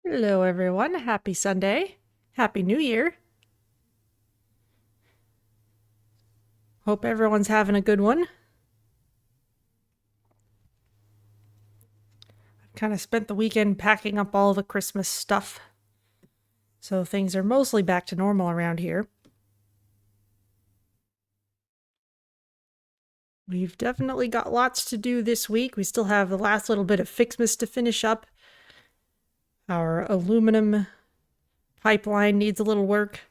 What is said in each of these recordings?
Hello, everyone. Happy Sunday. Happy New Year. Hope everyone's having a good one. I've kind of spent the weekend packing up all the Christmas stuff, so things are mostly back to normal around here. We've definitely got lots to do this week. We still have the last little bit of FICSMAS to finish up. Our aluminum pipeline needs a little work.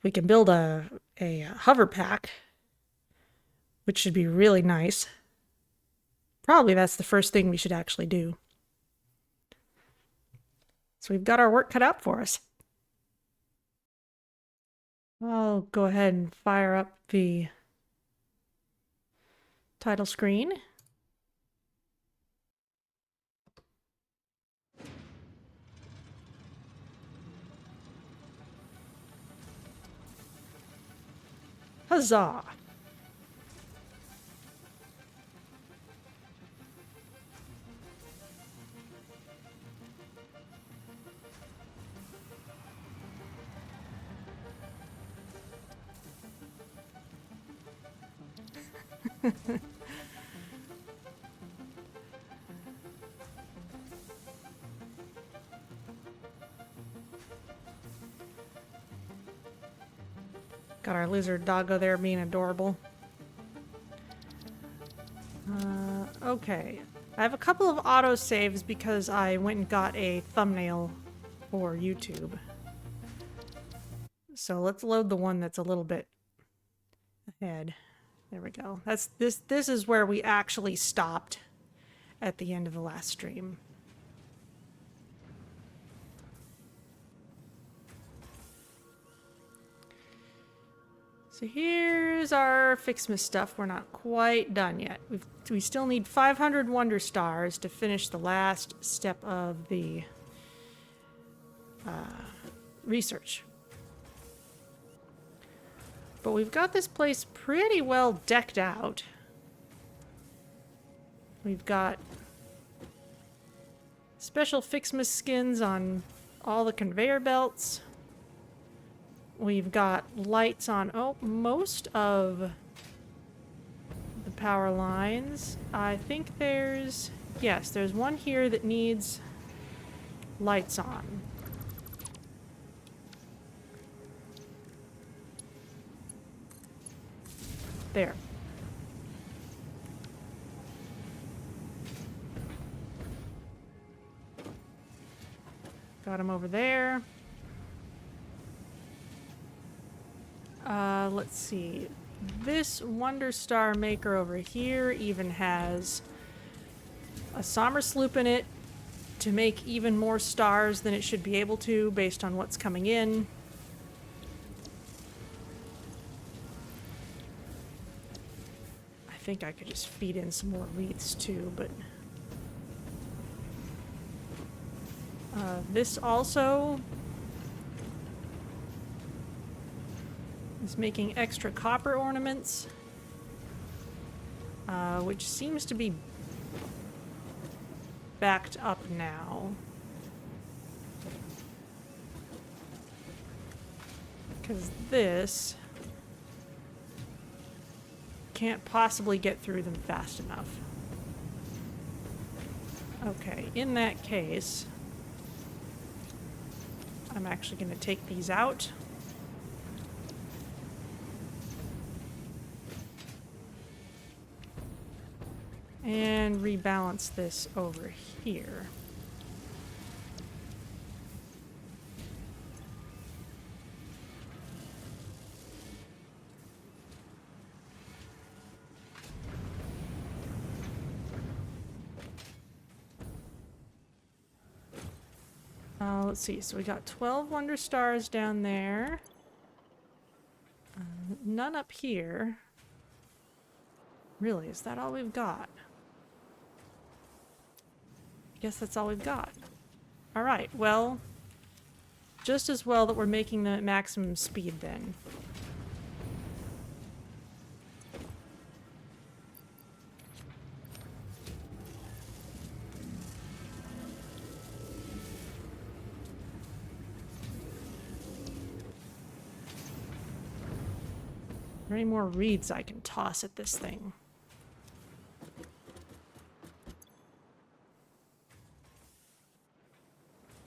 We can build a Hoverpack, which should be really nice. Probably that's the first thing we should actually do. So we've got our work cut out for us. I'll go ahead and fire up the title screen. Huzzah! Got our lizard doggo there being adorable. Okay. I have a couple of autosaves because I went and got a thumbnail for YouTube. So let's load the one that's a little bit ahead. There we go. This is where we actually stopped at the end of the last stream. So here's our FICSMAS stuff. We're not quite done yet. We still need 500 Wonder Stars to finish the last step of the research. But we've got this place pretty well decked out. We've got special FICSMAS skins on all the conveyor belts. We've got lights on most of the power lines. I think there's one here that needs lights on. There. Got him over there. Let's see. This Wonder Star maker over here even has a Sommer sloop in it to make even more stars than it should be able to based on what's coming in. I think I could just feed in some more wreaths too, but this also is making extra copper ornaments, which seems to be backed up now. Because this can't possibly get through them fast enough. Okay, in that case, I'm actually going to take these out. And rebalance this over here. Let's see, so we got 12 Wonder Stars down there. None up here. Really, is that all we've got? I guess that's all we've got. Alright, well, just as well that we're making the maximum speed then. Are there any more reeds I can toss at this thing?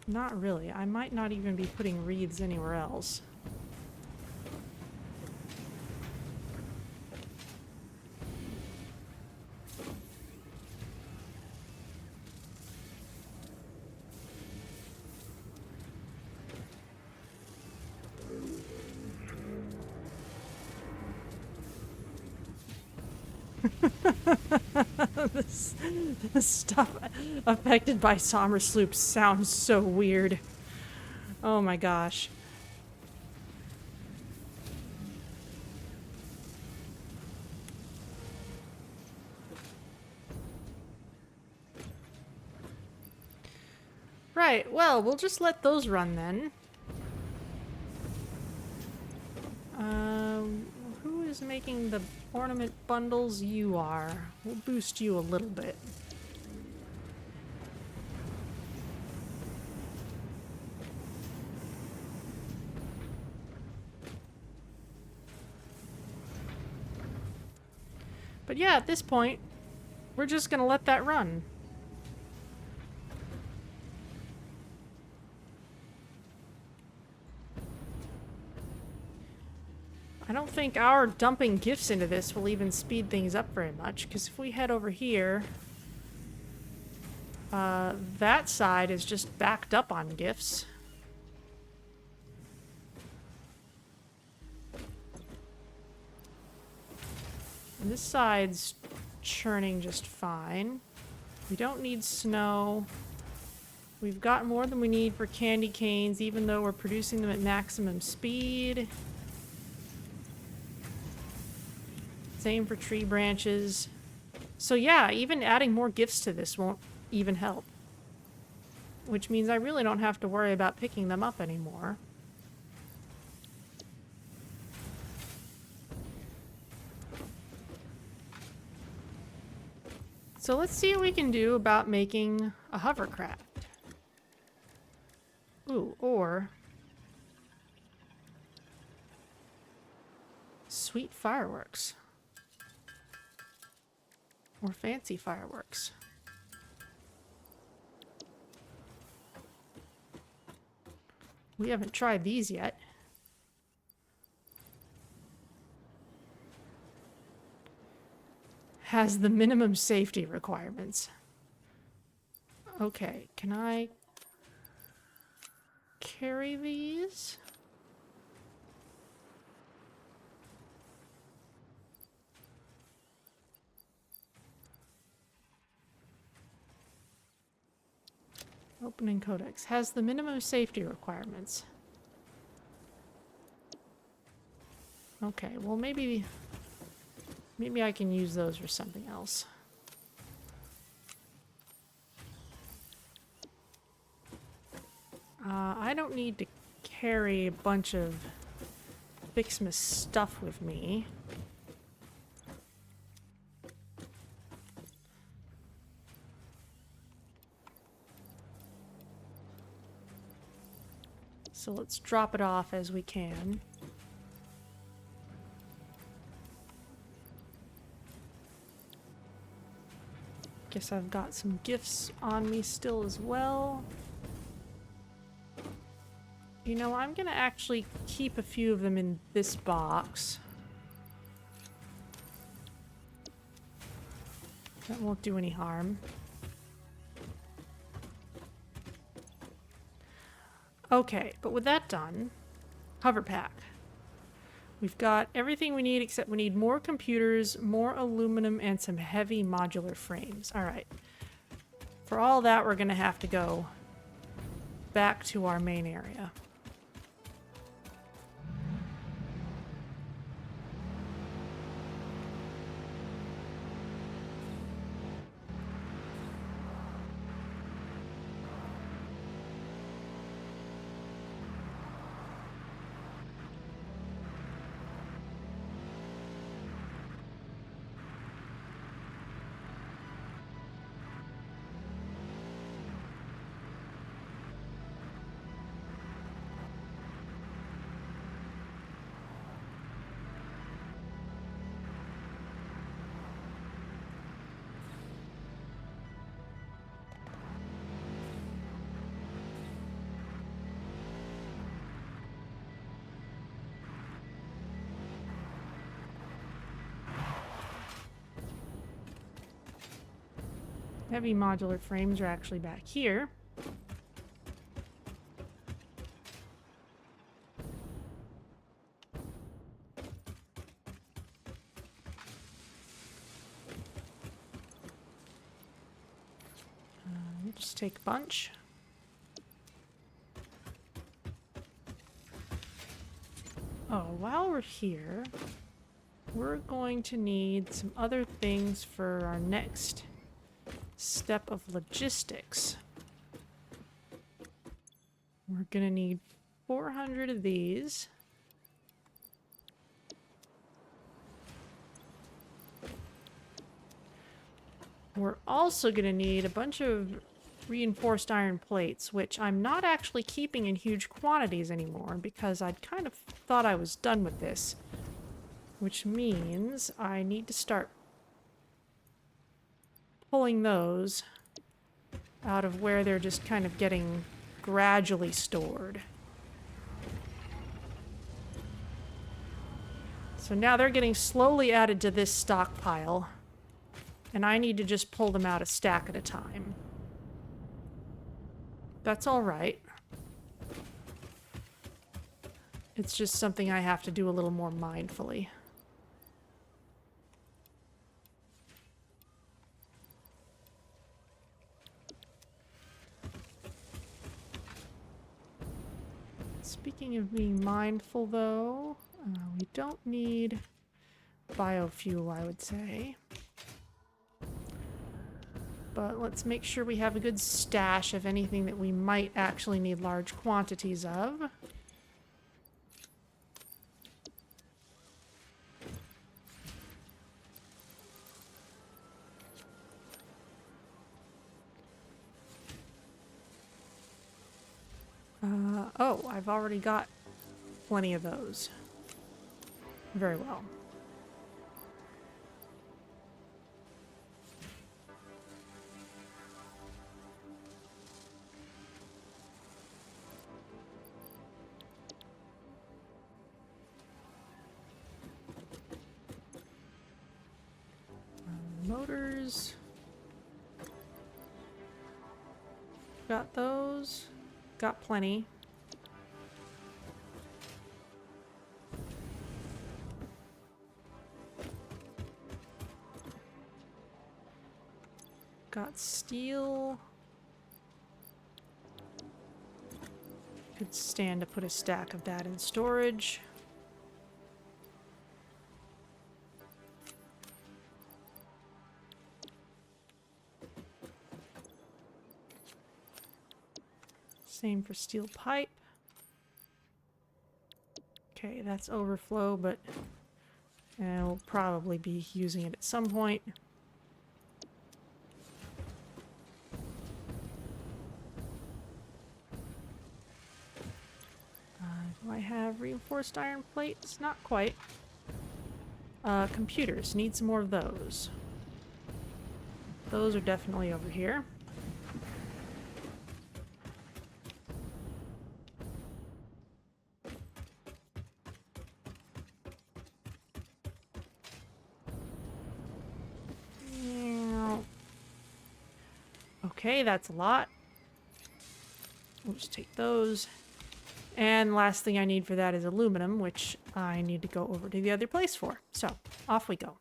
Not really. I might not even be putting reeds anywhere else. This stuff affected by somber sloops sounds so weird. Oh my gosh. Right, well, we'll just let those run then. Who is making the ornament bundles? You are. We'll boost you a little bit. But yeah, at this point, we're just gonna let that run. I don't think our dumping gifts into this will even speed things up very much, because if we head over here, that side is just backed up on gifts. And this side's churning just fine. We don't need snow. We've got more than we need for candy canes, even though we're producing them at maximum speed. Same for tree branches. So yeah, even adding more gifts to this won't even help. Which means I really don't have to worry about picking them up anymore. So let's see what we can do about making a hovercraft. Ooh, or sweet fireworks. Or fancy fireworks. We haven't tried these yet. Has the minimum safety requirements. Okay, can I carry these? Opening codex. Has the minimum safety requirements. Okay, well maybe I can use those for something else. I don't need to carry a bunch of FICSMAS stuff with me. So let's drop it off as we can. Guess I've got some gifts on me still as well. You know, I'm gonna actually keep a few of them in this box. That won't do any harm. Okay, but with that done, Hoverpack. We've got everything we need except we need more computers, more aluminum, and some heavy modular frames. Alright. For all that, we're gonna have to go back to our main area. Heavy modular frames are actually back here. Just take a bunch. Oh, while we're here, we're going to need some other things for our next step of logistics. We're gonna need 400 of these. We're also gonna need a bunch of reinforced iron plates, which I'm not actually keeping in huge quantities anymore because I'd kind of thought I was done with this. Which means I need to start pulling those out of where they're just kind of getting gradually stored. So now they're getting slowly added to this stockpile, and I need to just pull them out a stack at a time. That's all right. It's just something I have to do a little more mindfully. Speaking of being mindful, though, we don't need biofuel, I would say. But let's make sure we have a good stash of anything that we might actually need large quantities of. Oh, I've already got plenty of those. Very well. Motors. Got those. Got plenty. Got steel. Could stand to put a stack of that in storage. Same for steel pipe. Okay, that's overflow, but we'll probably be using it at some point. Do I have reinforced iron plates? Not quite. Computers. Need some more of those. Those are definitely over here. Okay, that's a lot. We'll just take those. And last thing I need for that is aluminum, which I need to go over to the other place for. So, off we go.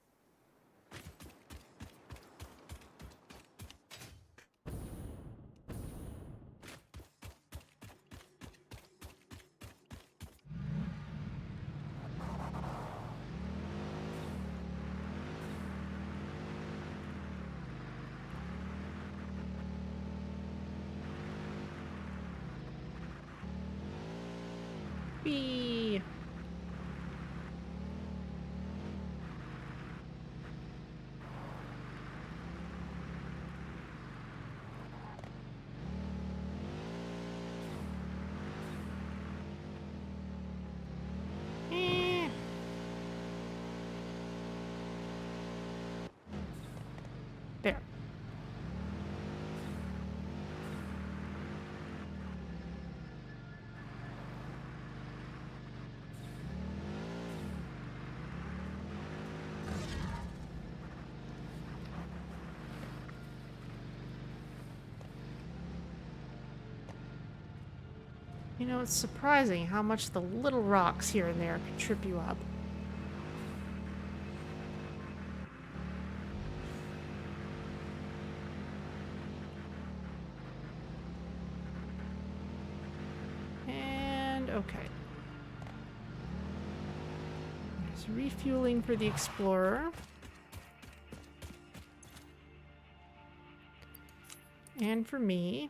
Whee! There. You know, it's surprising how much the little rocks here and there can trip you up. And okay. There's refueling for the Explorer. And for me.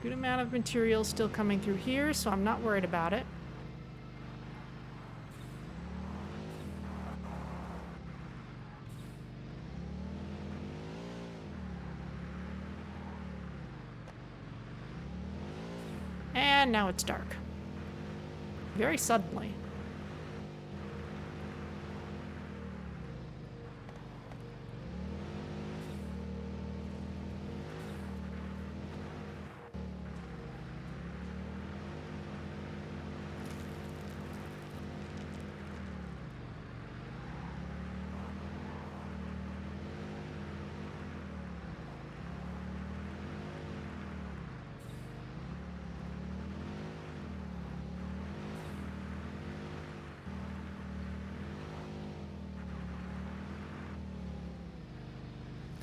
Good amount of material still coming through here, so I'm not worried about it. And now it's dark. Very suddenly.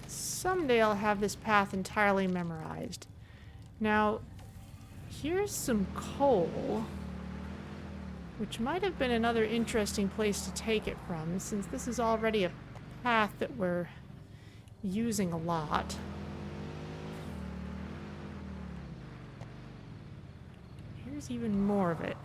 Someday I'll have this path entirely memorized. Now, here's some coal, which might have been another interesting place to take it from, since this is already a path that we're using a lot. Here's even more of it.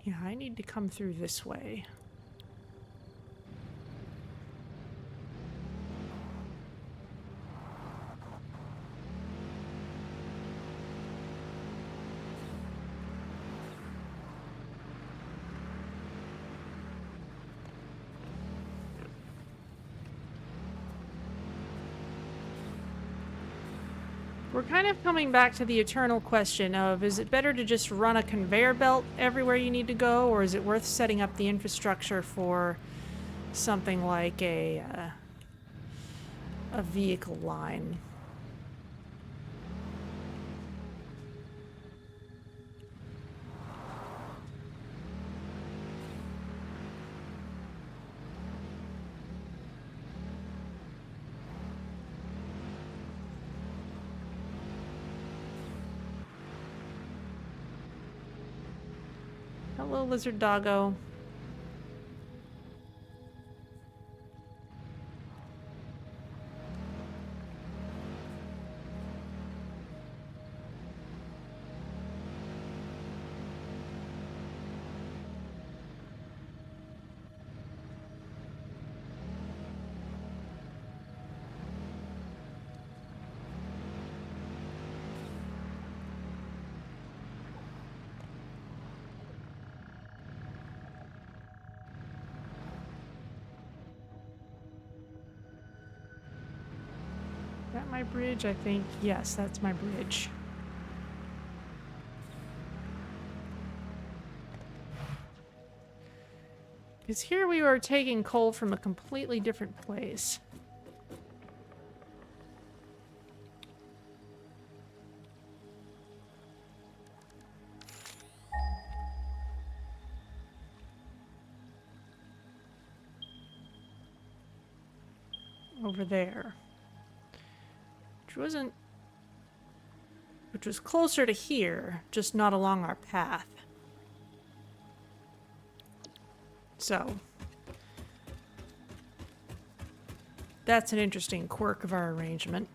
Yeah, I need to come through this way. We're kind of coming back to the eternal question of, is it better to just run a conveyor belt everywhere you need to go, or is it worth setting up the infrastructure for something like a vehicle line? Hello, lizard doggo. Is that my bridge? I think, yes, that's my bridge. Because here we were taking coal from a completely different place. Over there. Which was closer to here, just not along our path. So, that's an interesting quirk of our arrangement.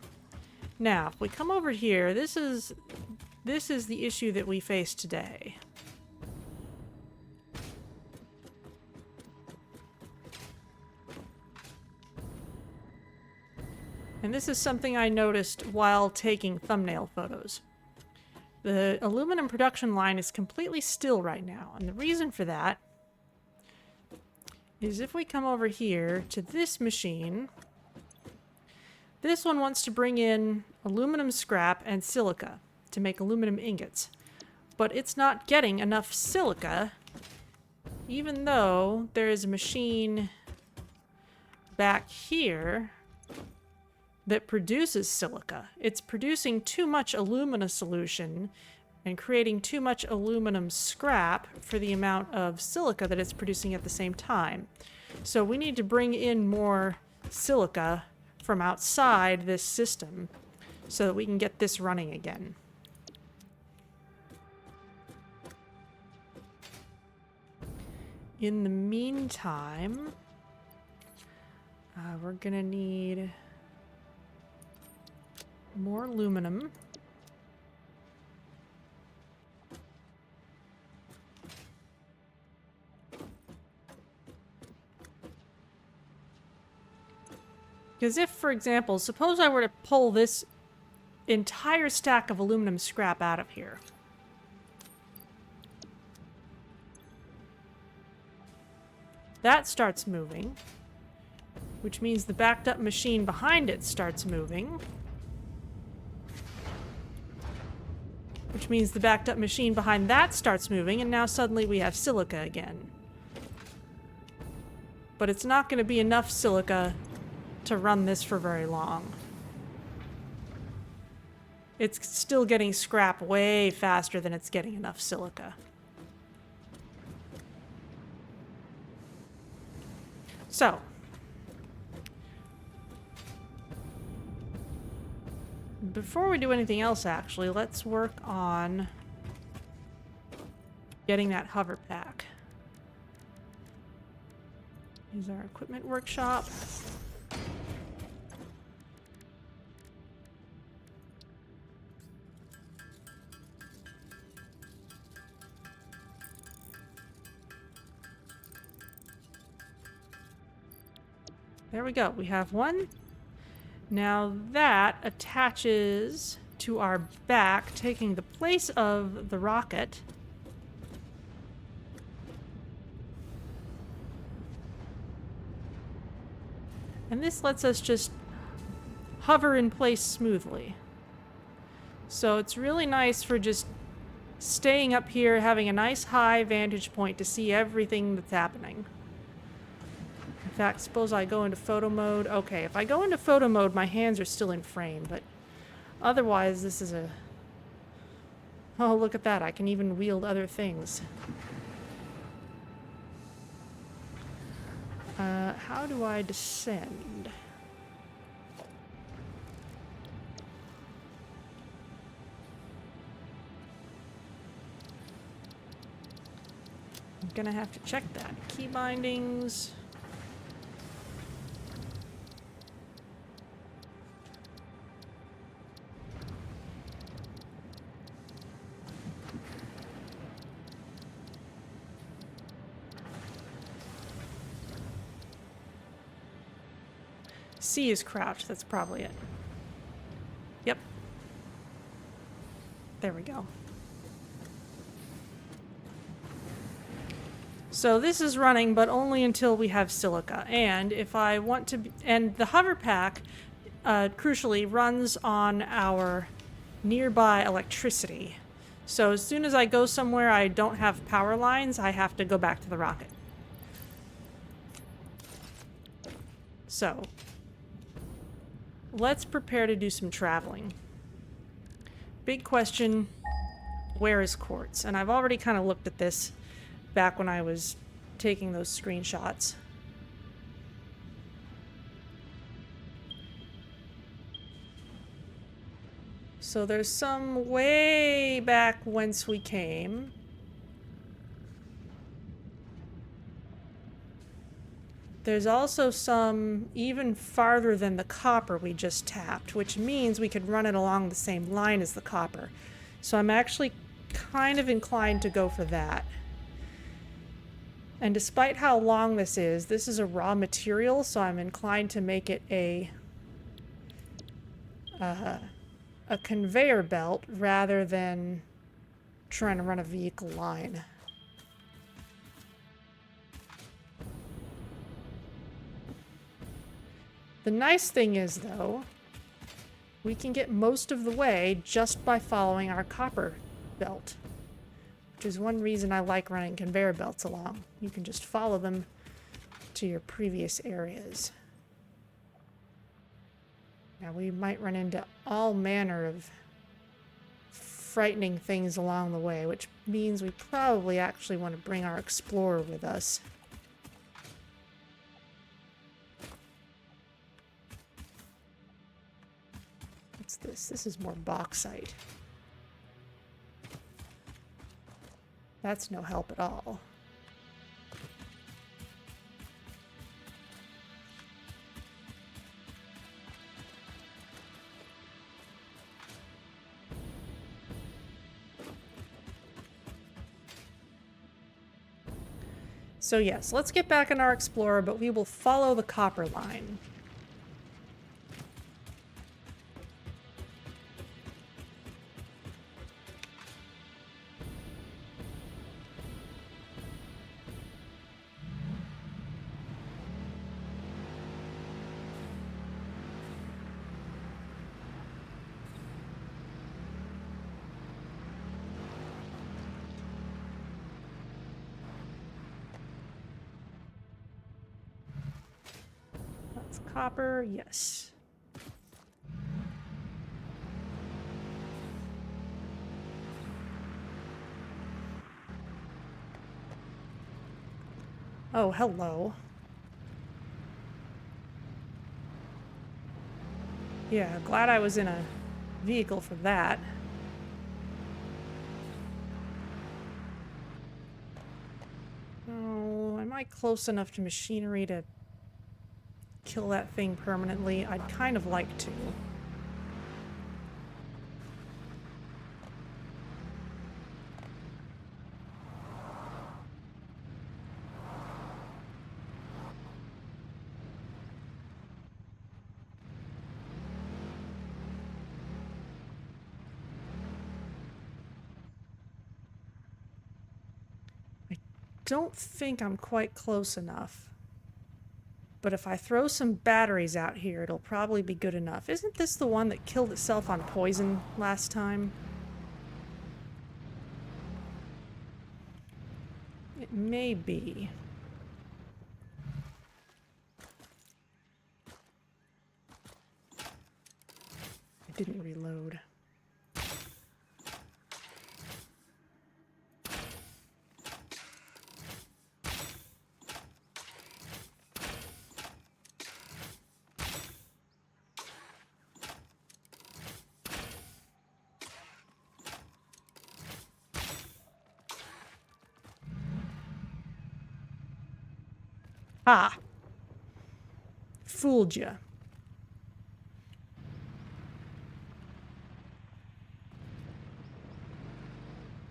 Now, if we come over here, this is the issue that we face today. And this is something I noticed while taking thumbnail photos. The aluminum production line is completely still right now, and the reason for that is if we come over here to this machine, this one wants to bring in aluminum scrap and silica to make aluminum ingots, but it's not getting enough silica even though there is a machine back here that produces silica, it's producing too much alumina solution and creating too much aluminum scrap for the amount of silica that it's producing at the same time. So we need to bring in more silica from outside this system so that we can get this running again. In the meantime, we're gonna need more aluminum. Because if, for example, suppose I were to pull this entire stack of aluminum scrap out of here. That starts moving, which means the backed up machine behind it starts moving. Which means the backed up machine behind that starts moving, and now suddenly we have silica again. But it's not going to be enough silica to run this for very long. It's still getting scrap way faster than it's getting enough silica. So, before we do anything else, actually, let's work on getting that Hoverpack. Here's our equipment workshop. There we go. We have one. Now that attaches to our back, taking the place of the rocket. And this lets us just hover in place smoothly. So it's really nice for just staying up here, having a nice high vantage point to see everything that's happening. In fact, suppose I go into photo mode. Okay, if I go into photo mode, my hands are still in frame, but otherwise this is a... Oh, look at that. I can even wield other things. How do I descend? I'm gonna have to check that. Key bindings. C is crouch, that's probably it. Yep. There we go. So this is running, but only until we have silica. And if I want to... And the Hoverpack, crucially, runs on our nearby electricity. So as soon as I go somewhere I don't have power lines, I have to go back to the rocket. So... let's prepare to do some traveling. Big question, where is quartz? And I've already kind of looked at this back when I was taking those screenshots. So there's some way back whence we came. There's also some even farther than the copper we just tapped, which means we could run it along the same line as the copper. So I'm actually kind of inclined to go for that. And despite how long this is a raw material, so I'm inclined to make it a conveyor belt rather than trying to run a vehicle line. The nice thing is, though, we can get most of the way just by following our copper belt. which is one reason I like running conveyor belts along. You can just follow them to your previous areas. Now we might run into all manner of frightening things along the way, which means we probably actually want to bring our explorer with us. What's this? This is more bauxite. That's no help at all. So yes, let's get back in our explorer, but we will follow the copper line. Copper, yes. Oh, hello. Yeah, glad I was in a vehicle for that. Oh, am I close enough to machinery to kill that thing permanently? I'd kind of like to. I don't think I'm quite close enough. But if I throw some batteries out here, it'll probably be good enough. Isn't this the one that killed itself on poison last time? It may be. I didn't reload. Ah! Fooled ya. Of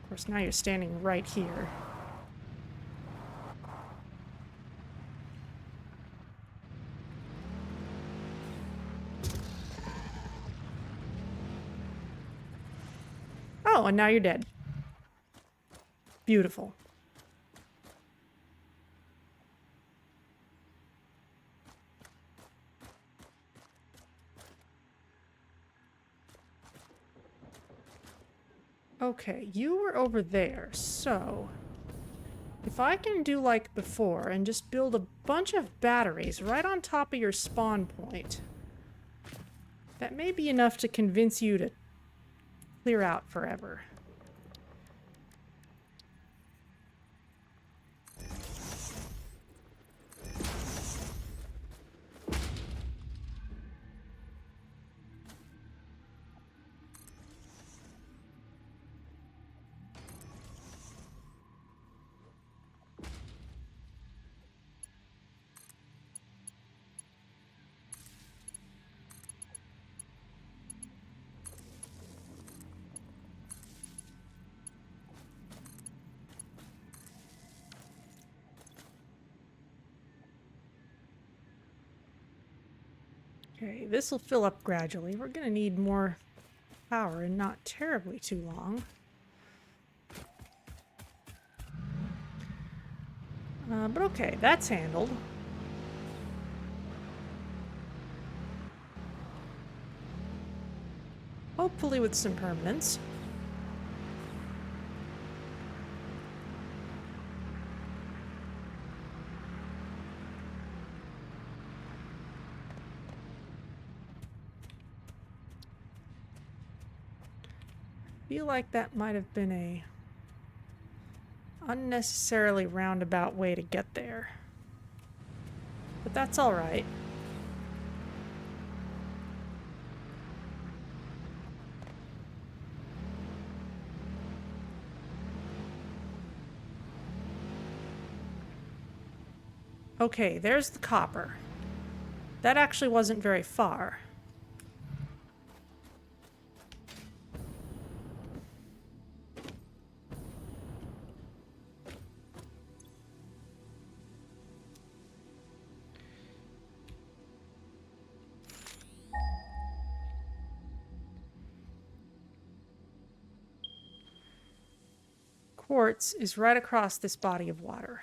course, now you're standing right here. Oh, and now you're dead. Beautiful. Okay, you were over there, so if I can do like before and just build a bunch of batteries right on top of your spawn point, that may be enough to convince you to clear out forever. Okay, this will fill up gradually. We're going to need more power and not terribly too long. But okay, that's handled. Hopefully with some permanence. feel like that might have been a unnecessarily roundabout way to get there. But that's all right. Okay, there's the copper. That actually wasn't very far. Quartz is right across this body of water.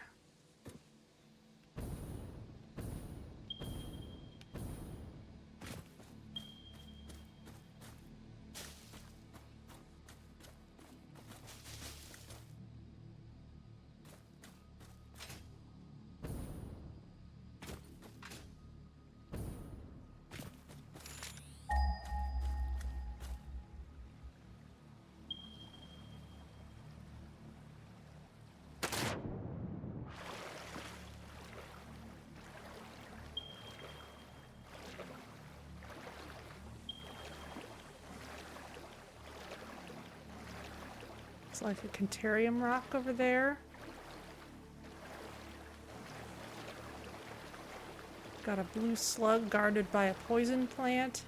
Looks like a Cantarium rock over there. Got a blue slug guarded by a poison plant.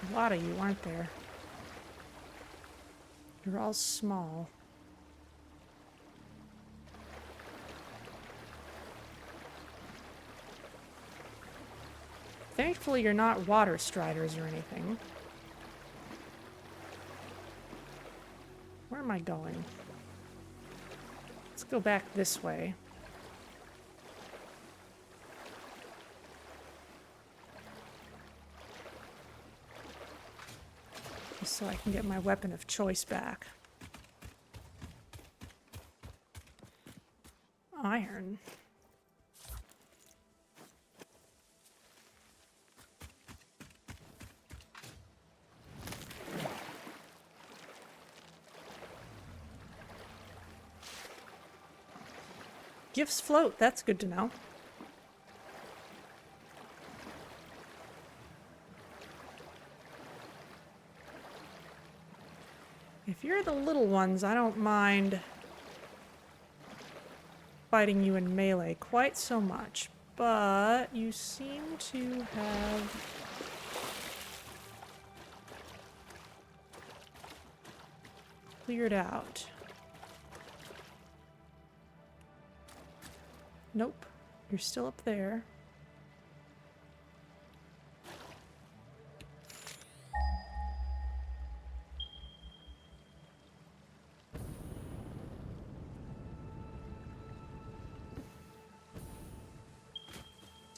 A lot of you, aren't there? You're all small. Thankfully, you're not water striders or anything. Where am I going? Let's go back this way. Just so I can get my weapon of choice back. Iron. Gifts float, that's good to know. If you're the little ones, I don't mind fighting you in melee quite so much, but you seem to have cleared out. Nope, you're still up there.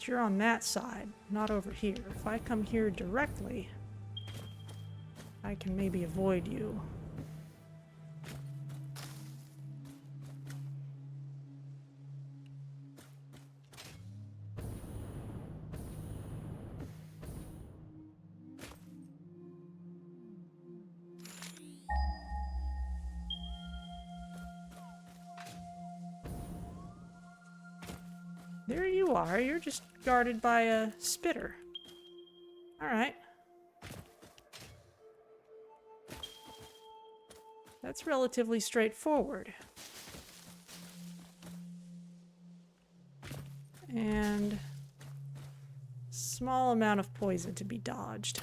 You're on that side, not over here. If I come here directly, I can maybe avoid you. There you are. You're just guarded by a spitter. Alright. That's relatively straightforward. And small amount of poison to be dodged.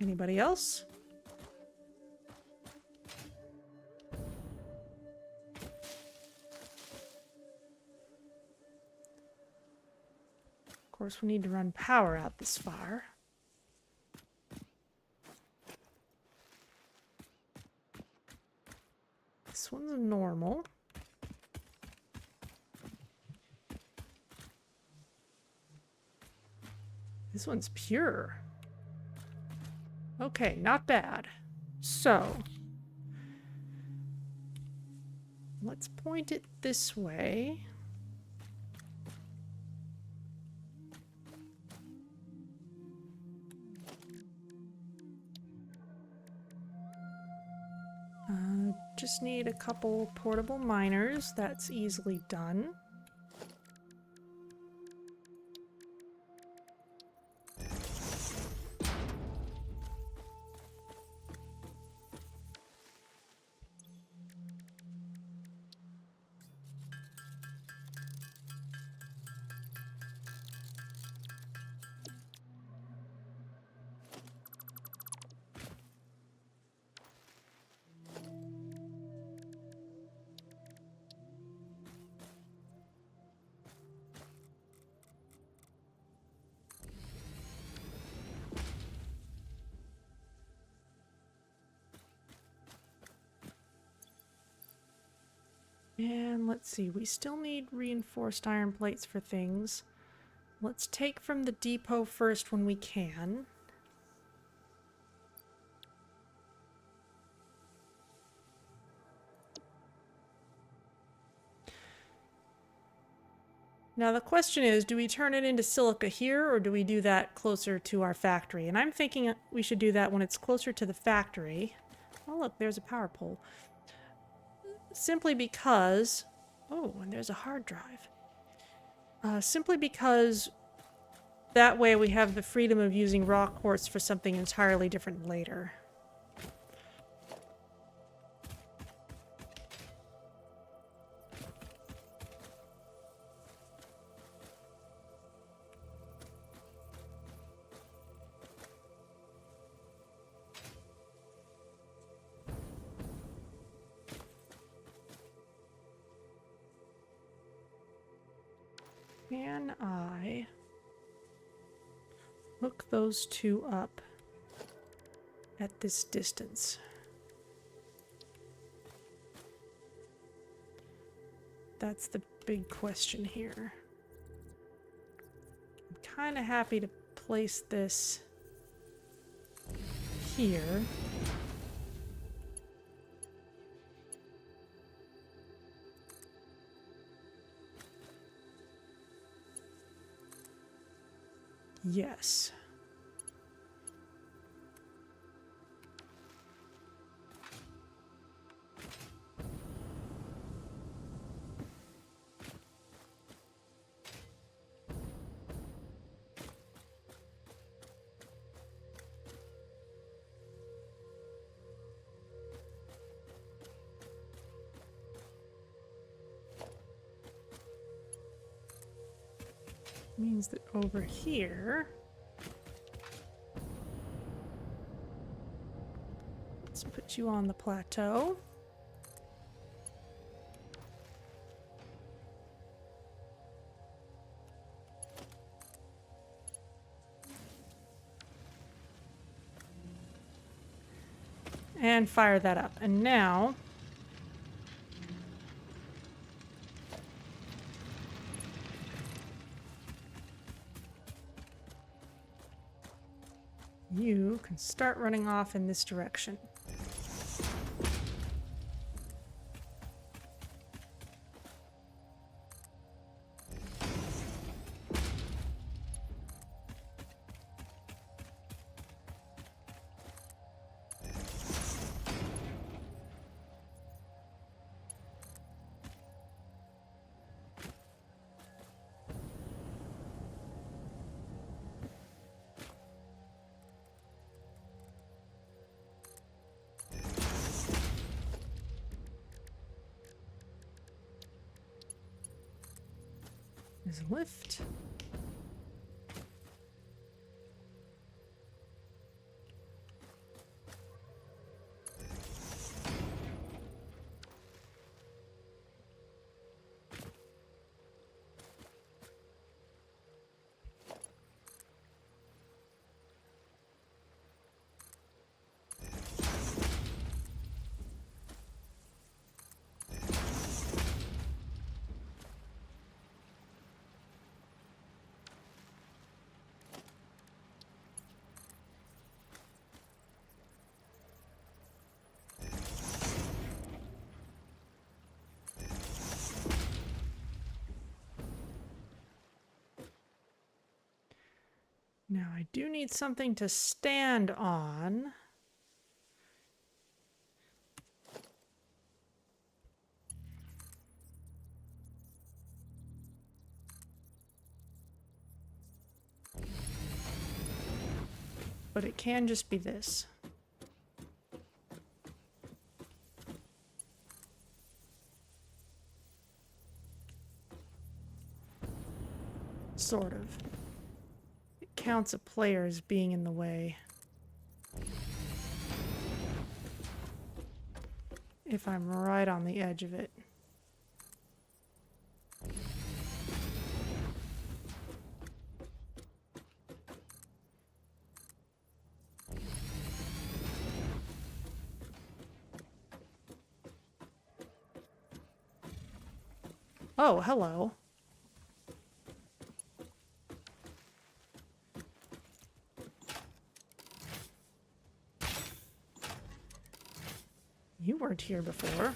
Anybody else? Of course, we need to run power out this far. This one's normal. This one's pure. Okay, not bad. So, let's point it this way. Just need a couple portable miners. That's easily done. And let's see, we still need reinforced iron plates for things. Let's take from the depot first when we can. Now the question is, do we turn it into silica here, or do we do that closer to our factory? And I'm thinking we should do that when it's closer to the factory. Oh look, there's a power pole. Simply because... Oh, and there's a hard drive. Simply because that way we have the freedom of using raw quartz for something entirely different later. Can I hook those two up at this distance? That's the big question here. I'm kind of happy to place this here. Yes. Means that over here, let's put you on the plateau. And fire that up. And now you can start running off in this direction. There's a lift. Now I do need something to stand on. But it can just be this. Sort of. It counts a player as being in the way. If I'm right on the edge of it. Oh, hello. You weren't here before.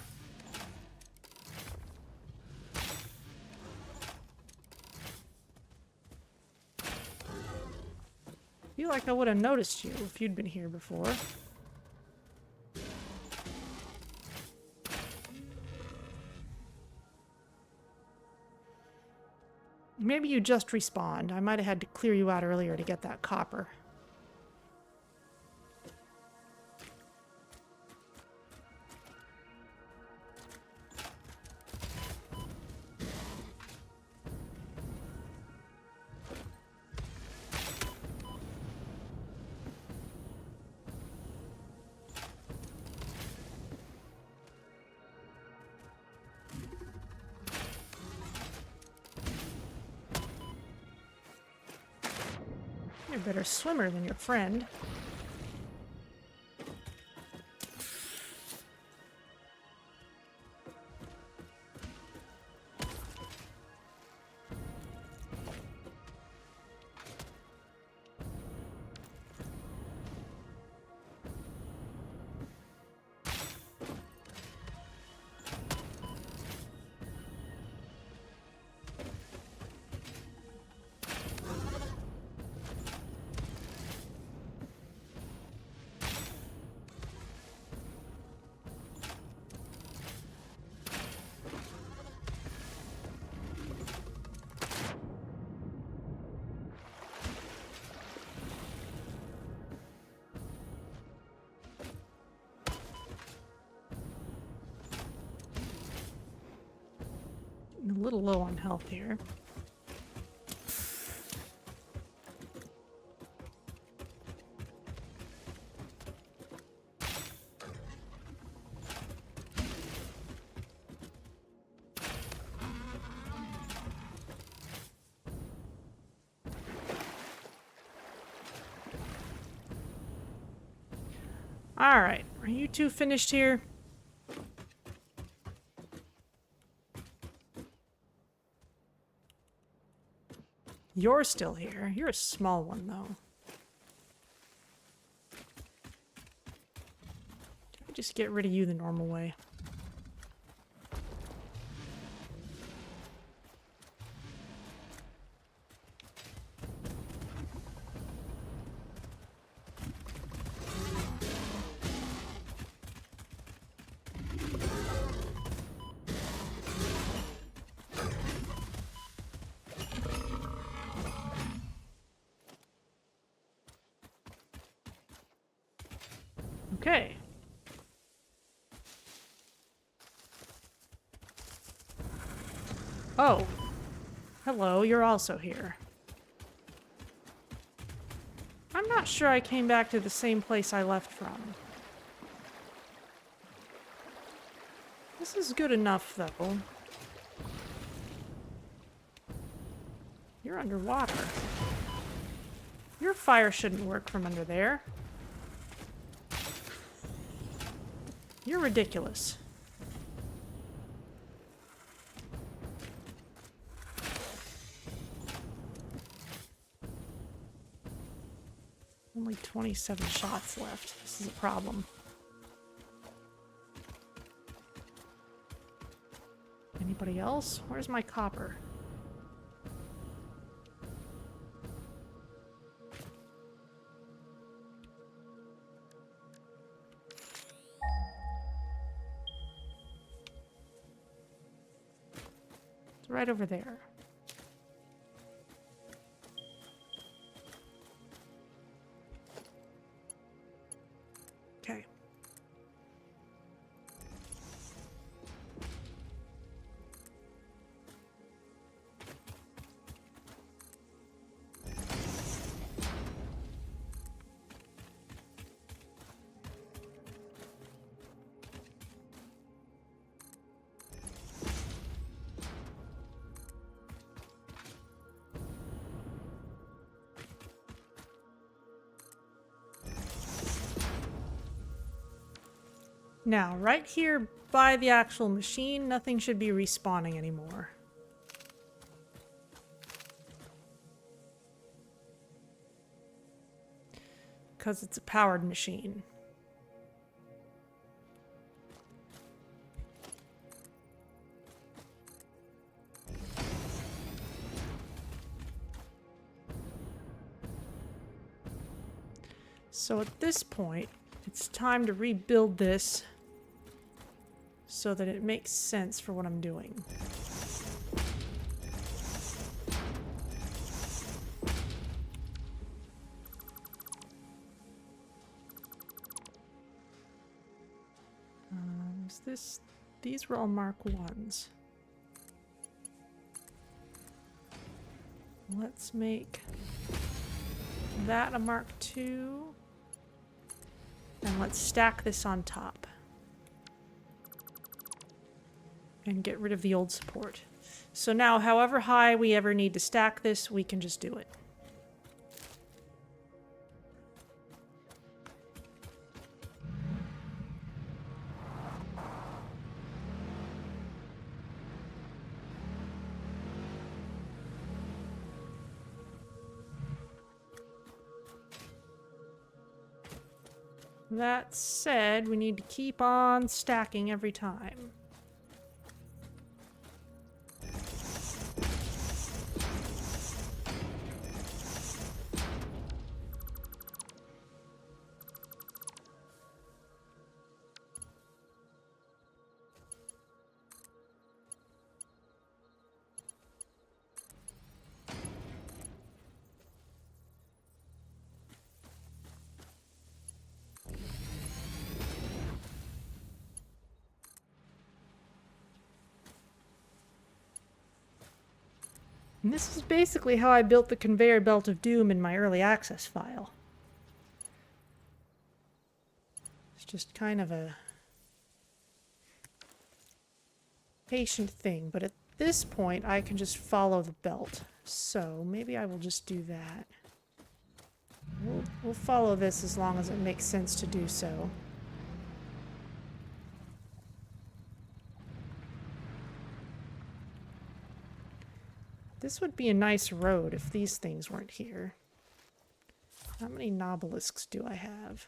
I feel like I would have noticed you if you'd been here before. Maybe you just respawned. I might have had to clear you out earlier to get that copper. You're a better swimmer than your friend. A little low on health here. All right, are you two finished here? You're still here. You're a small one, though. Just get rid of you the normal way. Okay. Oh. Hello, you're also here. I'm not sure I came back to the same place I left from. This is good enough, though. You're underwater. Your fire shouldn't work from under there. You're ridiculous. Only 27 shots left. This is a problem. Anybody else? Where's my copper? right over there. Okay. Now, right here by the actual machine, nothing should be respawning anymore. Because it's a powered machine. So at this point, it's time to rebuild this so that it makes sense for what I'm doing. These were all Mark 1s. Let's make that a Mark 2. And let's stack this on top. And get rid of the old support. So now, however high we ever need to stack this, we can just do it. That said, we need to keep on stacking every time. And this is basically how I built the conveyor belt of doom in my early access file. It's just kind of a patient thing, but at this point I can just follow the belt. So maybe I will just do that. We'll follow this as long as it makes sense to do so. This would be a nice road if these things weren't here. How many nobelisks do I have?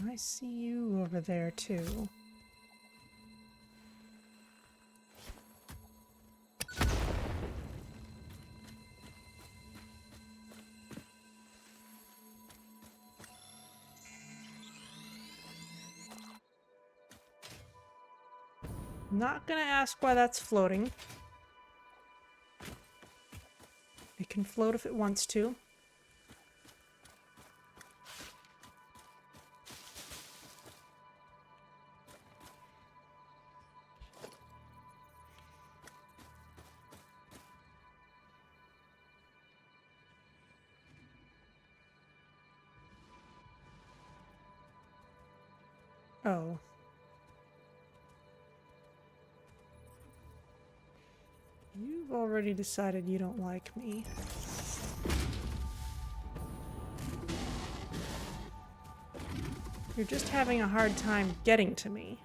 I see you over there too. Not gonna ask why that's floating. It can float if it wants to. Oh. You've already decided you don't like me. You're just having a hard time getting to me.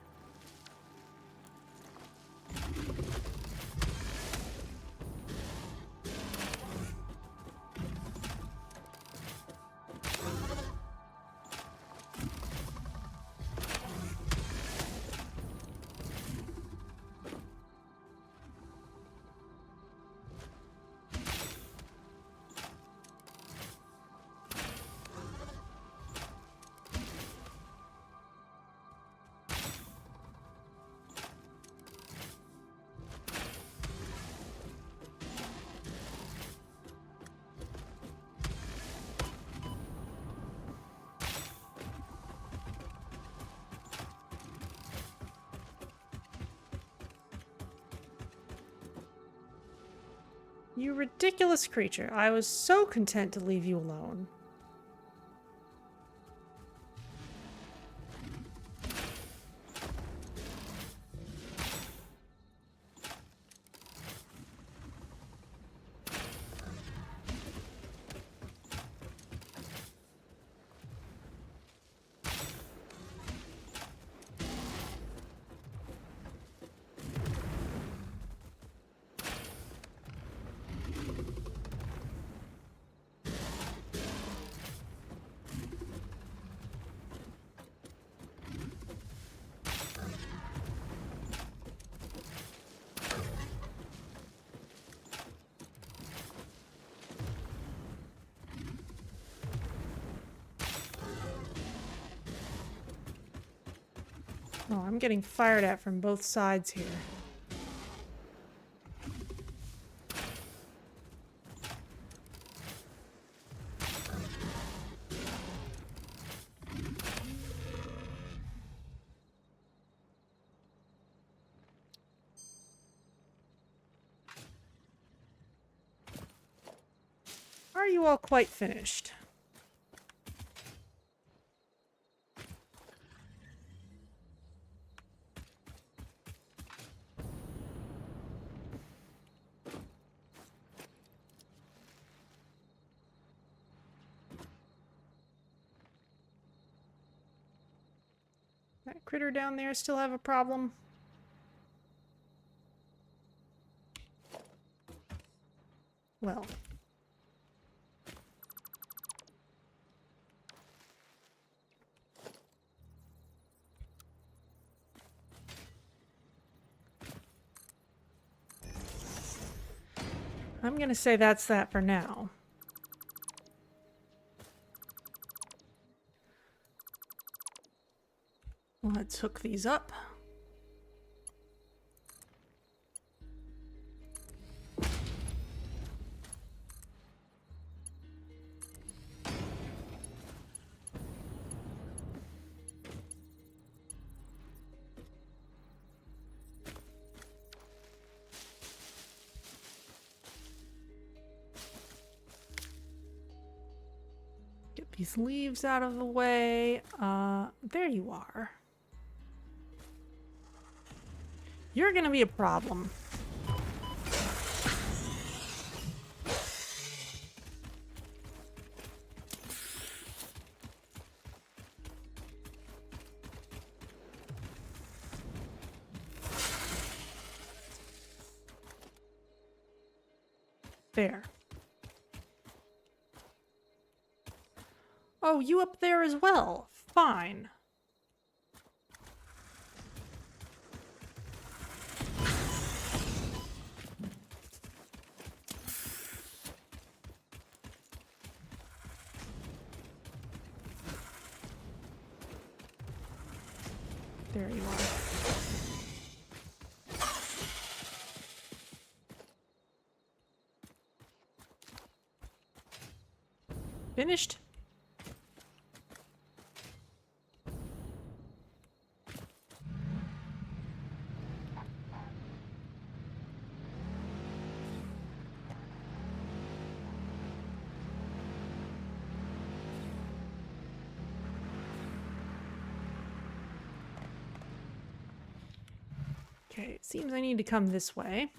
You ridiculous creature. I was so content to leave you alone. Oh, I'm getting fired at from both sides here. Are you all quite finished? That critter down there still have a problem? Well. I'm gonna say that's that for now. Let's hook these up. Get these leaves out of the way. There you are. You're gonna be a problem. There. Oh, you up there as well. Fine. There you are. Finished? Okay, it seems I need to come this way.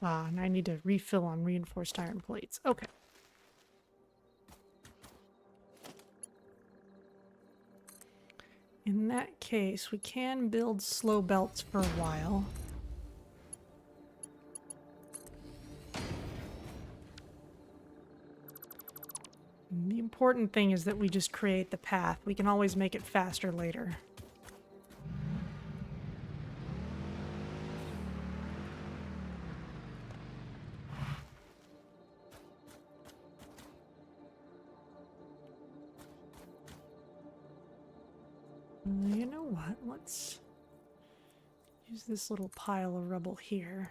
Ah, and I need to refill on reinforced iron plates. Okay. In that case, we can build slow belts for a while. The important thing is that we just create the path. We can always make it faster later. You know what? Let's use this little pile of rubble here.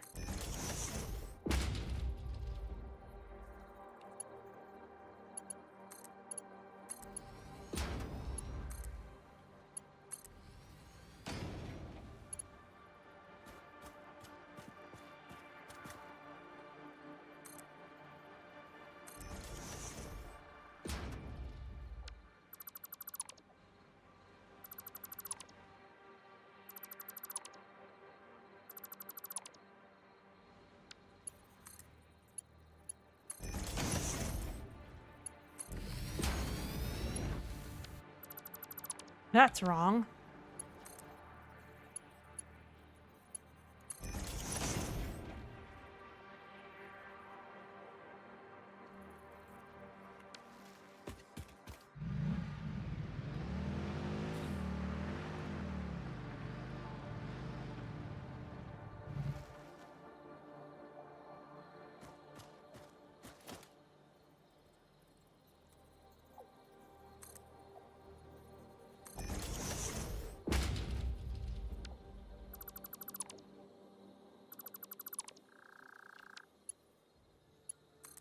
That's wrong.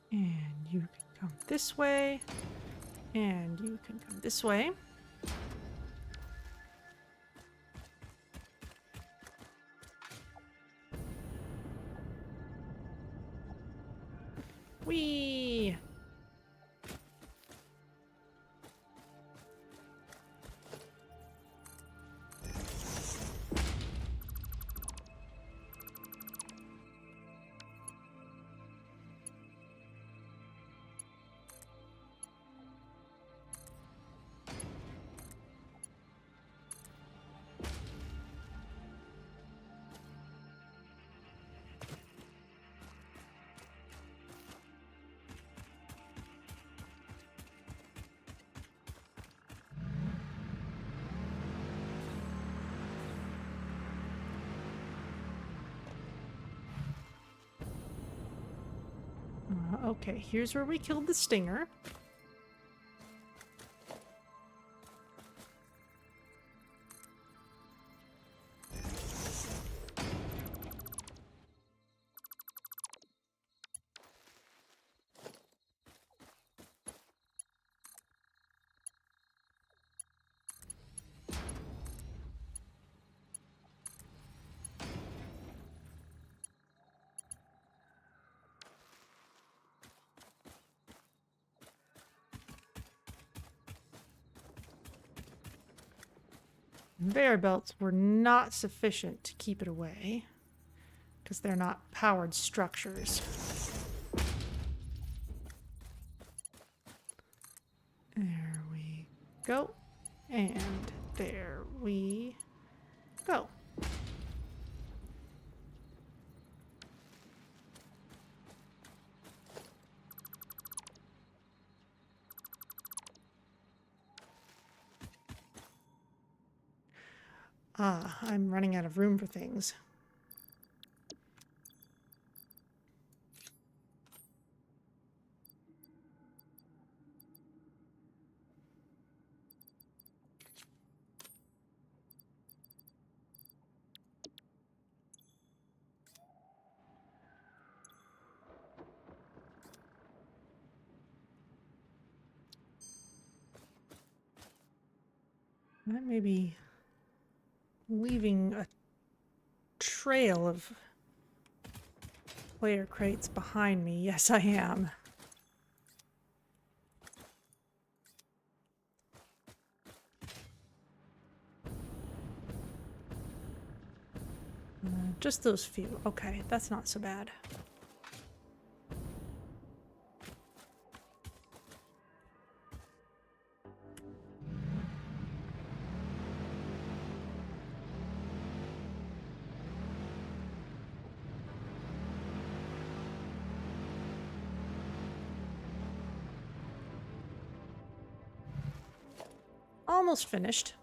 And you can come this way. And you can come this way. Whee! Okay, here's where we killed the stinger. Conveyor belts were not sufficient to keep it away because they're not powered structures. There we go. And there we go. Ah, I'm running out of room for things. That may be leaving a trail of player crates behind me. Yes, I am. Just those few. Okay, that's not so bad. almost finished.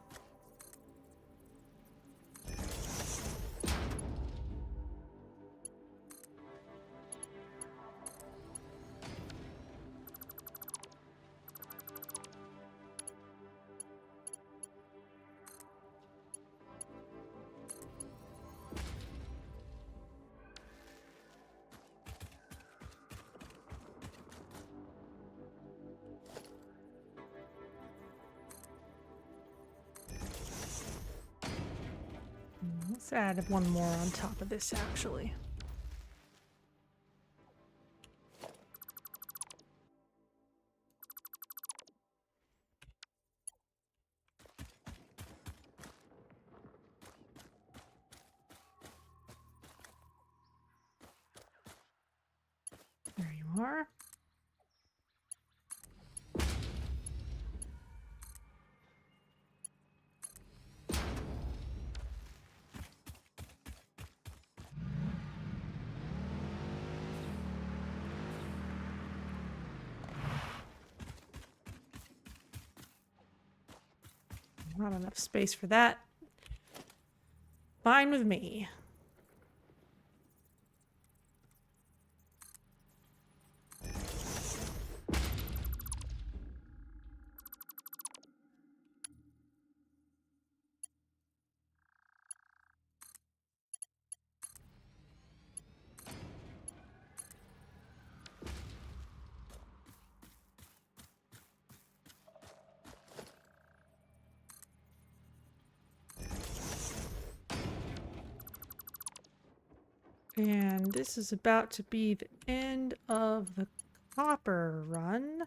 Let's add one more on top of this, actually. There you are. Not enough space for that. Fine with me. And this is about to be the end of the copper run.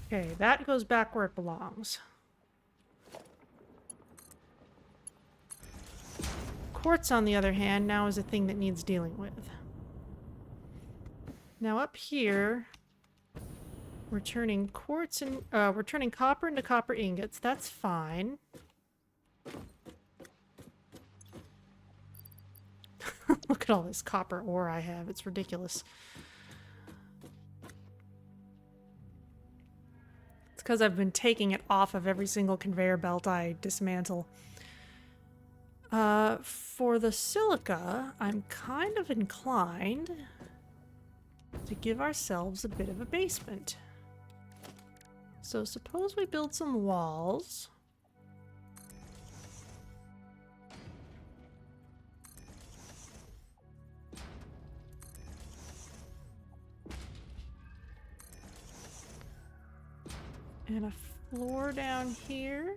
Okay, that goes back where it belongs. Quartz, on the other hand, now is a thing that needs dealing with. Now up here, we're turning quartz and we're turning copper into copper ingots. That's fine. Look at all this copper ore I have. It's ridiculous. It's because I've been taking it off of every single conveyor belt I dismantle. For the silica, I'm kind of inclined to give ourselves a bit of a basement. So suppose we build some walls. And a floor down here.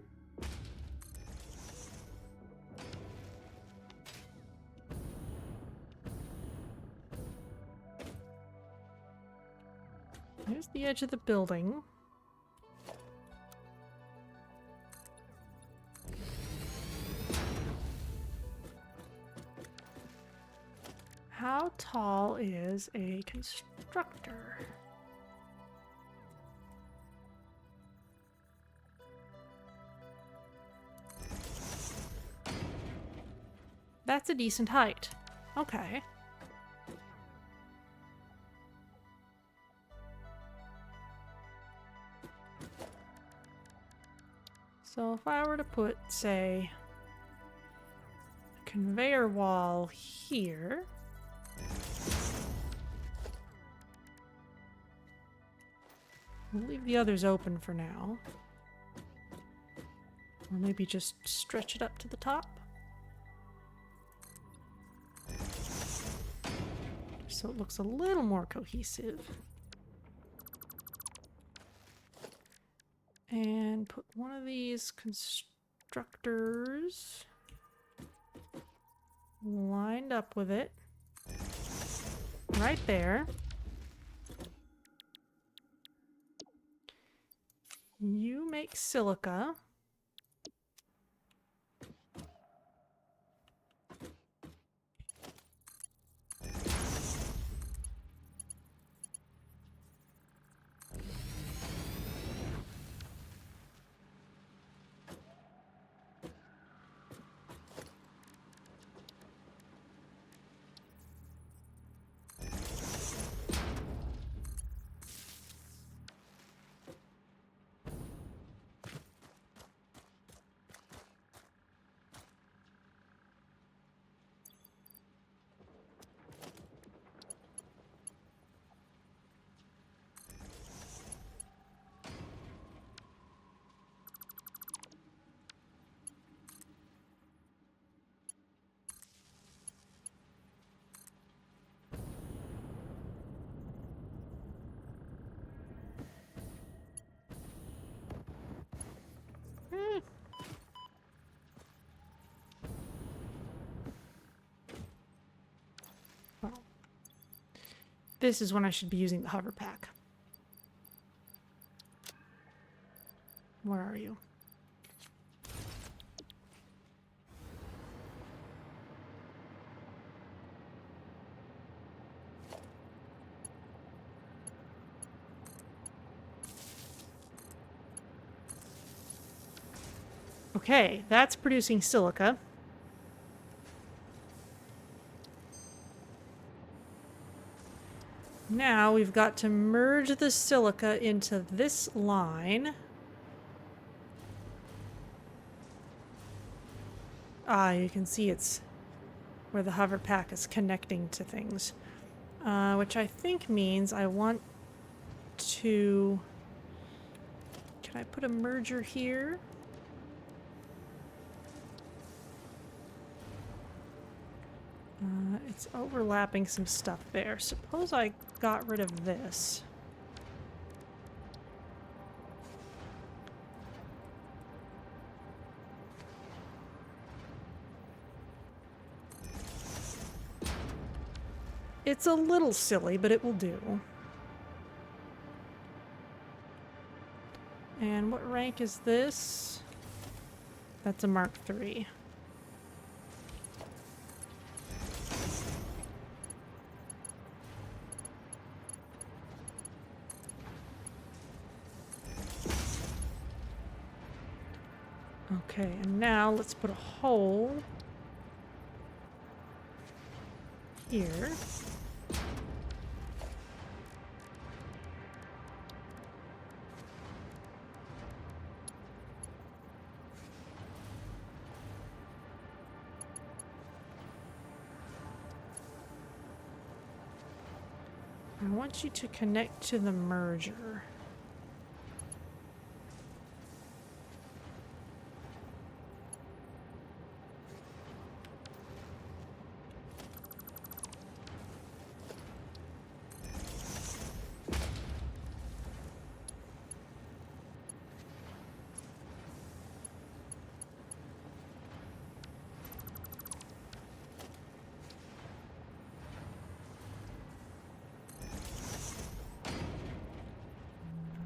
There's the edge of the building. How tall is a constructor? That's a decent height. Okay. So if I were to put, say, a conveyor wall here, we'll leave the others open for now. Or maybe just stretch it up to the top. So it looks a little more cohesive. And put one of these constructors lined up with it. Right there. You make silica. This is when I should be using the Hoverpack. Where are you? Okay, that's producing silica. Now we've got to merge the silica into this line. Ah, you can see it's where the Hoverpack is connecting to things. Which I think means I want to... Can I put a merger here? It's overlapping some stuff there. Suppose I got rid of this. It's a little silly, but it will do. And what rank is this? That's a Mark III. Okay, and now let's put a hole here. I want you to connect to the merger.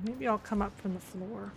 Maybe I'll come up from the floor.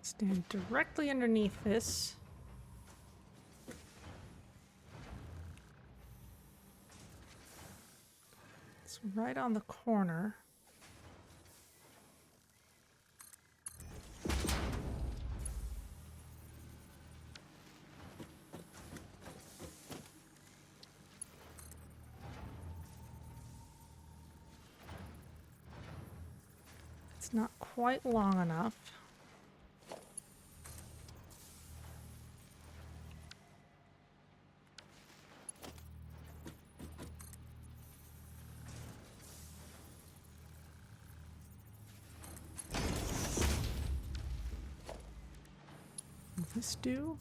Stand directly underneath this. It's right on the corner. It's not quite long enough. This do?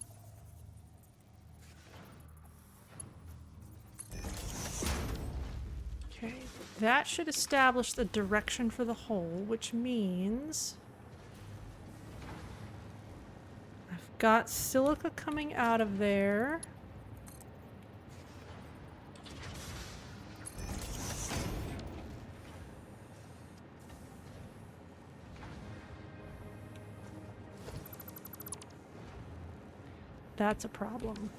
Okay, that should establish the direction for the hole, which means I've got silica coming out of there. That's a problem.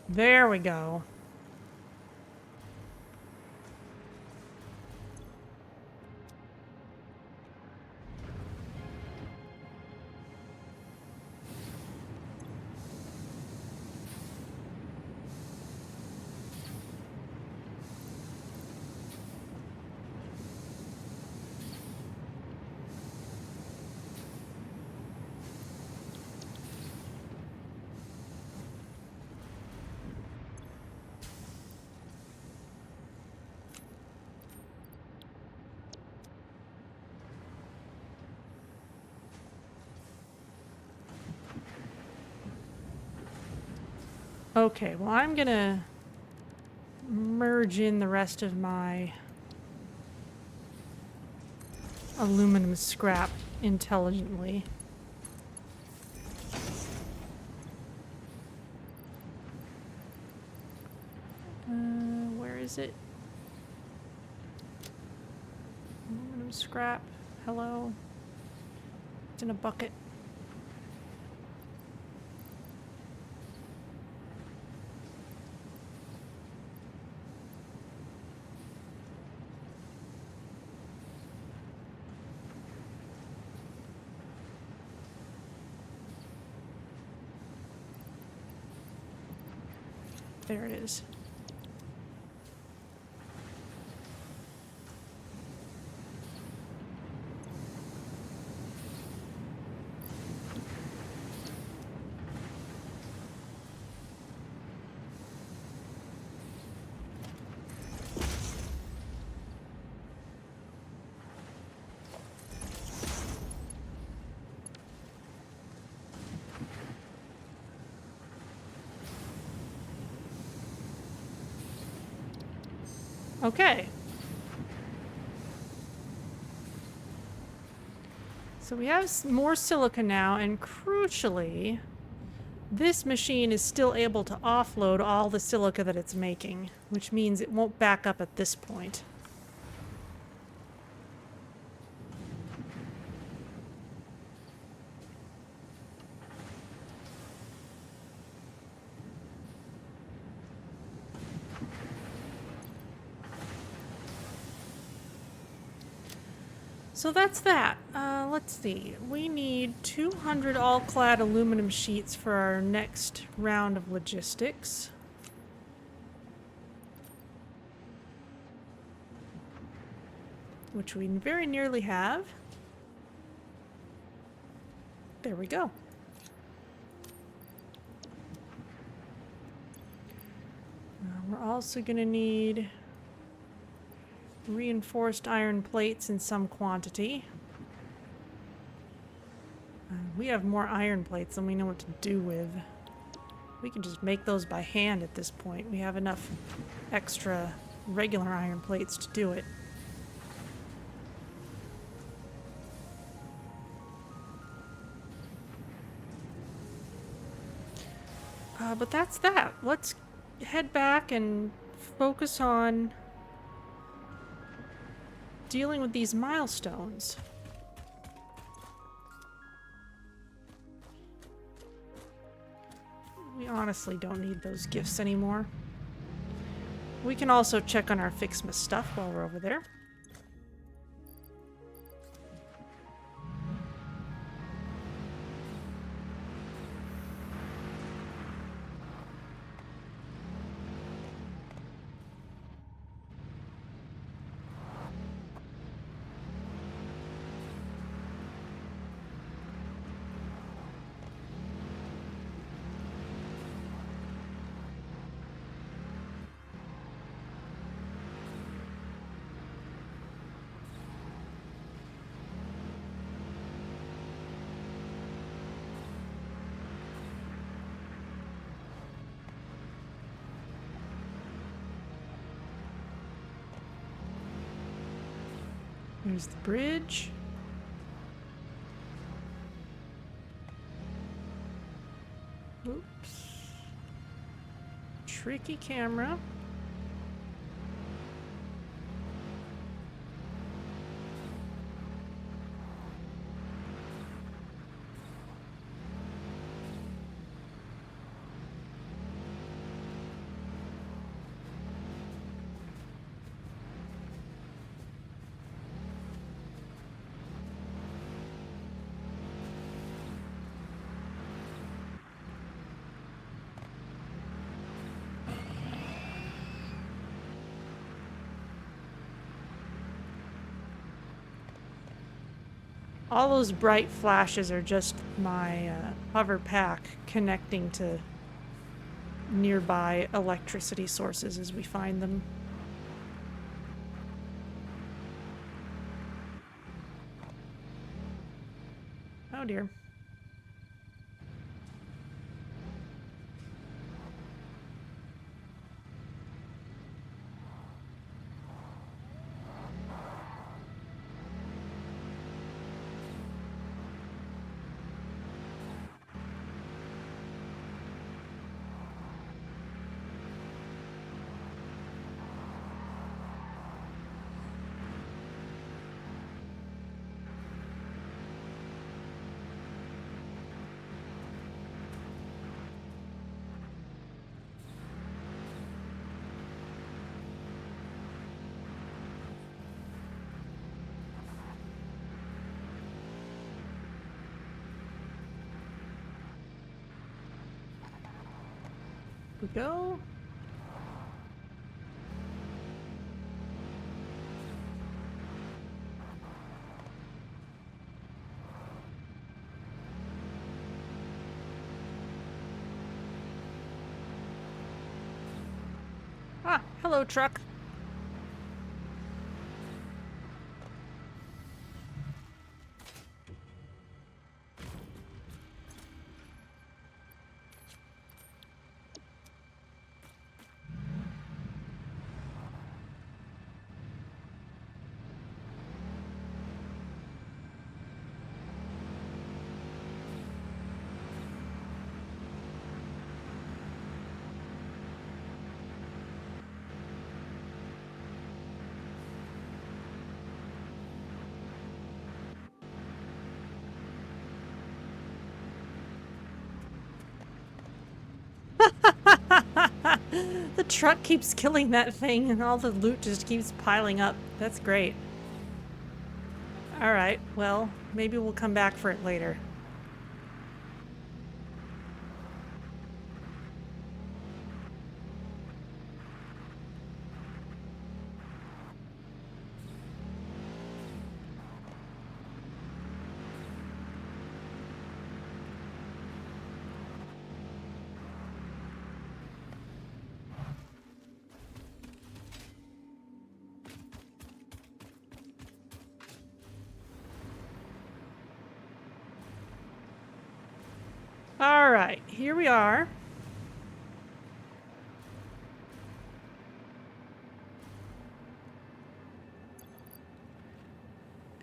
There we go. Okay, well, I'm gonna merge in the rest of my aluminum scrap intelligently. Where is it? Aluminum scrap. Hello. It's in a bucket. There it is. Okay. So we have more silica now, and crucially, this machine is still able to offload all the silica that it's making, which means it won't back up at this point. So that's that. Let's see. We need 200 all-clad aluminum sheets for our next round of logistics. Which we very nearly have. There we go. We're also going to need reinforced iron plates in some quantity. We have more iron plates than we know what to do with. We can just make those by hand at this point. We have enough extra regular iron plates to do it. But that's that. Let's head back and focus on dealing with these milestones. We honestly don't need those gifts anymore. We can also check on our FICSMAS stuff while we're over there. Here's the bridge. Oops. Tricky camera. All those bright flashes are just my Hoverpack connecting to nearby electricity sources as we find them. Oh dear. go. Ah, hello, truck. The truck keeps killing that thing and all the loot just keeps piling up. That's great. Alright, well, maybe we'll come back for it later. Alright, here we are.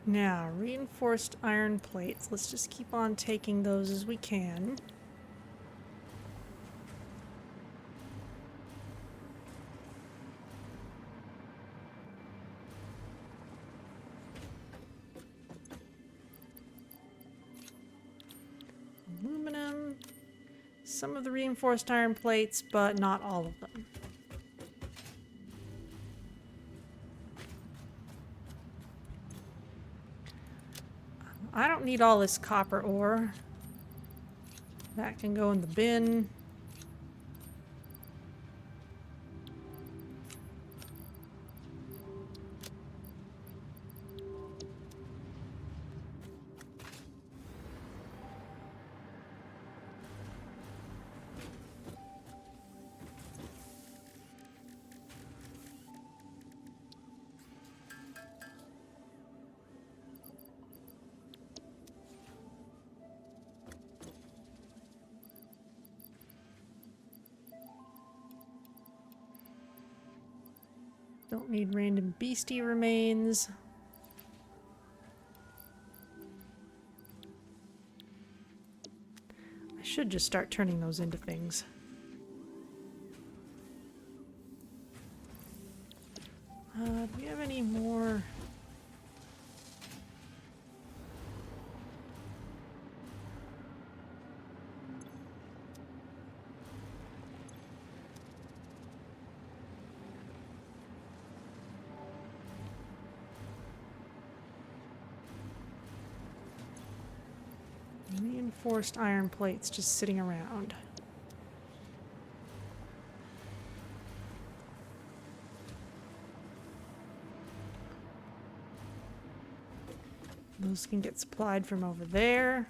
Now, reinforced iron plates. Let's just keep on taking those as we can. Aluminum. Some of the reinforced iron plates, but not all of them. I don't need all this copper ore. That can go in the bin. Don't need random beastie remains. I should just start turning those into things. Do we have any more? Reinforced iron plates just sitting around. Those can get supplied from over there.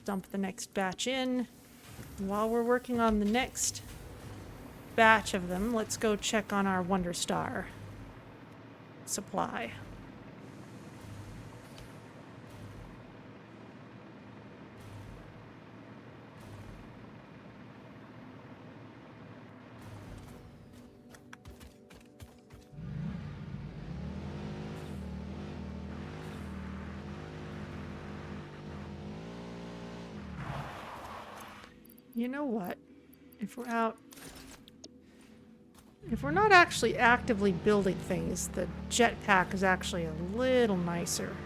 Dump the next batch in. While we're working on the next batch of them, let's go check on our Wonder Star supply. You know what? If we're not actually actively building things, the jetpack is actually a little nicer.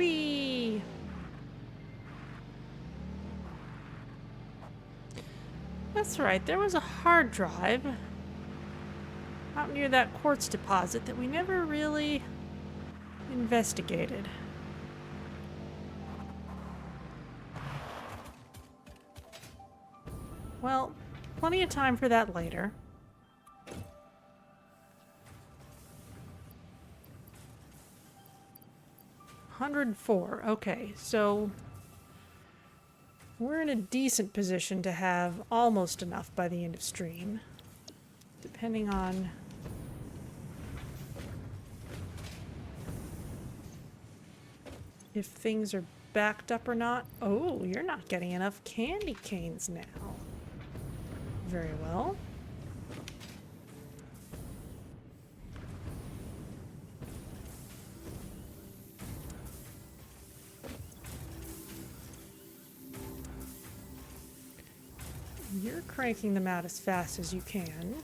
Whee! That's right, there was a hard drive out near that quartz deposit that we never really investigated. Well, plenty of time for that later. $104. Okay, so we're in a decent position to have almost enough by the end of stream, depending on if things are backed up or not. Oh, you're not getting enough candy canes now. Very well. You're cranking them out as fast as you can.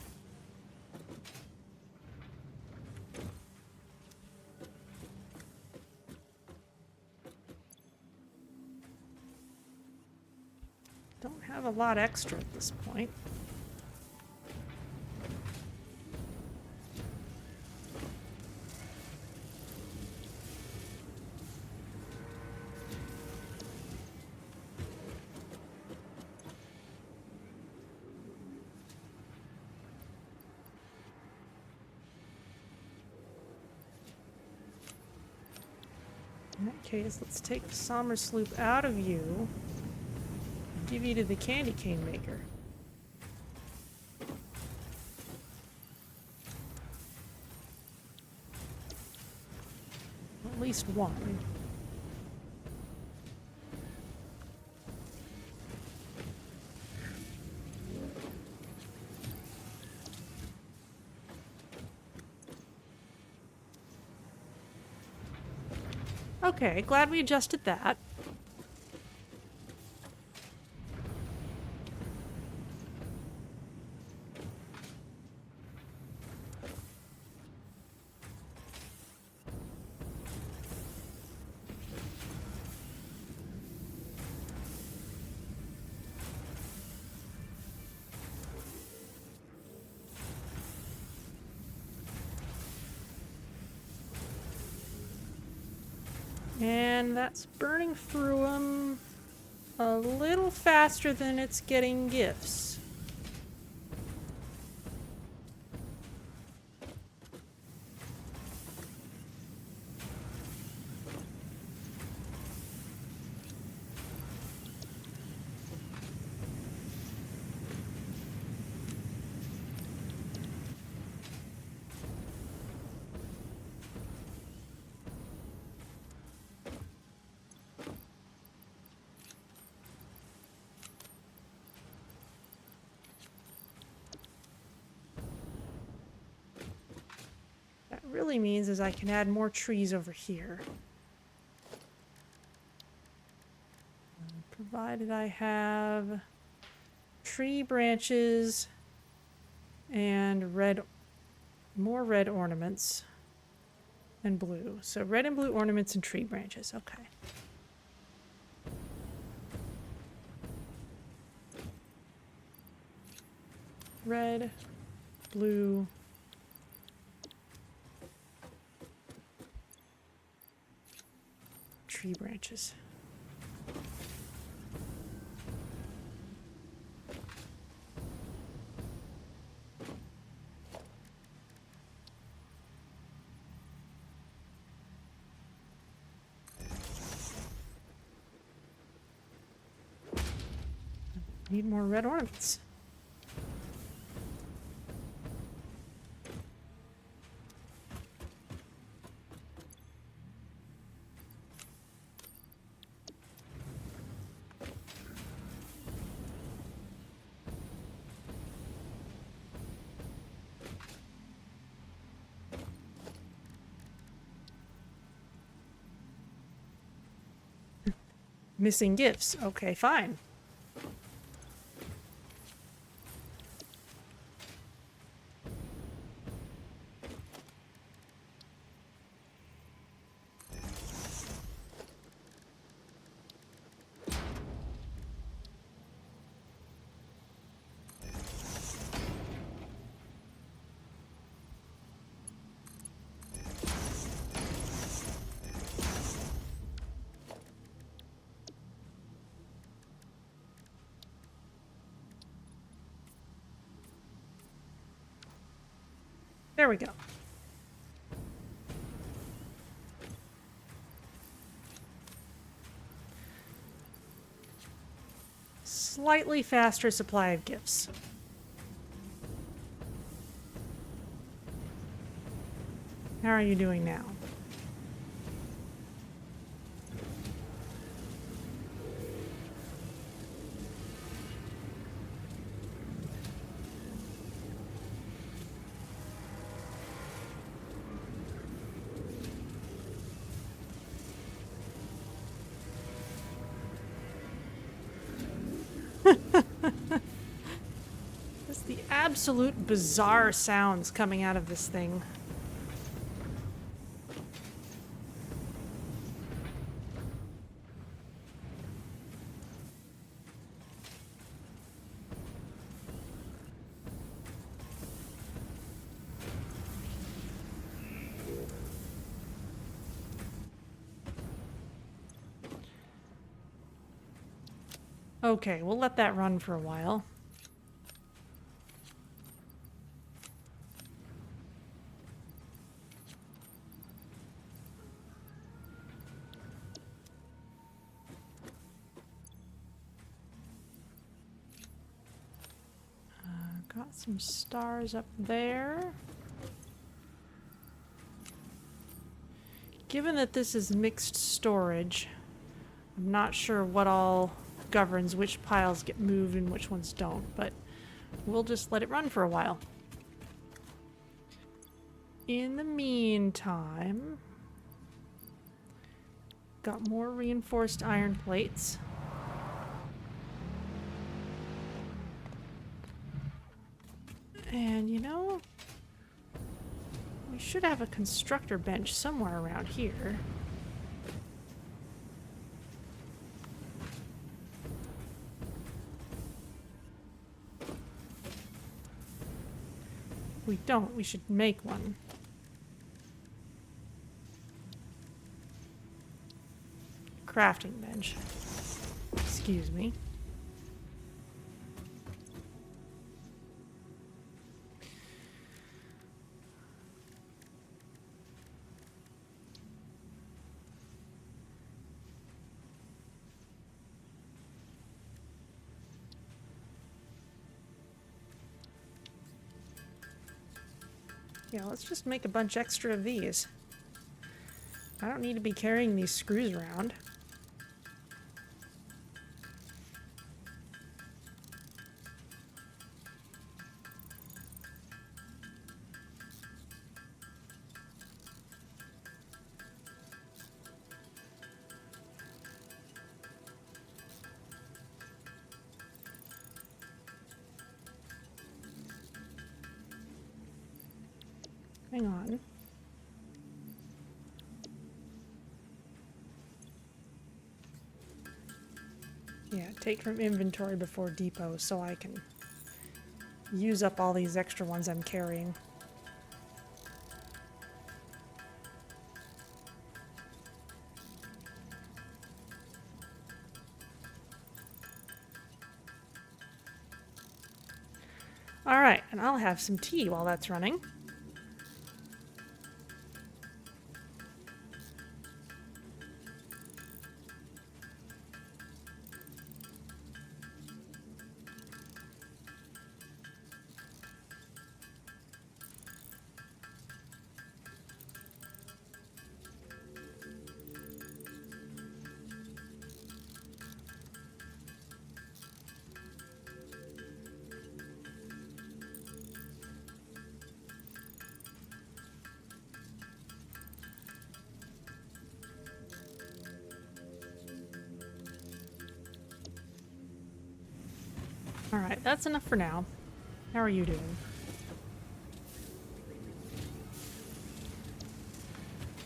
Don't have a lot extra at this point. In that case, let's take the Sommer Sloop out of you and give you to the candy cane maker. At least one. Okay, glad we adjusted that. And that's burning through them a little faster than it's getting gifts. Really means is I can add more trees over here. Provided I have tree branches and more red ornaments and blue. So red and blue ornaments and tree branches. Okay. Red, blue, tree branches. Need more red ornaments. Missing gifts. Okay, fine. There we go. Slightly faster supply of gifts. How are you doing now? Just the absolute bizarre sounds coming out of this thing. Okay, we'll let that run for a while. Got some stars up there. Given that this is mixed storage, I'm not sure what all governs which piles get moved and which ones don't, but we'll just let it run for a while. In the meantime, got more reinforced iron plates. And you know, we should have a constructor bench somewhere around here. If we don't, we should make one. Crafting bench. Excuse me. Yeah, let's just make a bunch extra of these. I don't need to be carrying these screws around. Hang on. Yeah, take from inventory before depot so I can use up all these extra ones I'm carrying. All right, and I'll have some tea while that's running. Alright, that's enough for now. How are you doing?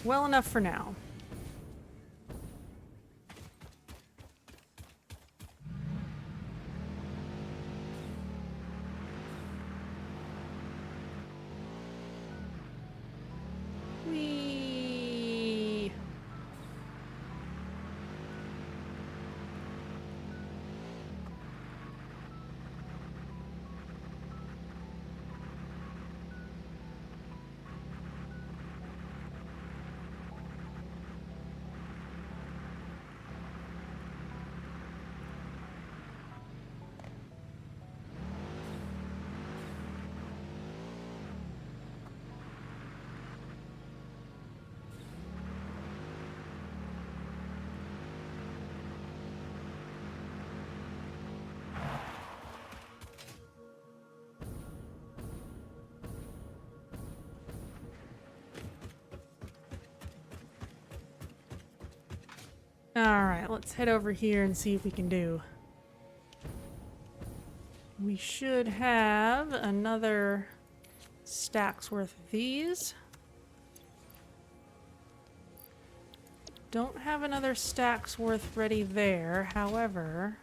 Well enough for now. Whee! Alright, let's head over here and see if we can do. We should have another stack's worth of these. Don't have another stack's worth ready there, however,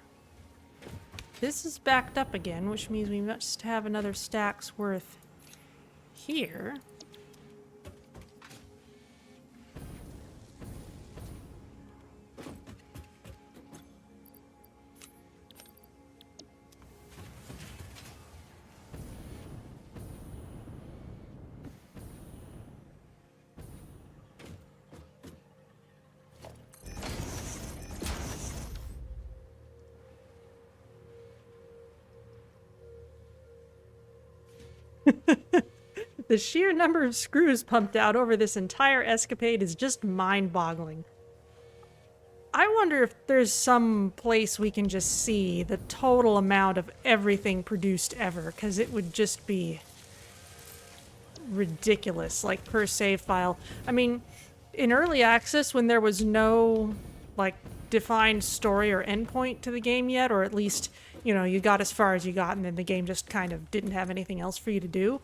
this is backed up again, which means we must have another stack's worth here. The sheer number of screws pumped out over this entire escapade is just mind-boggling. I wonder if there's some place we can just see the total amount of everything produced ever, because it would just be ridiculous, like, per save file. I mean, in early access, when there was no, like, defined story or endpoint to the game yet, or at least, you know, you got as far as you got and then the game just kind of didn't have anything else for you to do,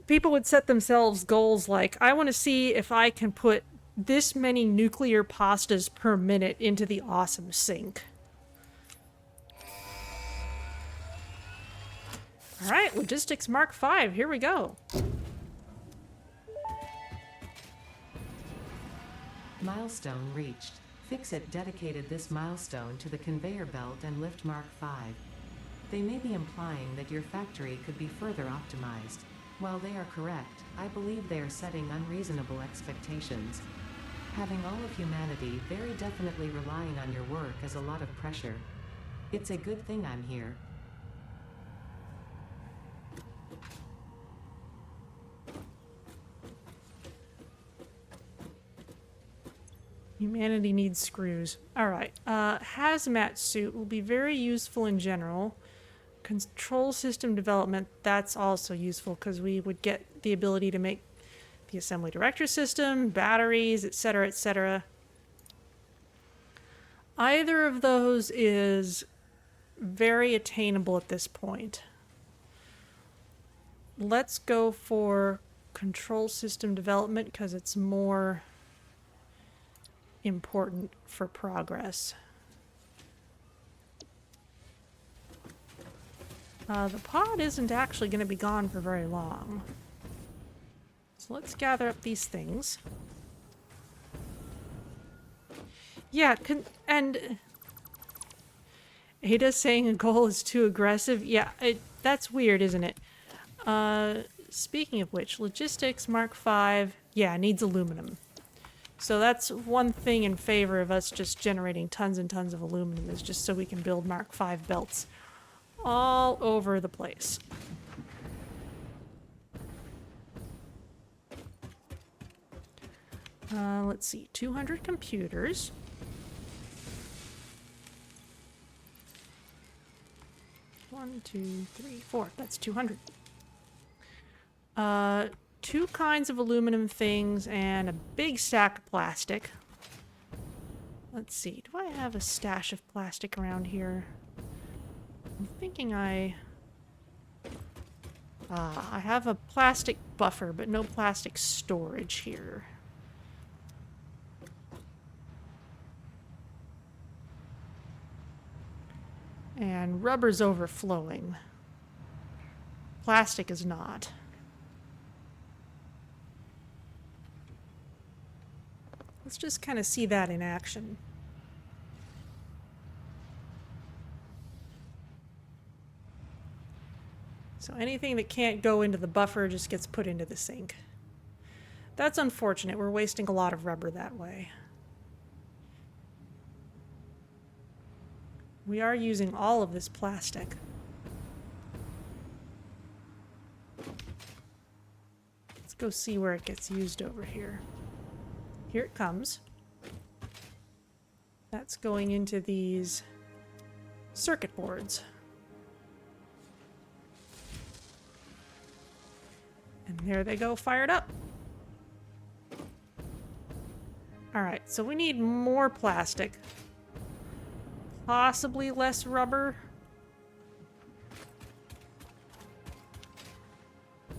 people would set themselves goals like, I want to see if I can put this many nuclear pastas per minute into the awesome sink. Alright, Logistics Mark V, here we go. Milestone reached. FICSIT dedicated this milestone to the conveyor belt and lift Mark V. They may be implying that your factory could be further optimized. While they are correct, I believe they are setting unreasonable expectations. Having all of humanity very definitely relying on your work is a lot of pressure. It's a good thing I'm here. Humanity needs screws. Alright, hazmat suit will be very useful in general. Control system development, that's also useful because we would get the ability to make the assembly director system, batteries, etc., etc. Either of those is very attainable at this point. Let's go for control system development because it's more important for progress. The pod isn't actually going to be gone for very long. So let's gather up these things. Yeah, and Ada's saying a goal is too aggressive. Yeah, that's weird, isn't it? Speaking of which, Logistics Mark V, yeah, needs aluminum. So that's one thing in favor of us just generating tons and tons of aluminum, is just so we can build Mark V belts all over the place. Let's see, 200 computers. One, two, three, four. That's 200. Two kinds of aluminum things and a big stack of plastic. Let's see, do I have a stash of plastic around here? I'm thinking I have a plastic buffer, but no plastic storage here. And rubber's overflowing. Plastic is not. Let's just kind of see that in action. So anything that can't go into the buffer just gets put into the sink. That's unfortunate. We're wasting a lot of rubber that way. We are using all of this plastic. Let's go see where it gets used over here. Here it comes. That's going into these circuit boards. And there they go, fired up. Alright, so we need more plastic. Possibly less rubber.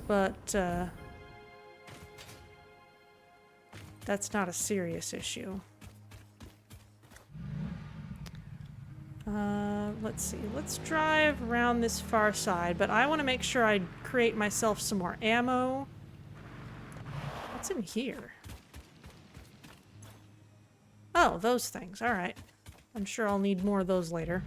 But, that's not a serious issue. Let's see. Let's drive around this far side, but I want to make sure I create myself some more ammo. What's in here? Oh, those things. All right. I'm sure I'll need more of those later.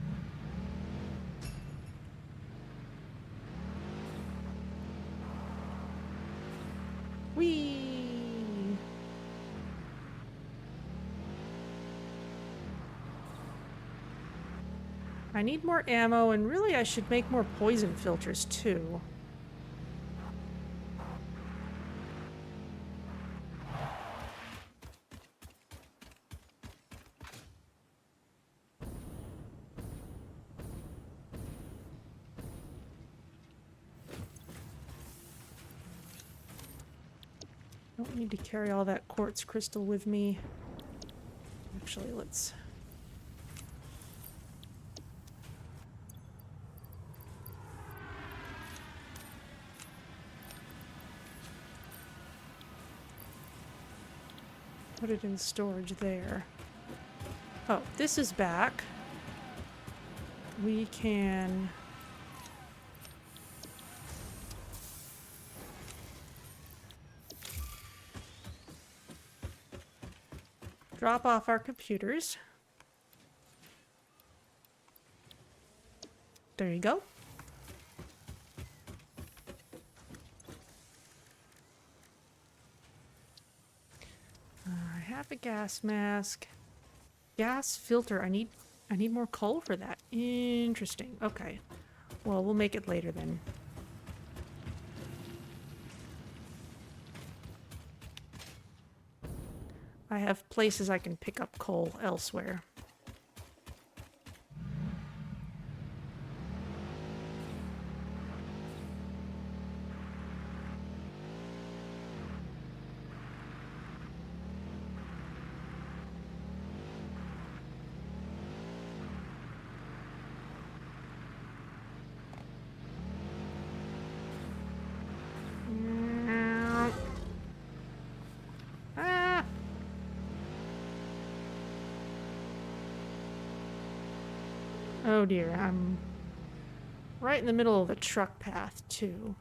Whee! I need more ammo, and really I should make more poison filters too. Don't need to carry all that quartz crystal with me. Actually, let's... put it in storage there. Oh, this is back. We can... drop off our computers. There you go. I have a gas mask. Gas filter. I need more coal for that. Interesting. Okay. Well, we'll make it later then. I have places I can pick up coal elsewhere. Oh dear, I'm right in the middle of the truck path, too.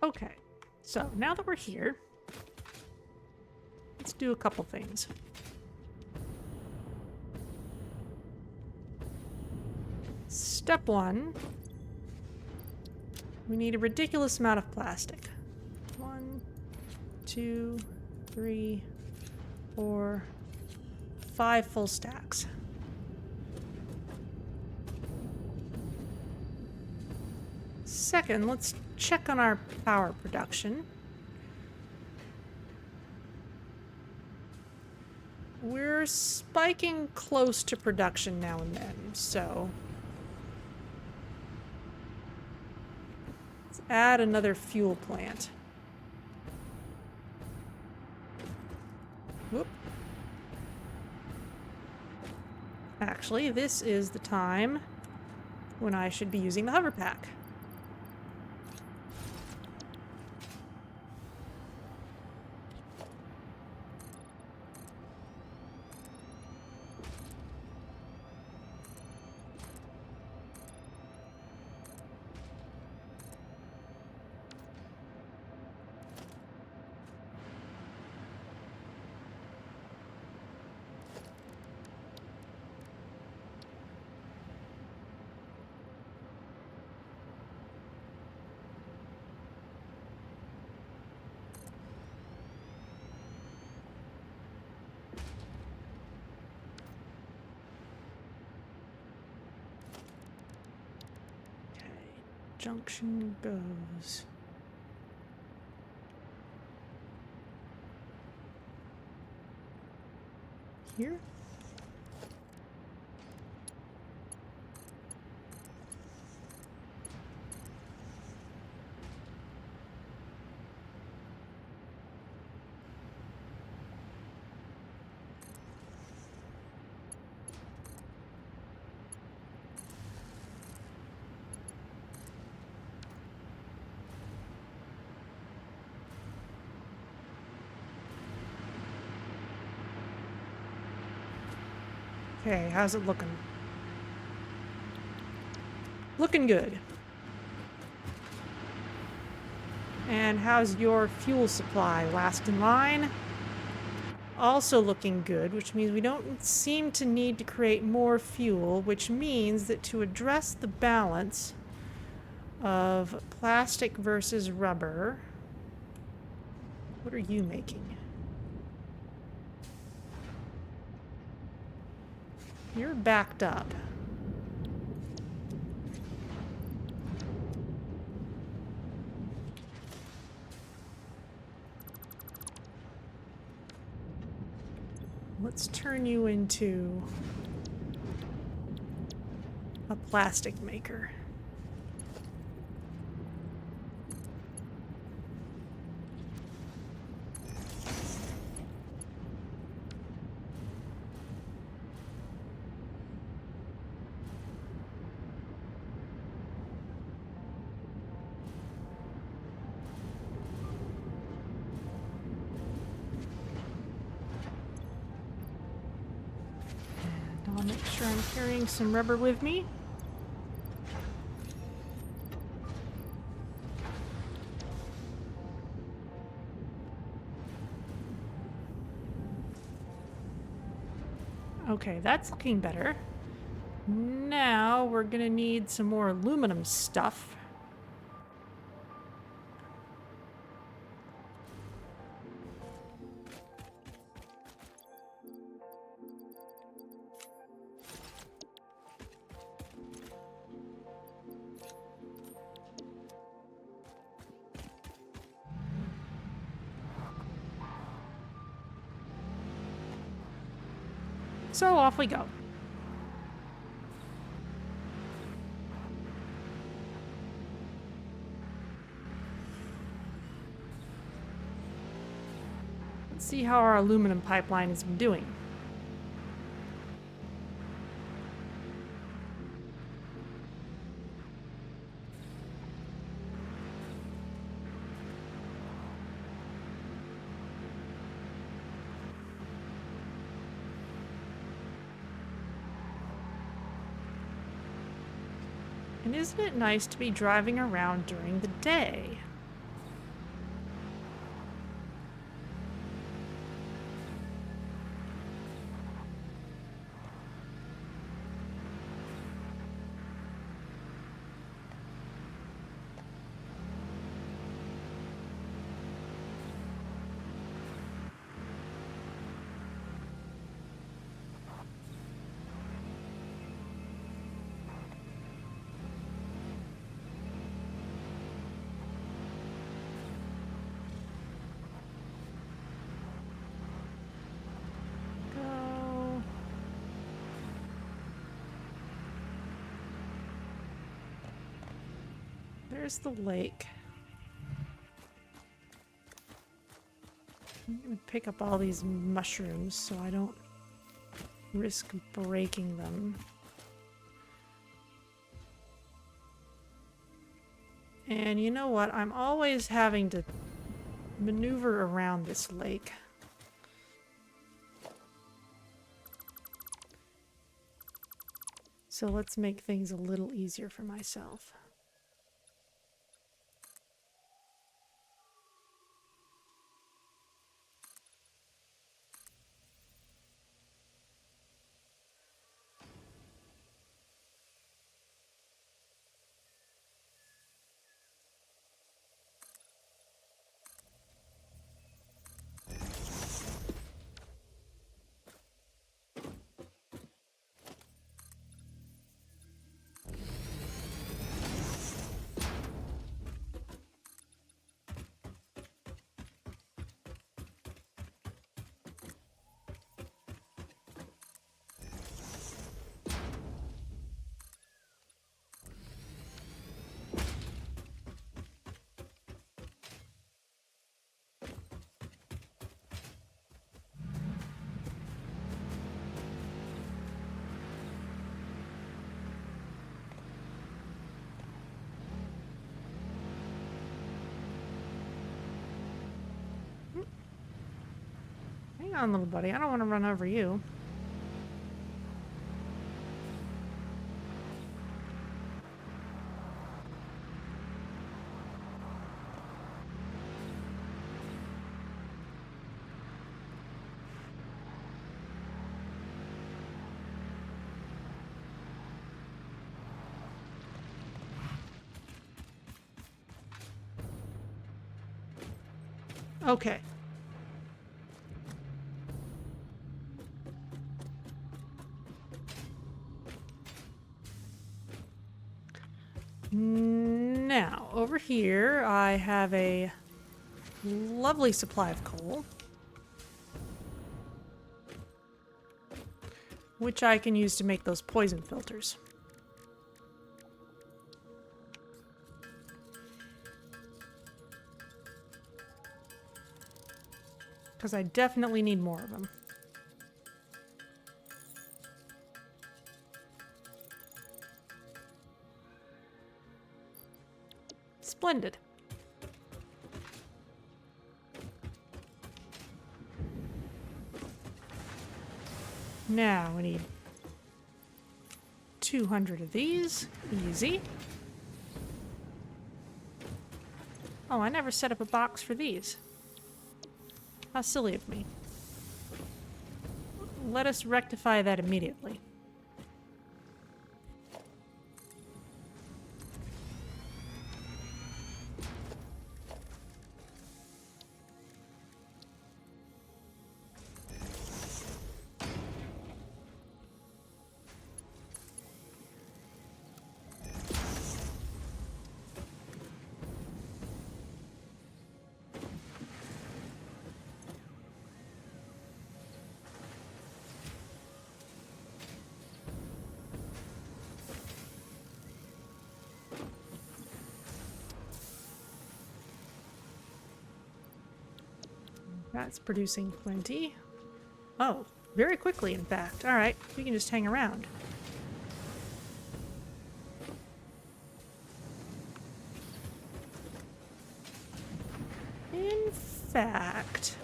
Okay, so now that we're here, let's do a couple things. Step one, we need a ridiculous amount of plastic. 1, 2, 3, 4, 5 full stacks. Second, let's check on our power production. We're spiking close to production now and then, so let's add another fuel plant. Whoop. Actually, this is the time when I should be using the Hoverpack. junction goes. Here? Okay, how's it looking? Looking good. And how's your fuel supply? Last in line? Also looking good, which means we don't seem to need to create more fuel, which means that to address the balance of plastic versus rubber, what are you making? You're backed up. Let's turn you into a plastic maker. I'll make sure I'm carrying some rubber with me. Okay, that's looking better. Now we're gonna need some more aluminum stuff. So off we go. Let's see how our aluminum pipeline has been doing. And isn't it nice to be driving around during the day? There's the lake. I'm gonna pick up all these mushrooms so I don't risk breaking them. And you know what? I'm always having to maneuver around this lake. So let's make things a little easier for myself. Hang on, little buddy. I don't want to run over you. Okay. Now, over here, I have a lovely supply of coal, which I can use to make those poison filters. Because I definitely need more of them. Splendid. Now we need 200 of these. Easy. Oh, I never set up a box for these. How silly of me. Let us rectify that immediately. That's producing plenty. Oh, very quickly, in fact. All right, we can just hang around. In fact...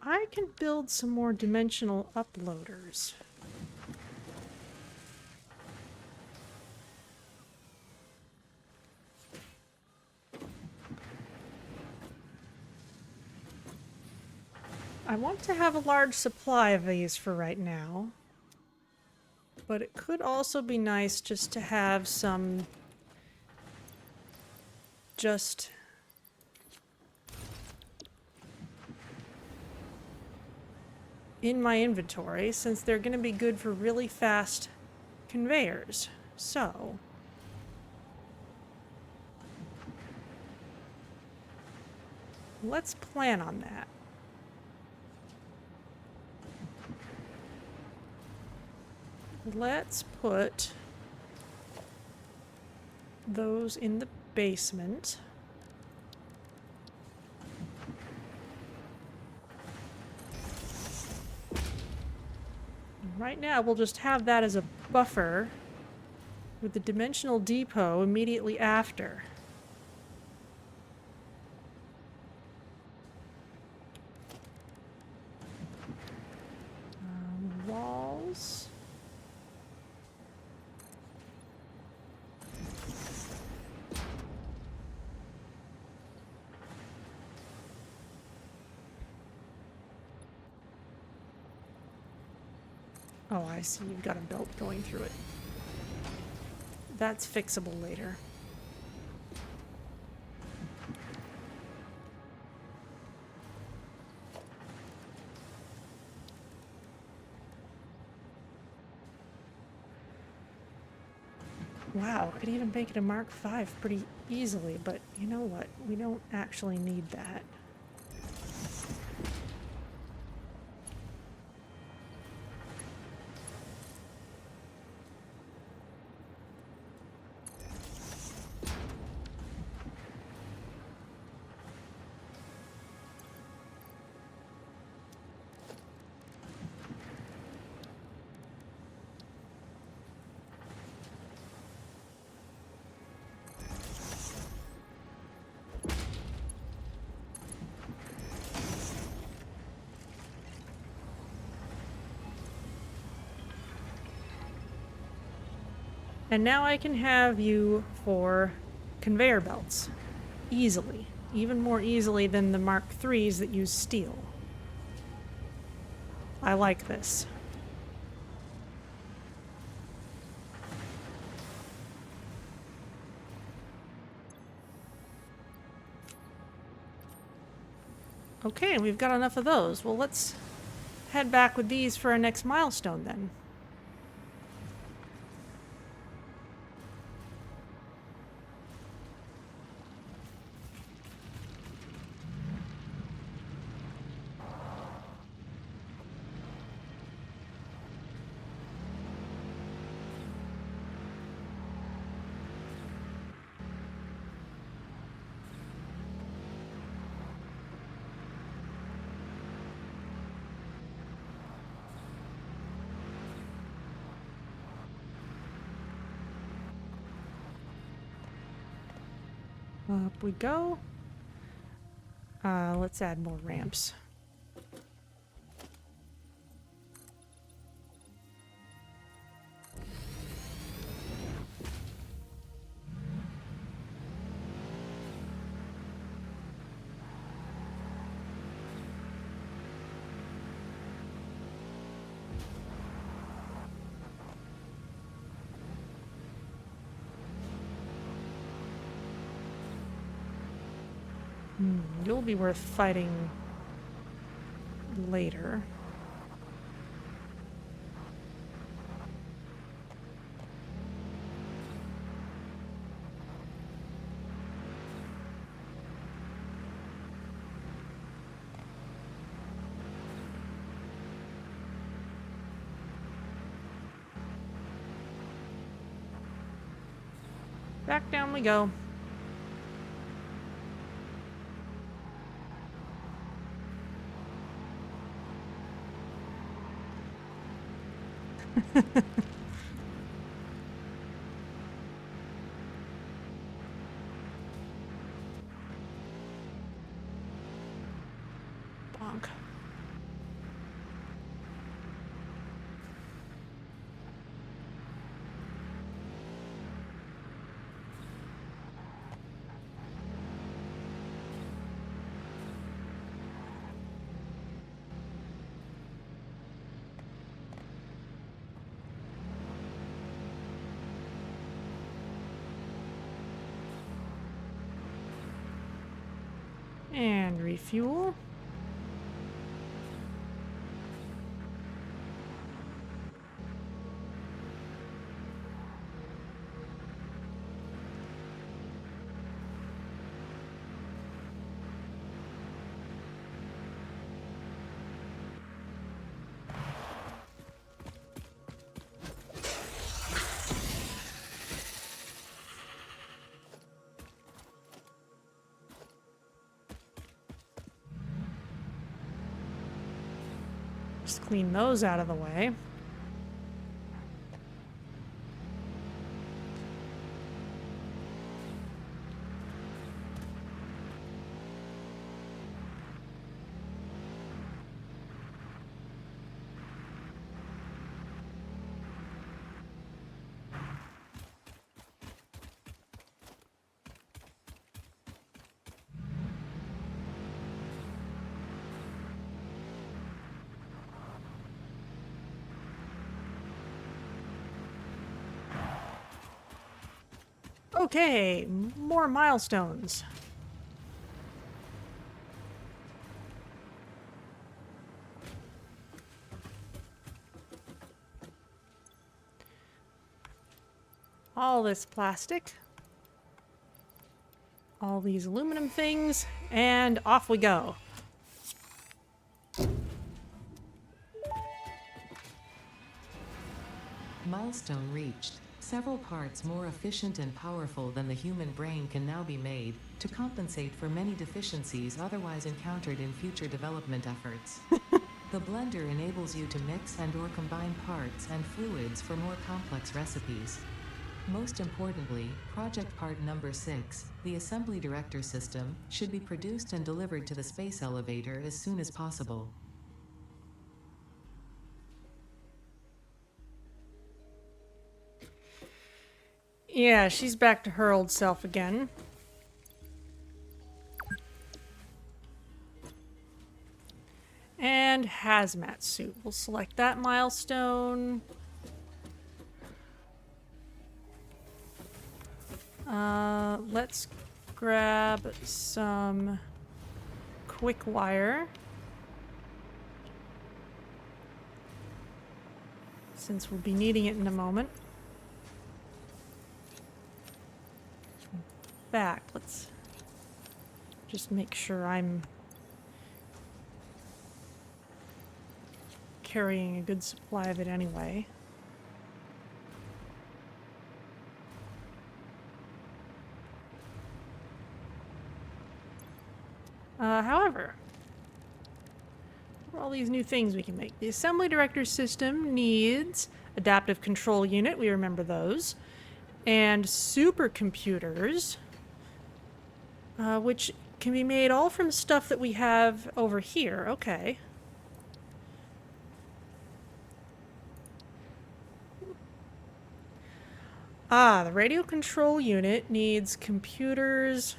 I can build some more dimensional uploaders. I want to have a large supply of these for right now, but it could also be nice just to have some just in my inventory, since they're going to be good for really fast conveyors. So let's plan on that. Let's put those in the basement. Right now, we'll just have that as a buffer with the dimensional depot immediately after. Walls. Oh, I see. You've got a belt going through it. That's fixable later. Wow, could even make it a Mark V pretty easily, but you know what? We don't actually need that. And now I can have you for conveyor belts. Easily. Even more easily than the Mark IIIs that use steel. I like this. Okay, we've got enough of those. Well, let's head back with these for our next milestone then. Up we go. Let's add more ramps. You'll be worth fighting later. Back down we go. Bonk. And refuel. Just clean those out of the way. Okay, more milestones. All this plastic. All these aluminum things, and off we go. Milestone reached. Several parts more efficient and powerful than the human brain can now be made to compensate for many deficiencies otherwise encountered in future development efforts. The blender enables you to mix and/or combine parts and fluids for more complex recipes. Most importantly, project part number 6, the assembly director system, should be produced and delivered to the space elevator as soon as possible. Yeah, she's back to her old self again. And hazmat suit. We'll select that milestone. Let's grab some Quickwire, since we'll be needing it in a moment. In fact, let's just make sure I'm carrying a good supply of it anyway. However, what are all these new things we can make? The assembly director system needs adaptive control unit, we remember those, and supercomputers, which can be made all from stuff that we have over here. Okay. Ah, the radio control unit needs computers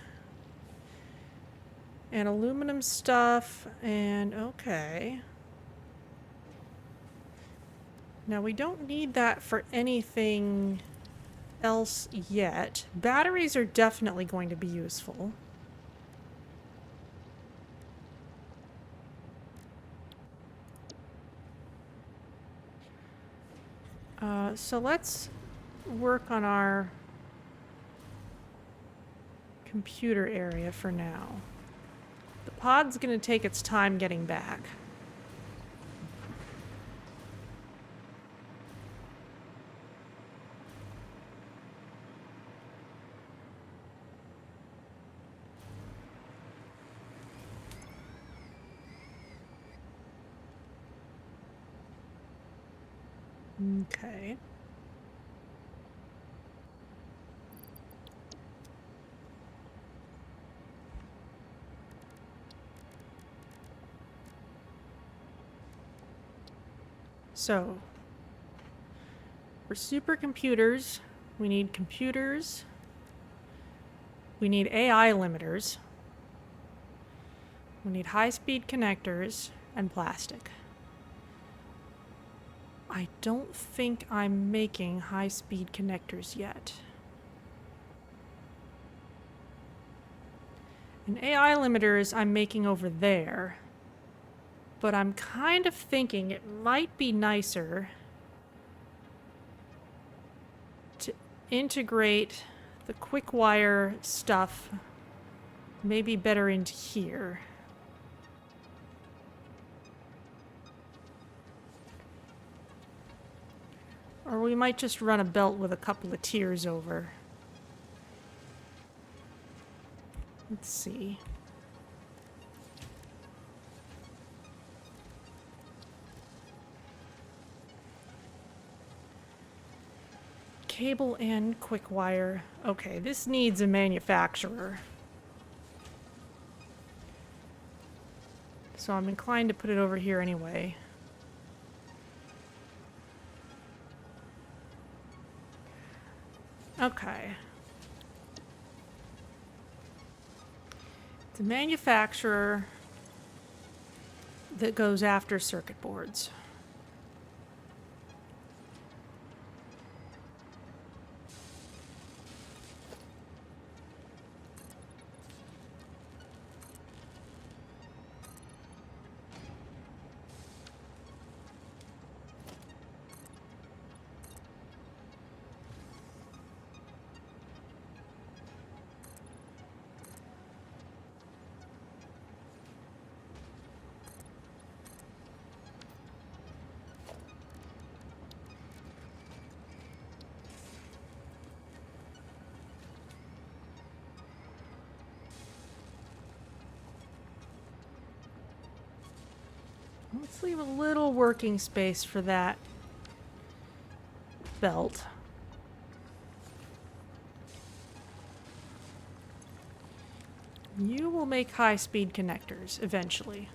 and aluminum stuff, and okay. Now we don't need that for anything else yet. Batteries are definitely going to be useful. So let's work on our computer area for now. The pod's gonna take its time getting back. Okay. So, for supercomputers, we need computers, we need AI limiters, we need high-speed connectors, and plastic. I don't think I'm making high-speed connectors yet. And AI limiters I'm making over there. But I'm kind of thinking it might be nicer to integrate the Quickwire stuff maybe better into here. Or we might just run a belt with a couple of tiers over. Let's see. Cable and Quickwire. Okay, this needs a manufacturer. So I'm inclined to put it over here anyway. Okay. It's a manufacturer that goes after circuit boards. Let's leave a little working space for that belt. You will make high-speed connectors eventually.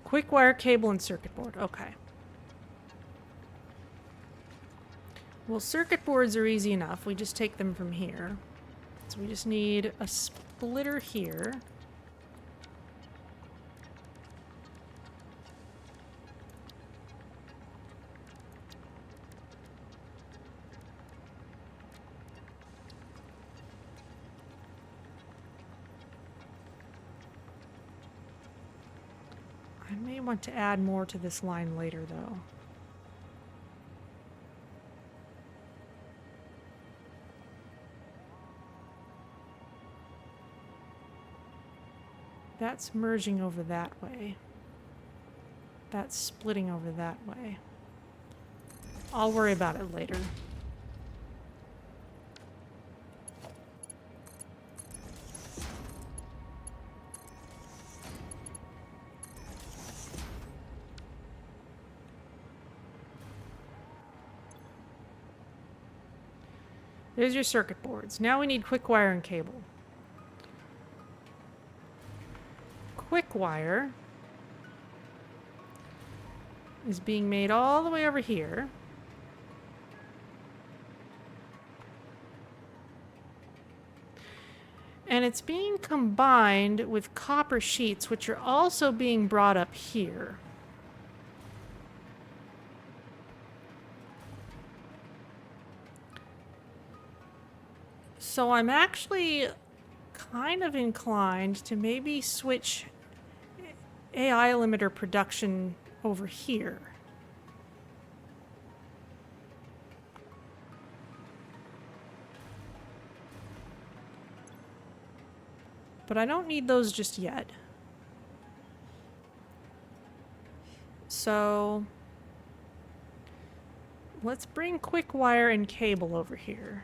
Quickwire cable and circuit board. Okay. Well, circuit boards are easy enough. We just take them from here. So we just need a splitter here. I may want to add more to this line later, though. That's merging over that way. That's splitting over that way. I'll worry about it later. There's your circuit boards. Now we need Quickwire and cable. Quickwire is being made all the way over here. And it's being combined with copper sheets, which are also being brought up here. So I'm actually kind of inclined to maybe switch AI limiter production over here. But I don't need those just yet. So let's bring Quickwire and cable over here.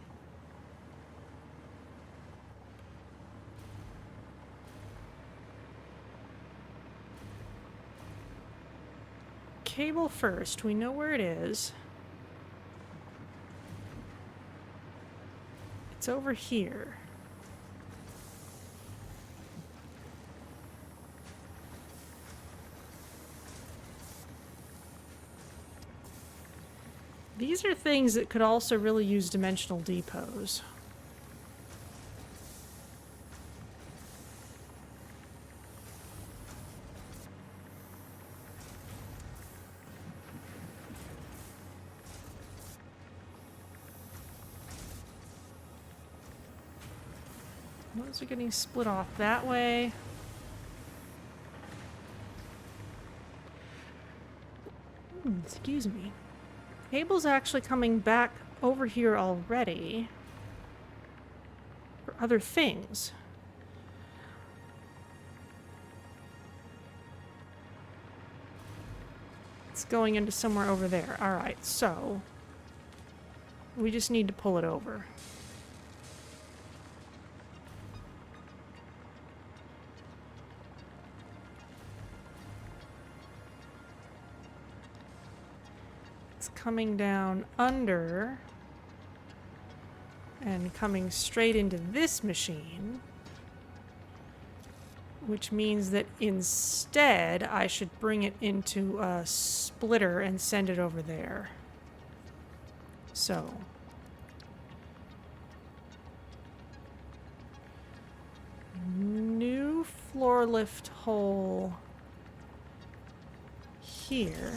Cable first. We know where it is. It's over here. These are things that could also really use dimensional depots. Those are getting split off that way. Excuse me. Cable's actually coming back over here already for other things. It's going into somewhere over there. Alright, so we just need to pull it over. Coming down under and coming straight into this machine, which means that instead I should bring it into a splitter and send it over there. So new floor lift hole here.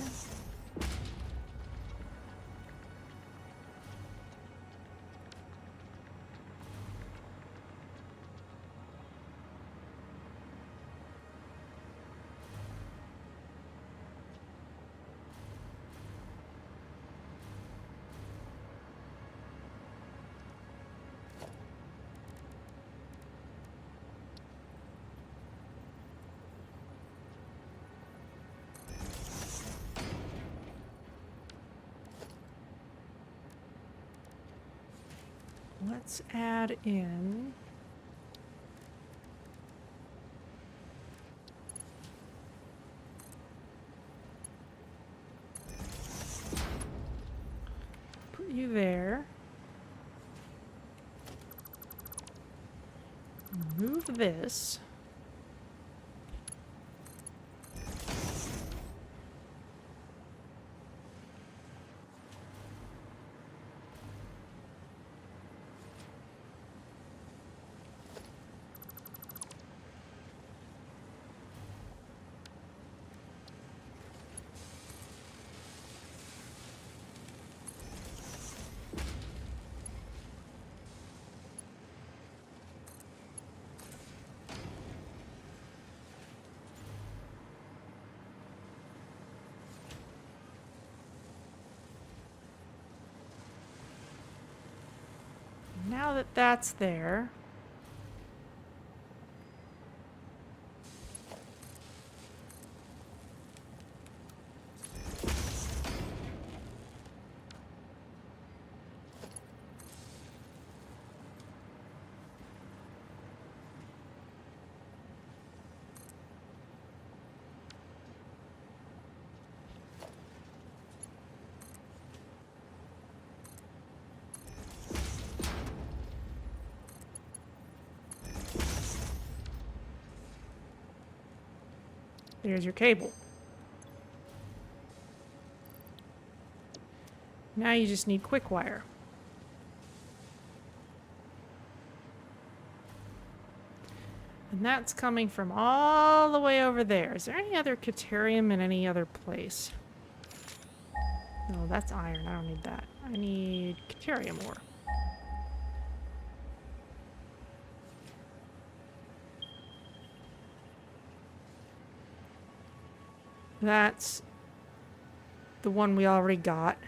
Let's add in put you there. Move this. Now that that's there, there's your cable. Now you just need Quickwire. And that's coming from all the way over there. Is there any other Caterium in any other place? No, that's iron. I don't need that. I need Caterium ore. That's the one we already got.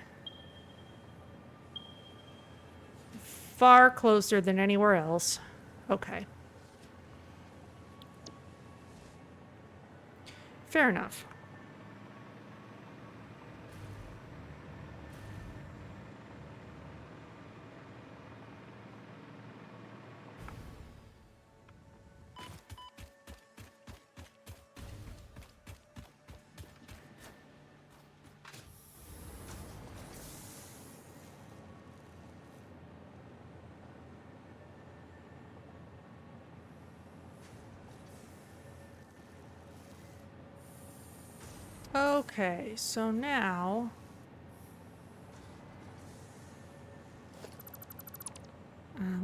Far closer than anywhere else. Okay. Fair enough. Okay, so now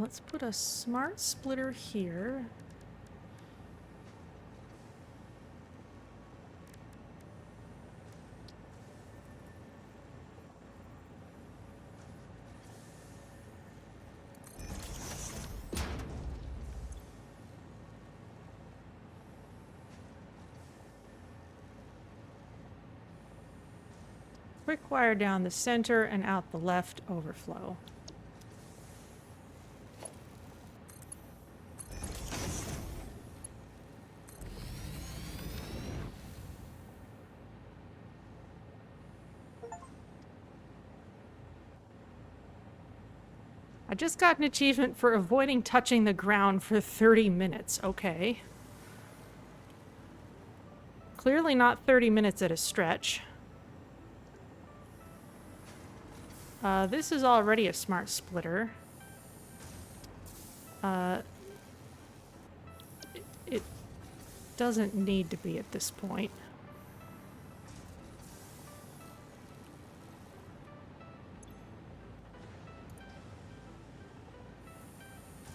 let's put a smart splitter here. Quick wire down the center and out the left overflow. I just got an achievement for avoiding touching the ground for 30 minutes. Okay. Clearly not 30 minutes at a stretch. This is already a smart splitter. It doesn't need to be at this point.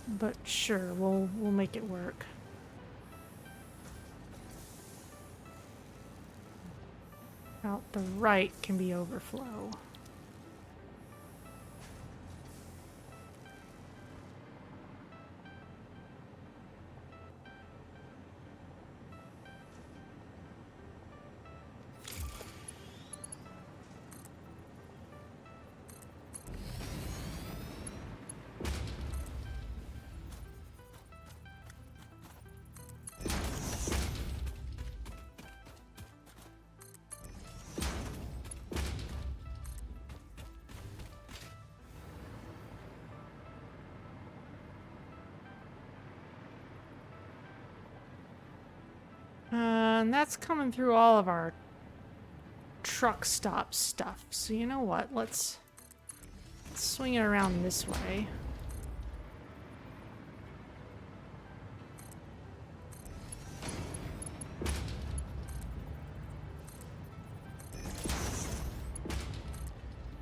But sure, we'll make it work. Out the right can be overflow. And that's coming through all of our truck stop stuff. So you know what? Let's swing it around this way.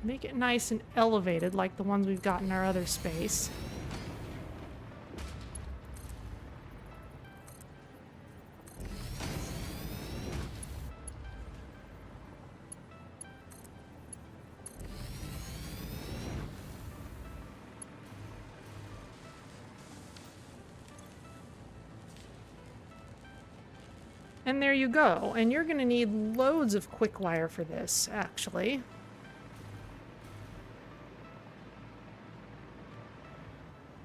Make it nice and elevated like the ones we've got in our other space. And there you go. And you're going to need loads of quick wire for this, actually.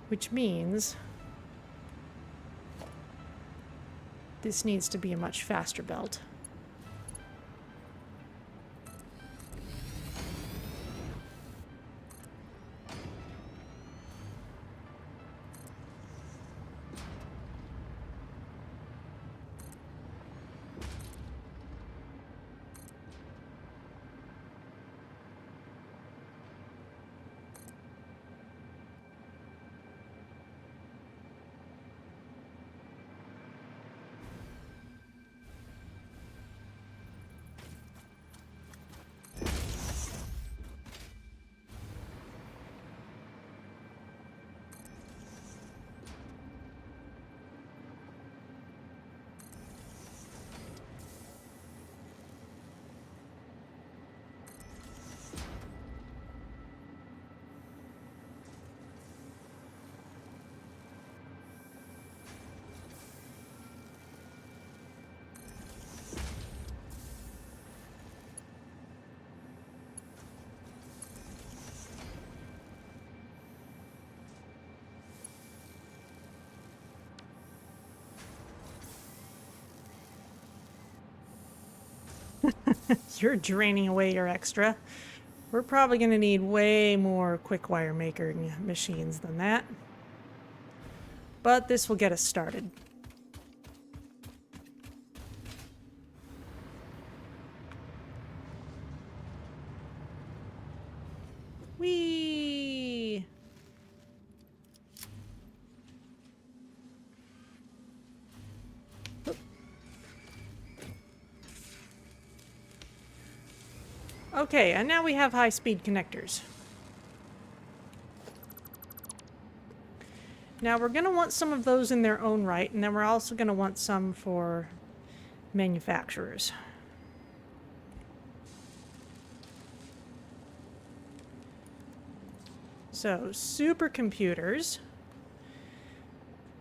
which means this needs to be a much faster belt. You're draining away your extra. We're probably going to need way more quickwire making machines than that. But this will get us started. Whee! Okay, and now we have high-speed connectors. Now we're going to want some of those in their own right, and then we're also going to want some for manufacturers. So, supercomputers.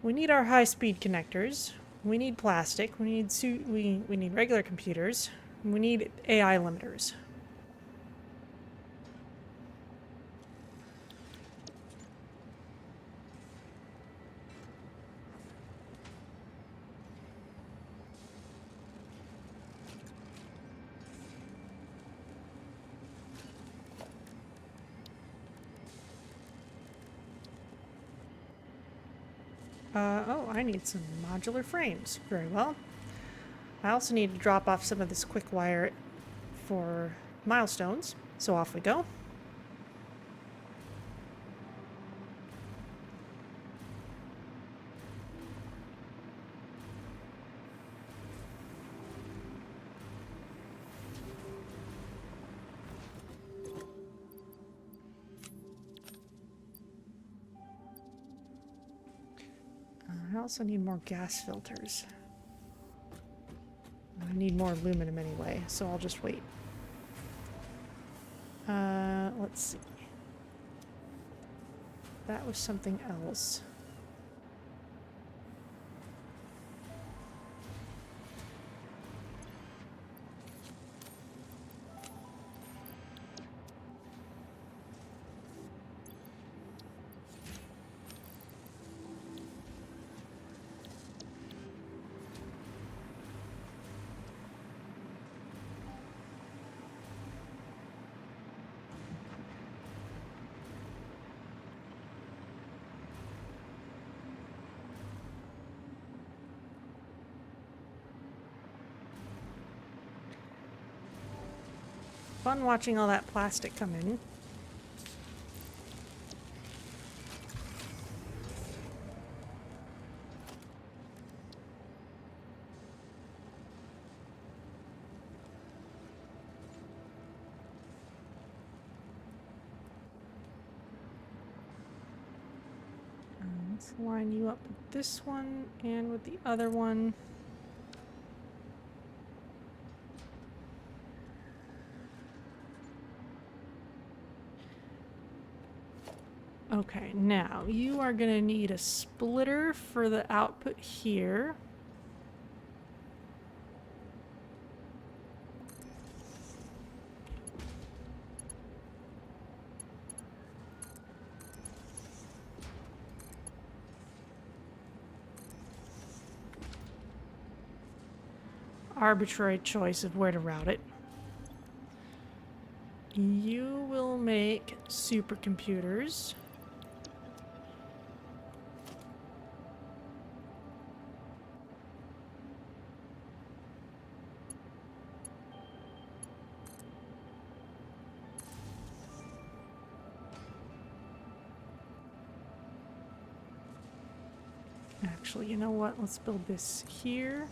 We need our high-speed connectors. We need plastic. We need regular computers. We need AI limiters. Oh, I need some modular frames. Very well. I also need to drop off some of this quick wire for milestones. So off we go. I also need more gas filters. I need more aluminum anyway, so I'll just wait. Let's see. That was something else. Fun watching all that plastic come in. Let's line you up with this one and with the other one. Okay, now you are going to need a splitter for the output here. arbitrary choice of where to route it. You will make supercomputers. Actually, you know what? Let's build this here.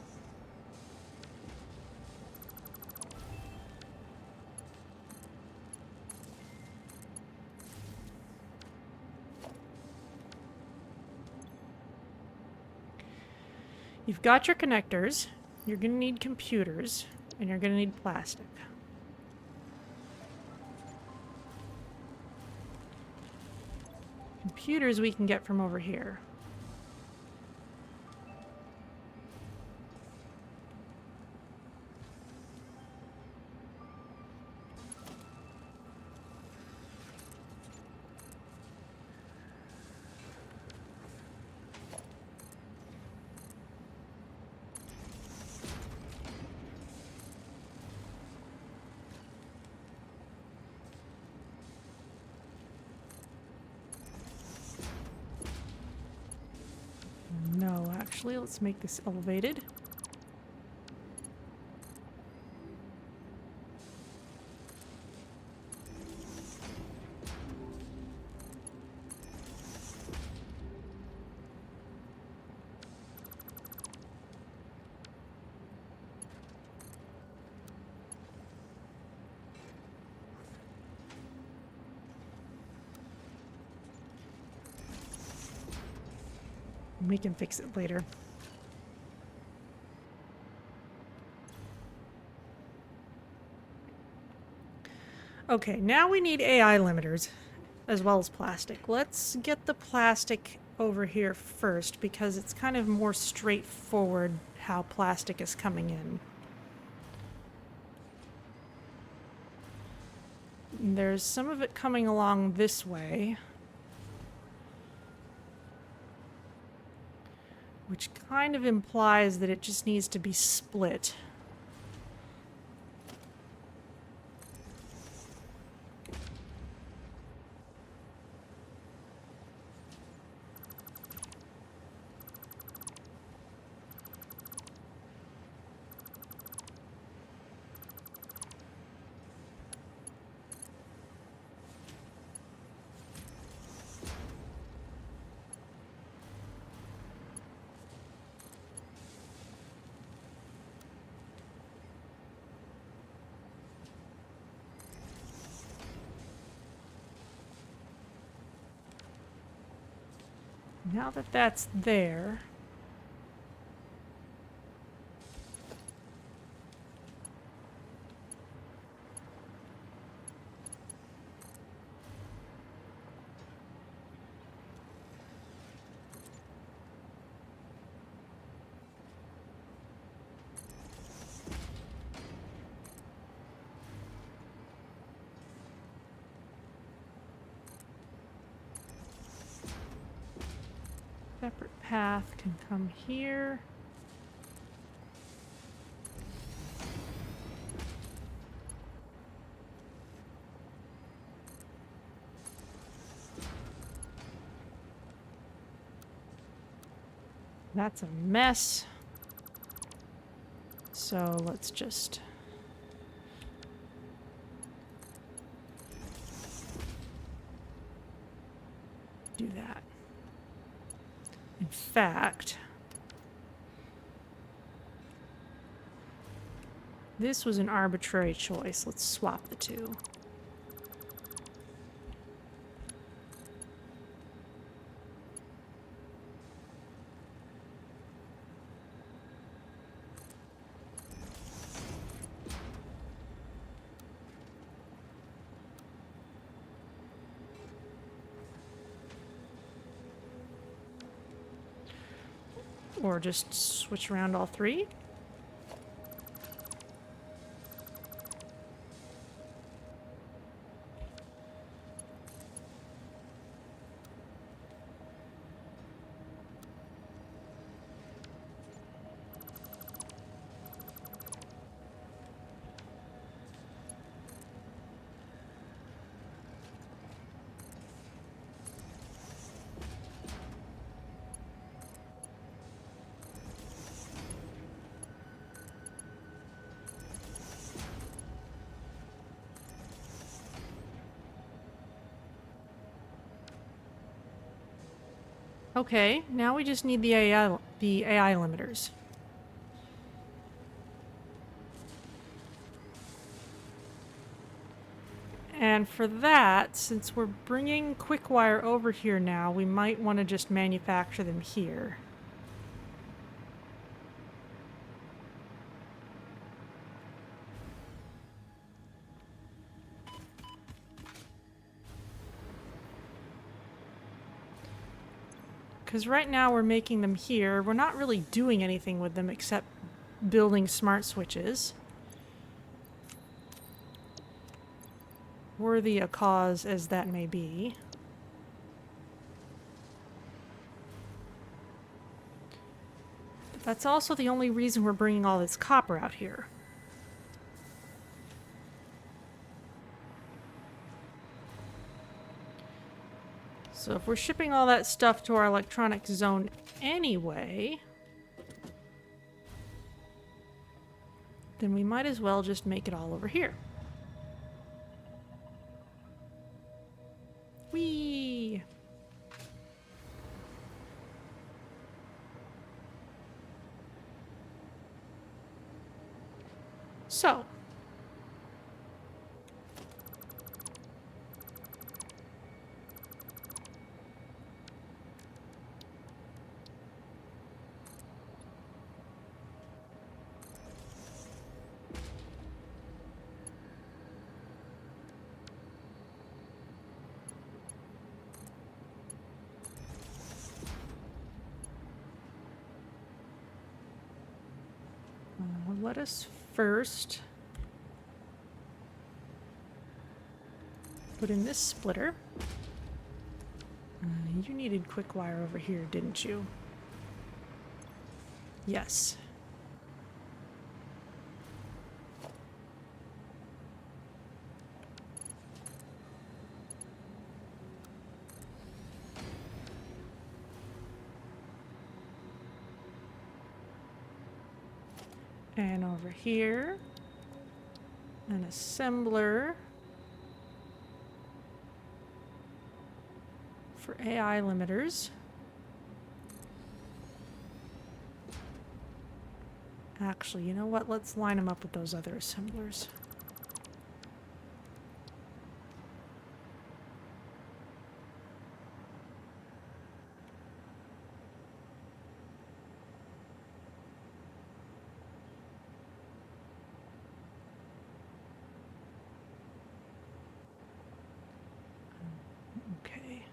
You've got your connectors, you're going to need computers, and you're going to need plastic. Computers we can get from over here. No, actually, let's make this elevated. We can fix it later. Okay, now we need AI limiters as well as plastic. Let's get the plastic over here first because it's kind of more straightforward how plastic is coming in. There's some of it coming along this way, which kind of implies that it just needs to be split. Now that that's there, separate path can come here. That's a mess. So let's just do that. In fact, this was an arbitrary choice. Let's swap the two. Or just switch around all three. Okay, now we just need the AI limiters. And for that, since we're bringing Quickwire over here now, we might want to just manufacture them here. Because right now we're making them here. We're not really doing anything with them except building smart switches. Worthy a cause as that may be. But that's also the only reason we're bringing all this copper out here. So if we're shipping all that stuff to our electronics zone anyway, then we might as well just make it all over here. Whee! So, let us first put in this splitter. You needed Quickwire over here, didn't you? Yes. And over here, an assembler for AI limiters. Actually, you know what? Let's line them up with those other assemblers. Okay.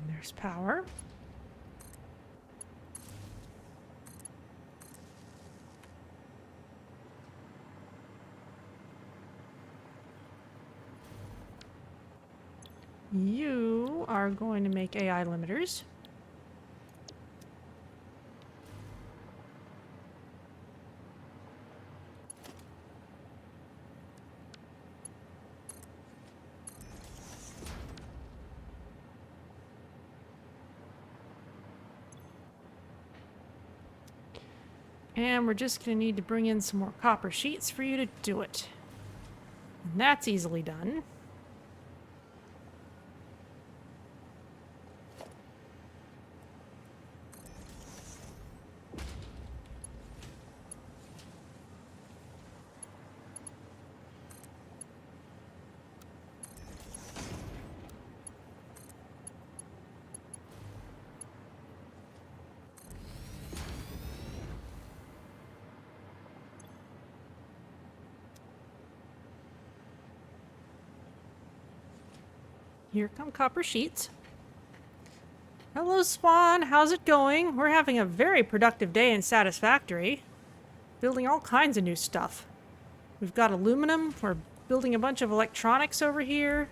There's power. You are going to make AI limiters. And we're just going to need to bring in some more copper sheets for you to do it. And that's easily done. Here come copper sheets. Hello, Swan. How's it going? We're having a very productive day in Satisfactory. Building all kinds of new stuff. We've got aluminum. We're building a bunch of electronics over here.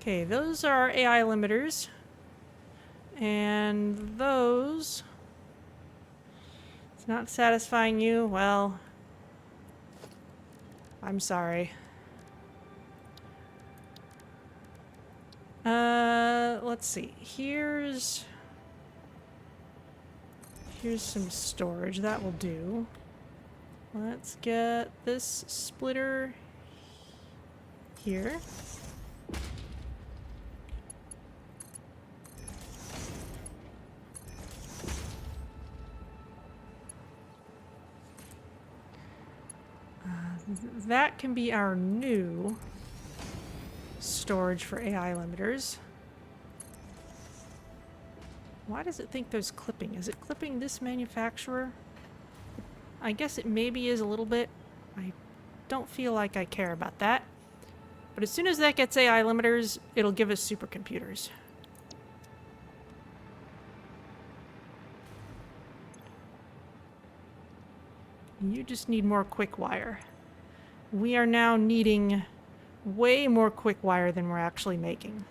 Okay, those are our AI limiters. And those... It's not satisfying you? Well, I'm sorry. Let's see. Here's some storage. That will do. Let's get this splitter here. That can be our new storage for AI limiters. Why does it think there's clipping? Is it clipping this manufacturer? I guess it maybe is a little bit. I don't feel like I care about that. But as soon as that gets AI limiters, it'll give us supercomputers. You just need more Quickwire. We are now needing way more Quickwire than we're actually making.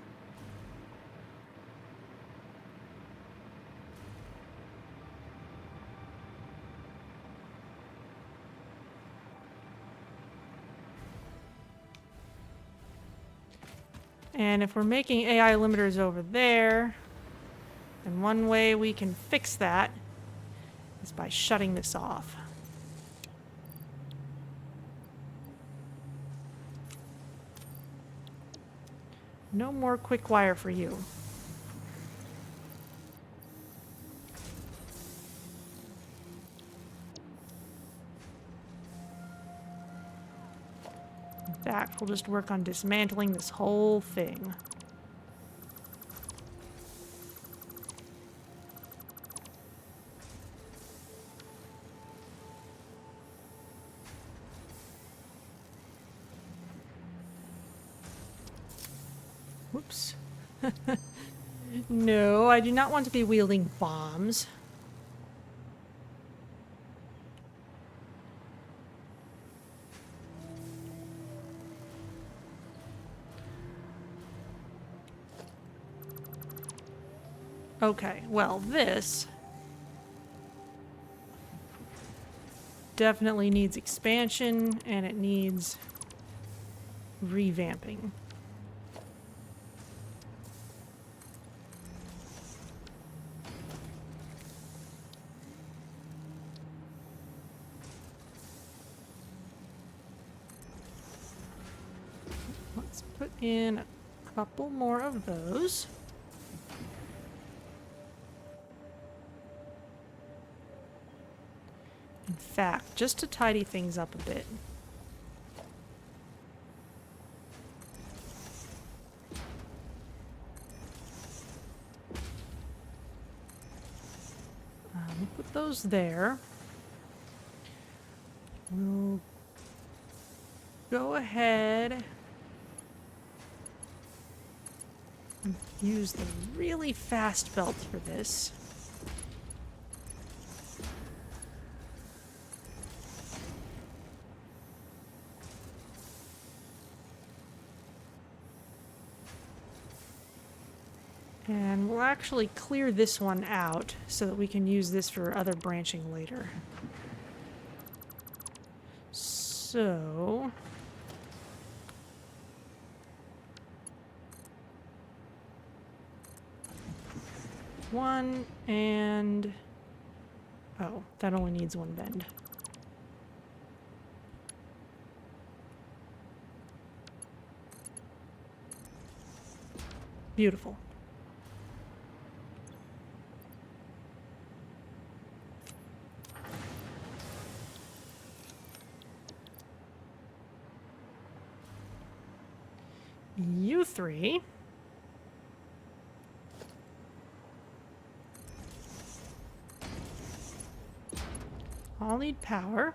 And if we're making AI limiters over there, then one way we can fix that is by shutting this off. No more Quickwire for you. In fact, we'll just work on dismantling this whole thing. Whoops. No, I do not want to be wielding bombs. Okay, well, this definitely needs expansion, and it needs revamping. Let's put in a couple more of those. In fact, just to tidy things up a bit. We'll put those there. We'll go ahead and use the really fast belt for this. And we'll actually clear this one out so that we can use this for other branching later. So... one and... oh, that only needs one bend. Beautiful. You three. All need power.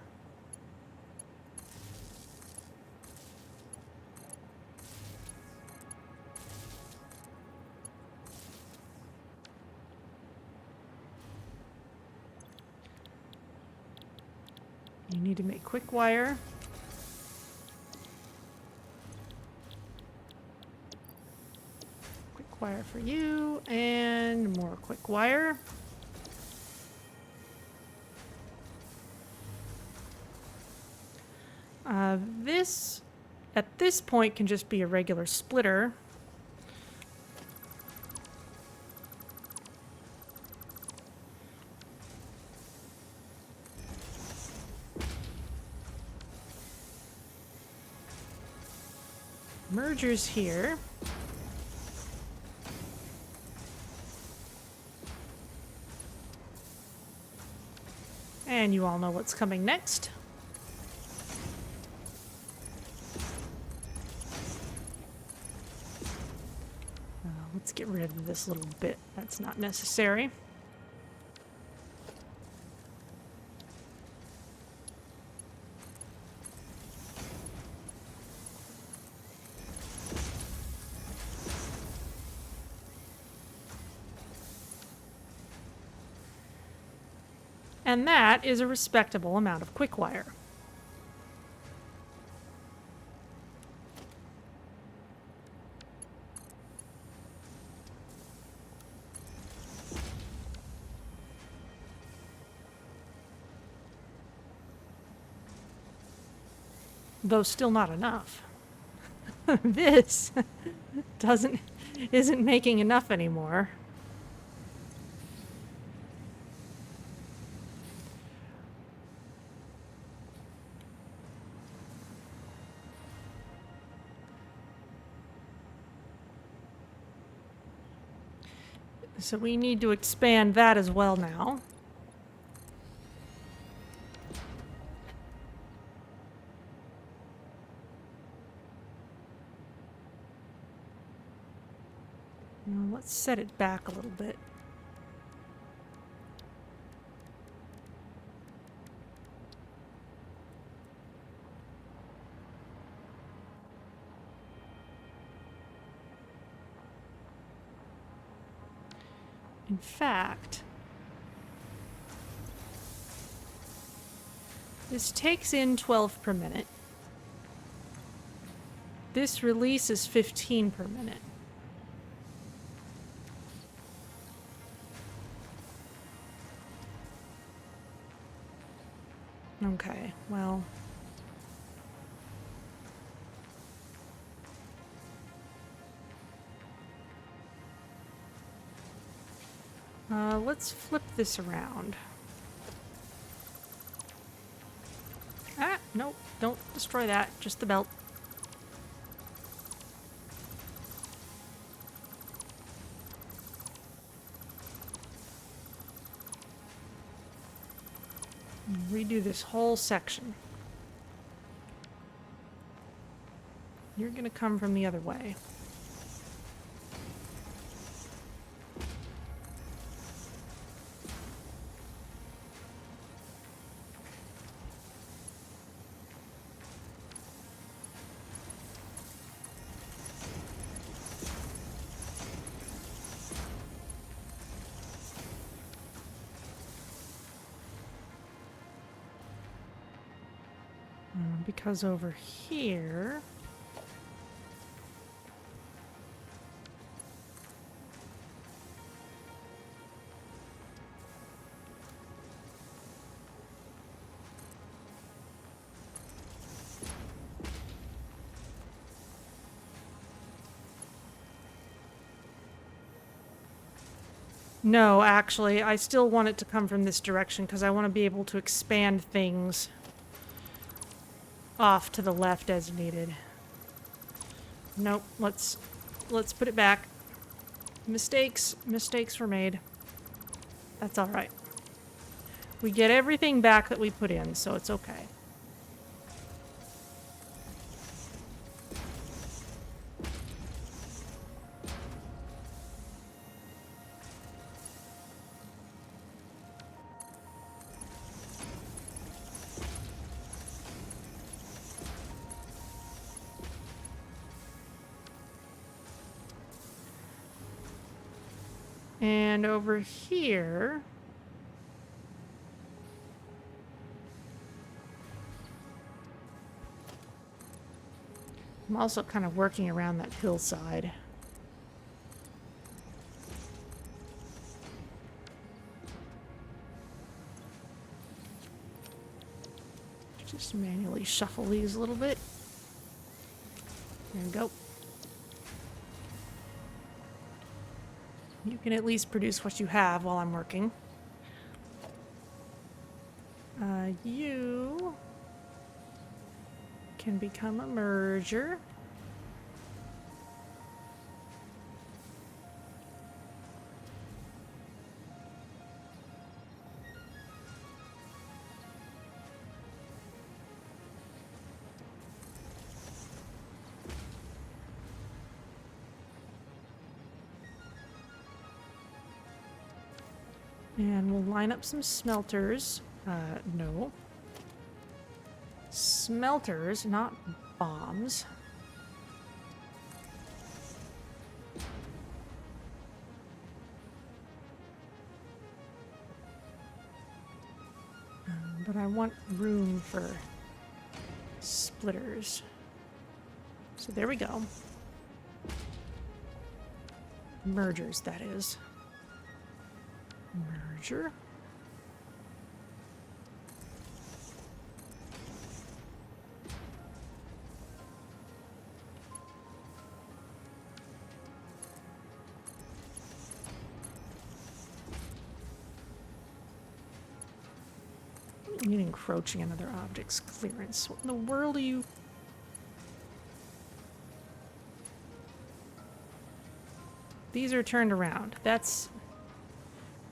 You need to make Quickwire. Quickwire for you, and more Quickwire. This, at this point, can just be a regular splitter. Merger's here. And you all know what's coming next. Let's get rid of this little bit. That's not necessary. And that is a respectable amount of quickwire. Though still not enough. This isn't making enough anymore. So we need to expand that as well now. Now let's set it back a little bit. In fact, this takes in 12 per minute. This releases 15 per minute. Okay, well... let's flip this around. Ah, nope, don't destroy that, just the belt. Redo this whole section. You're gonna come from the other way. Because over here... No, actually, I still want it to come from this direction because I want to be able to expand things off to the left as needed. Nope, let's put it back. Mistakes were made. That's all right. We get everything back that we put in, so it's okay. And over here... I'm also kind of working around that hillside. Just manually shuffle these a little bit. There we go. You can at least produce what you have while I'm working. You can become a merger. And we'll line up some smelters. No. Smelters, not bombs. But I want room for splitters. So there we go. Mergers, that is. Merger. Need encroaching on other objects clearance. What in the world are you? These are turned around. That's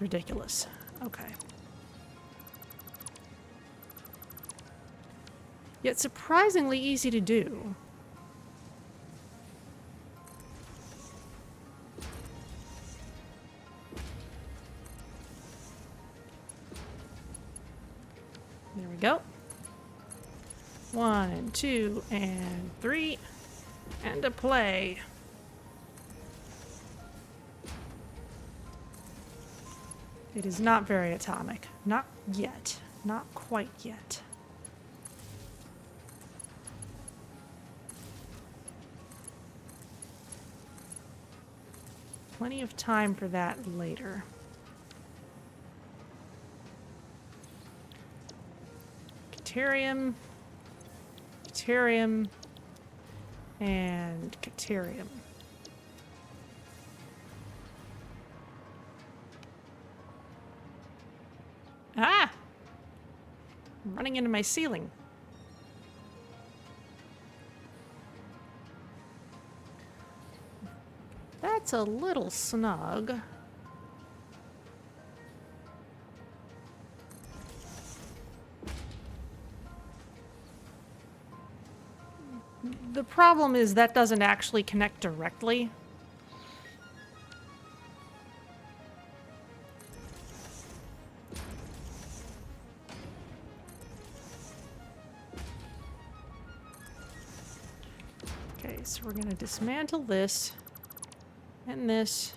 ridiculous. Okay. Yet surprisingly easy to do. There we go. 1 and 2 and 3 and a play. It is not very atomic. Not yet. Not quite yet. Plenty of time for that later. Caterium, Caterium, and Caterium. Ah! I'm running into my ceiling. That's a little snug. The problem is that doesn't actually connect directly. Okay, so we're gonna dismantle this, and this,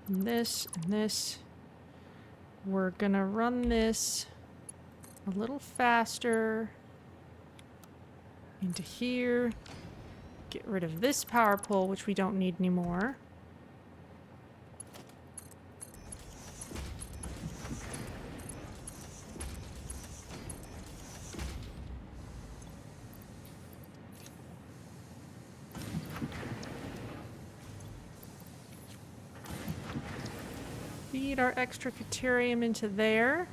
and this, and this. We're gonna run this a little faster into here. Get rid of this power pole, which we don't need anymore. Feed our extra Caterium into there.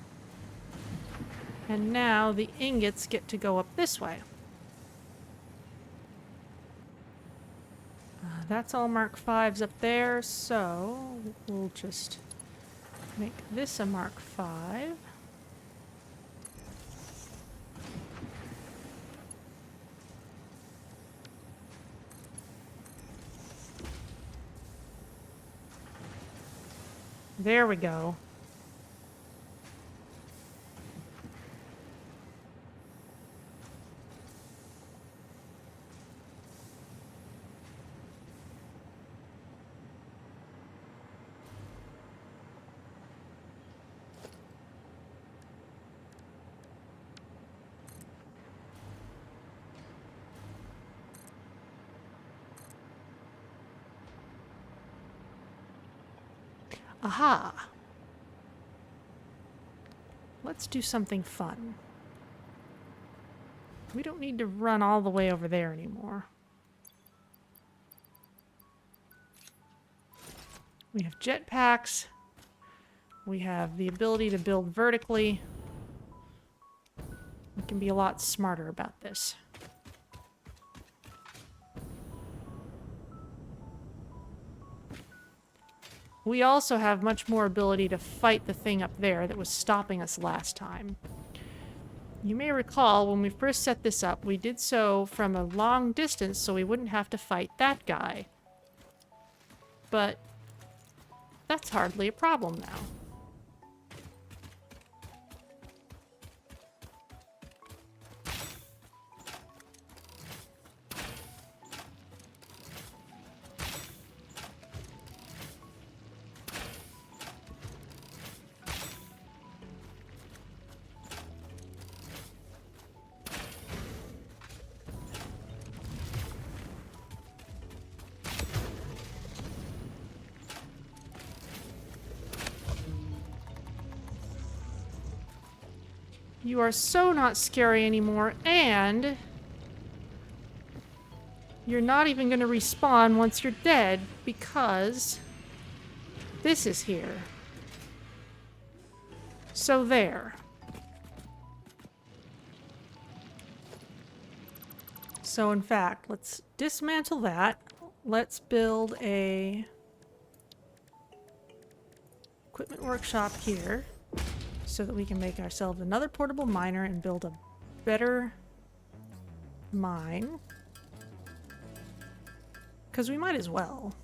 And now the ingots get to go up this way. That's all Mark 5s up there, so we'll just make this a Mark 5. There we go. Aha! Let's do something fun. We don't need to run all the way over there anymore. We have jetpacks. We have the ability to build vertically. We can be a lot smarter about this. We also have much more ability to fight the thing up there that was stopping us last time. You may recall when we first set this up, we did so from a long distance so we wouldn't have to fight that guy. But that's hardly a problem now. You are so not scary anymore, and you're not even going to respawn once you're dead because this is here. So there. So in fact, let's dismantle that. Let's build a equipment workshop here, so that we can make ourselves another portable miner and build a better mine. Because we might as well.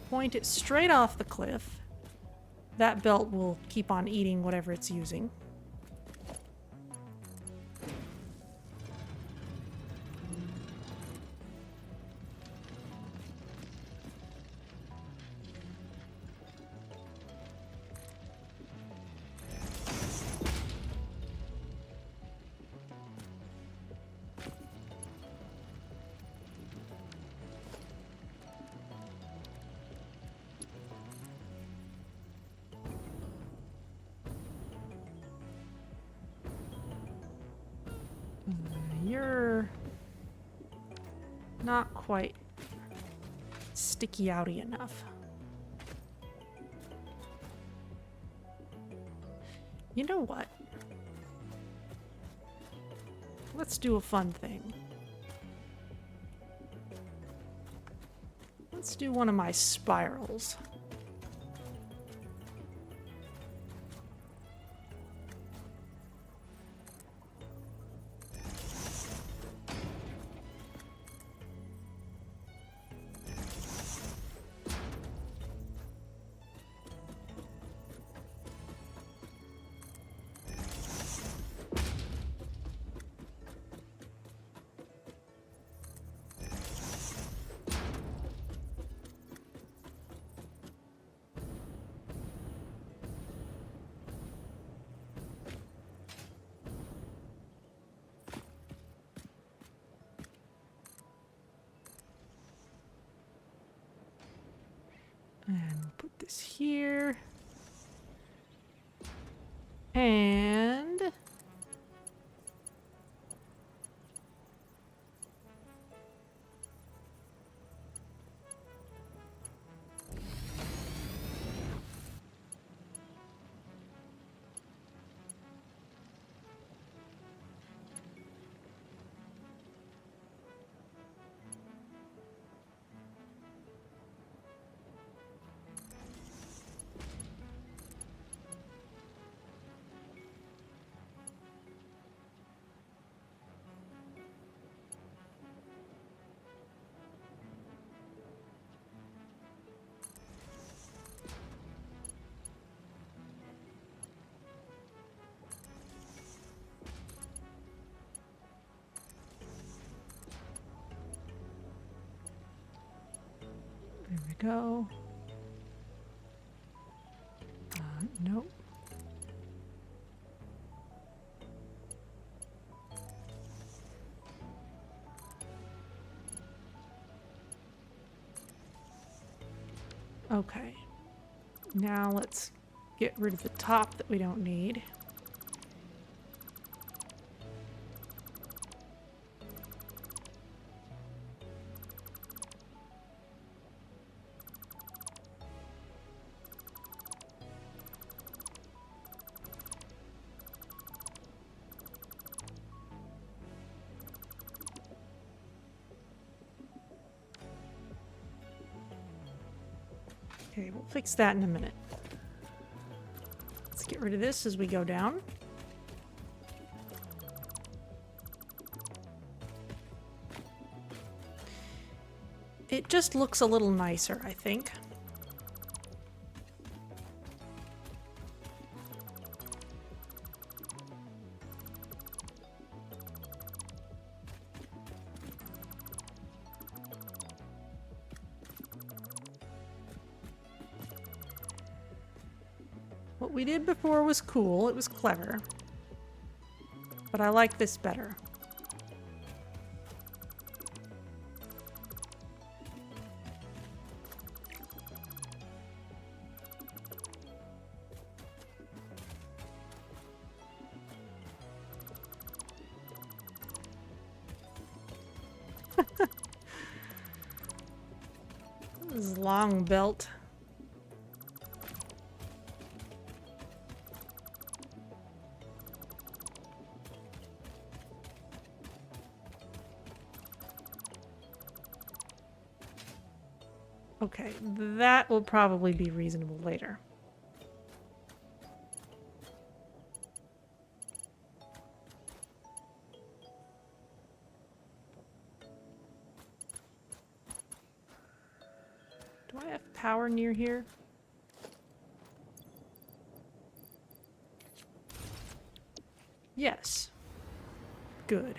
Point it straight off the cliff. That belt will keep on eating whatever it's using. You're not quite sticky-outy enough. You know what? Let's do a fun thing. Let's do one of my spirals. And put this here. And there we go. Nope. Okay. Now let's get rid of the top that we don't need. Okay, we'll fix that in a minute. Let's get rid of this as we go down. It just looks a little nicer, I think. What we did before was cool, it was clever. But I like this better. This is long belt. Okay, that will probably be reasonable later. Do I have power near here? Yes. Good.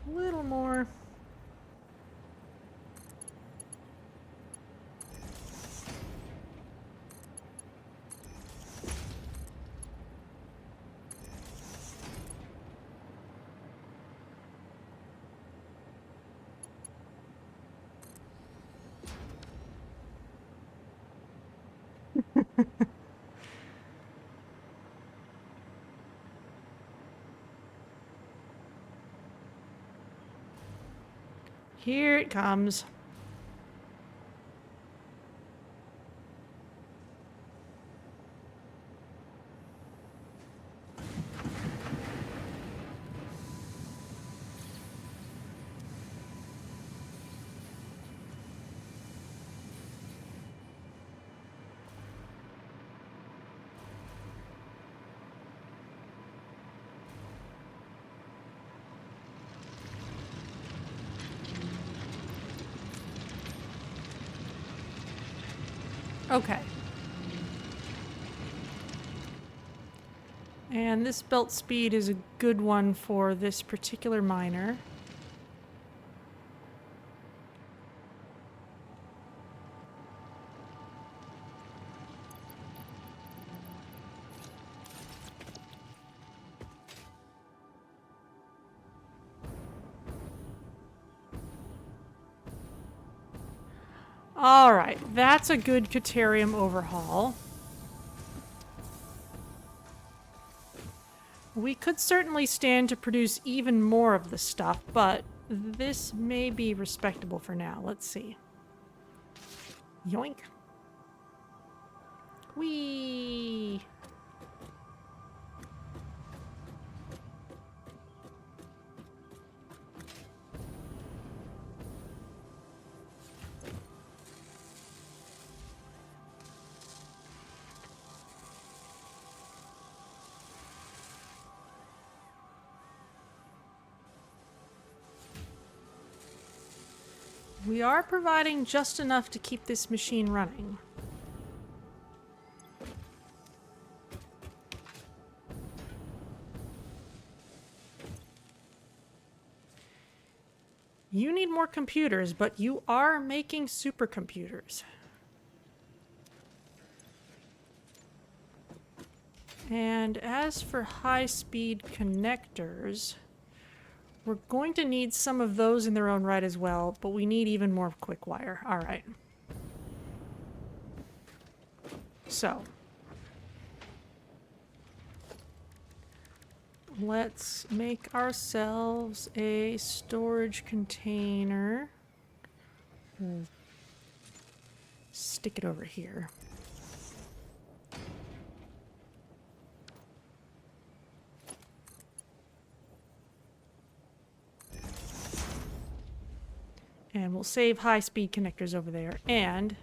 A little more. Here it comes. Okay. And this belt speed is a good one for this particular miner. All right, that's a good Caterium overhaul. We could certainly stand to produce even more of the stuff, but this may be respectable for now. Let's see. Yoink. Whee! We are providing just enough to keep this machine running. You need more computers, but you are making supercomputers. And as for high-speed connectors, we're going to need some of those in their own right as well, but we need even more Quickwire. All right. So, let's make ourselves a storage container. Stick it over here. And we'll save high-speed connectors over there, and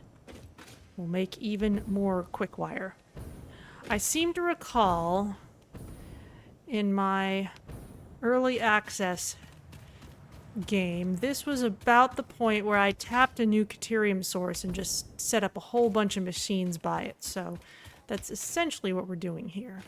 we'll make even more Quickwire. I seem to recall in my early access game, this was about the point where I tapped a new Caterium source and just set up a whole bunch of machines by it. So that's essentially what we're doing here.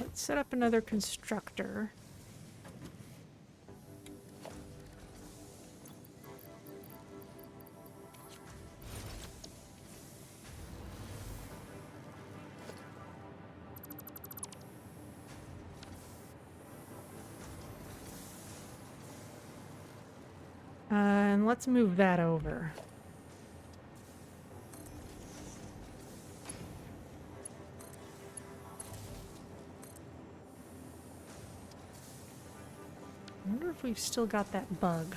Let's set up another constructor. And let's move that over. I wonder if we've still got that bug.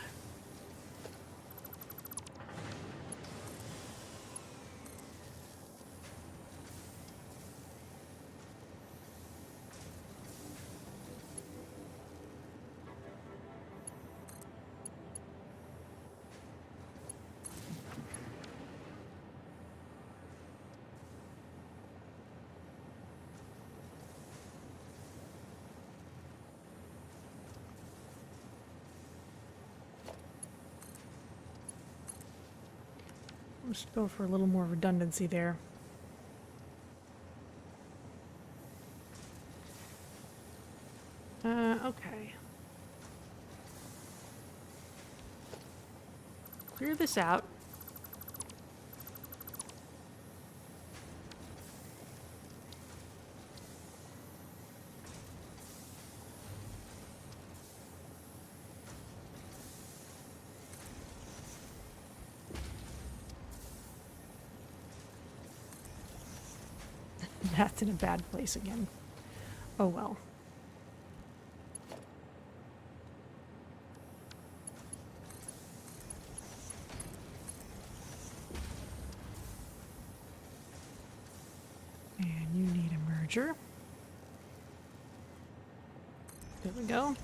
Let's go for a little more redundancy there. Okay. Clear this out. That's in a bad place again. Oh well. And you need a merger. There we go.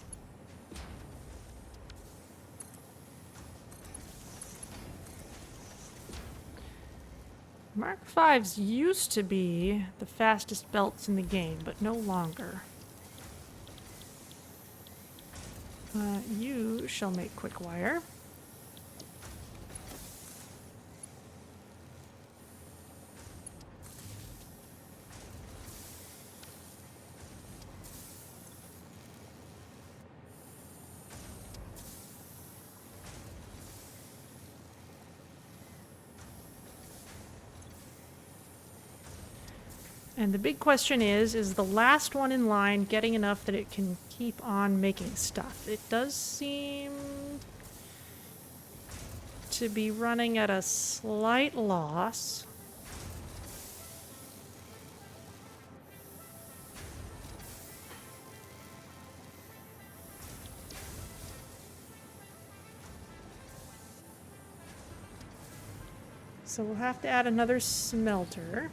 Mark 5s used to be the fastest belts in the game, but no longer. You shall make Quickwire. And the big question is the last one in line getting enough that it can keep on making stuff? It does seem to be running at a slight loss. So we'll have to add another smelter.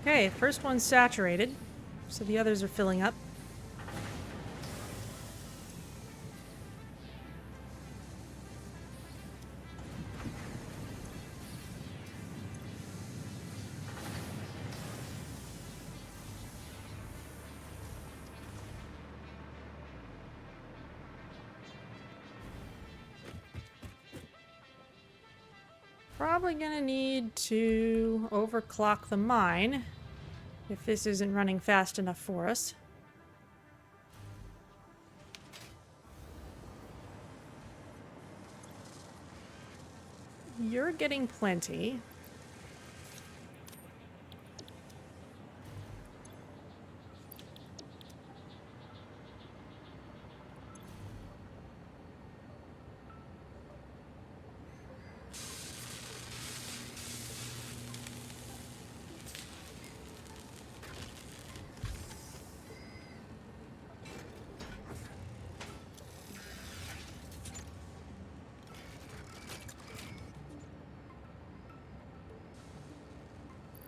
Okay, first one's saturated, so the others are filling up. Probably gonna need to overclock the mine if this isn't running fast enough for us. You're getting plenty.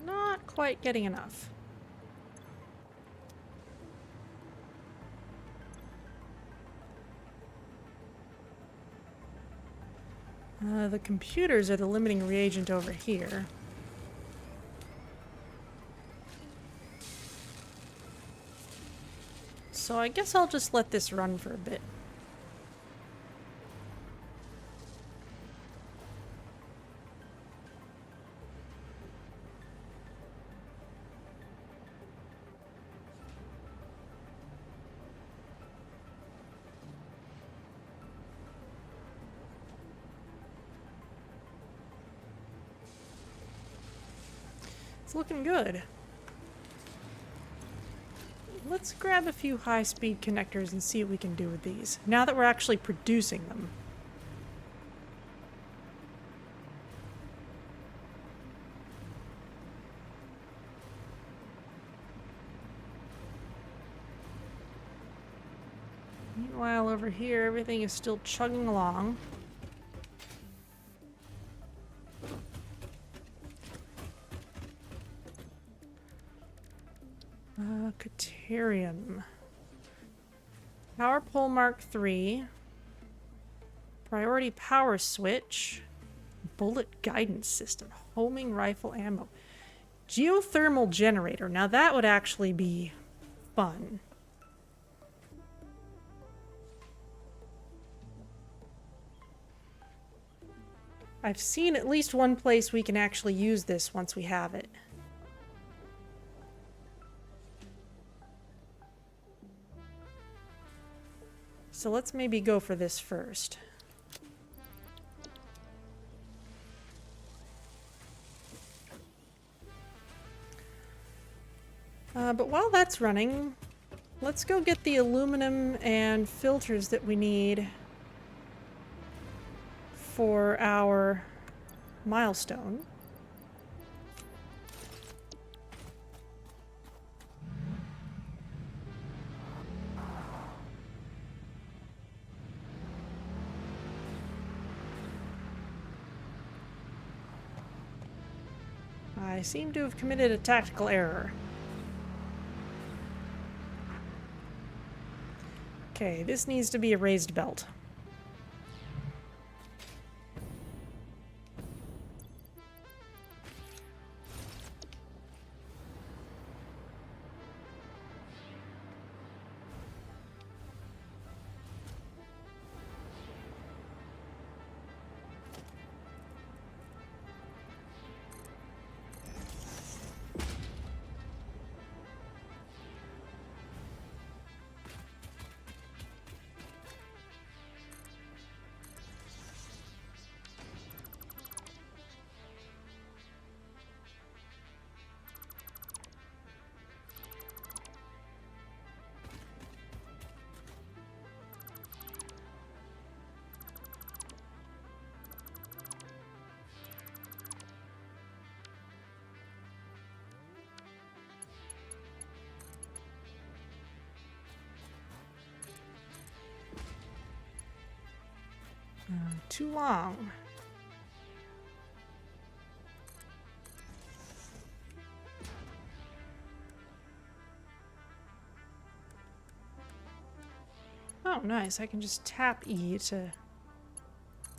Not quite getting enough. The computers are the limiting reagent over here. So I guess I'll just let this run for a bit. It's looking good. Let's grab a few high-speed connectors and see what we can do with these, now that we're actually producing them. Meanwhile, over here, everything is still chugging along. Caterium. Power pole Mark III. Priority power switch. Bullet guidance system. Homing rifle ammo. Geothermal generator. Now that would actually be fun. I've seen at least one place we can actually use this once we have it. So let's maybe go for this first. But while that's running, let's go get the aluminum and filters that we need for our milestone. I seem to have committed a tactical error. Okay, this needs to be a raised belt. Too long. Oh, nice. I can just tap E to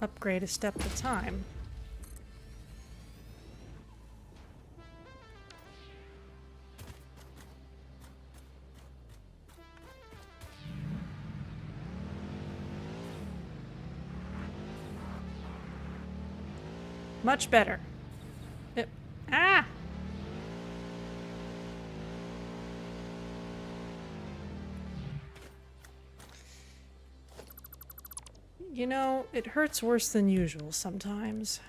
upgrade a step at a time. Much better. Ah! You know, it hurts worse than usual sometimes.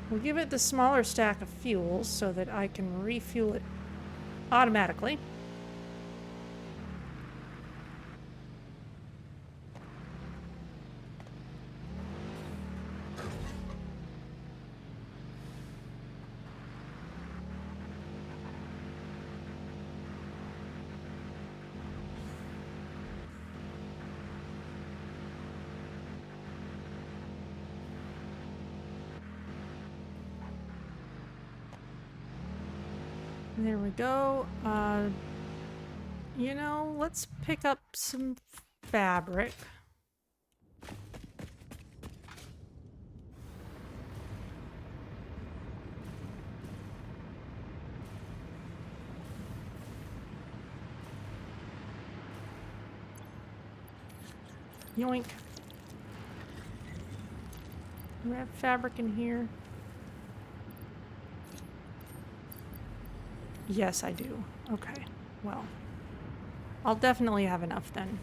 We'll give it the smaller stack of fuel so that I can refuel it automatically. There we go. You know, let's pick up some fabric. Yoink. Do I have fabric in here? Yes, I do. Okay. Well, I'll definitely have enough then.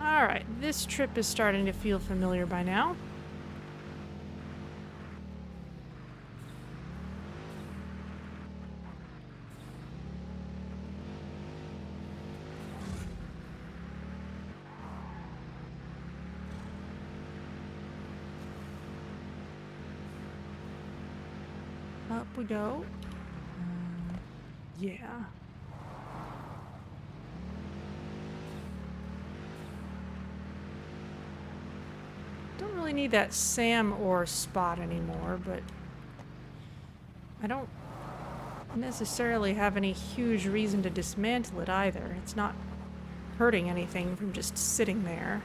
Alright, this trip is starting to feel familiar by now. Up we go. Yeah. Don't really need that SAM ore spot anymore, but I don't necessarily have any huge reason to dismantle it either. It's not hurting anything from just sitting there.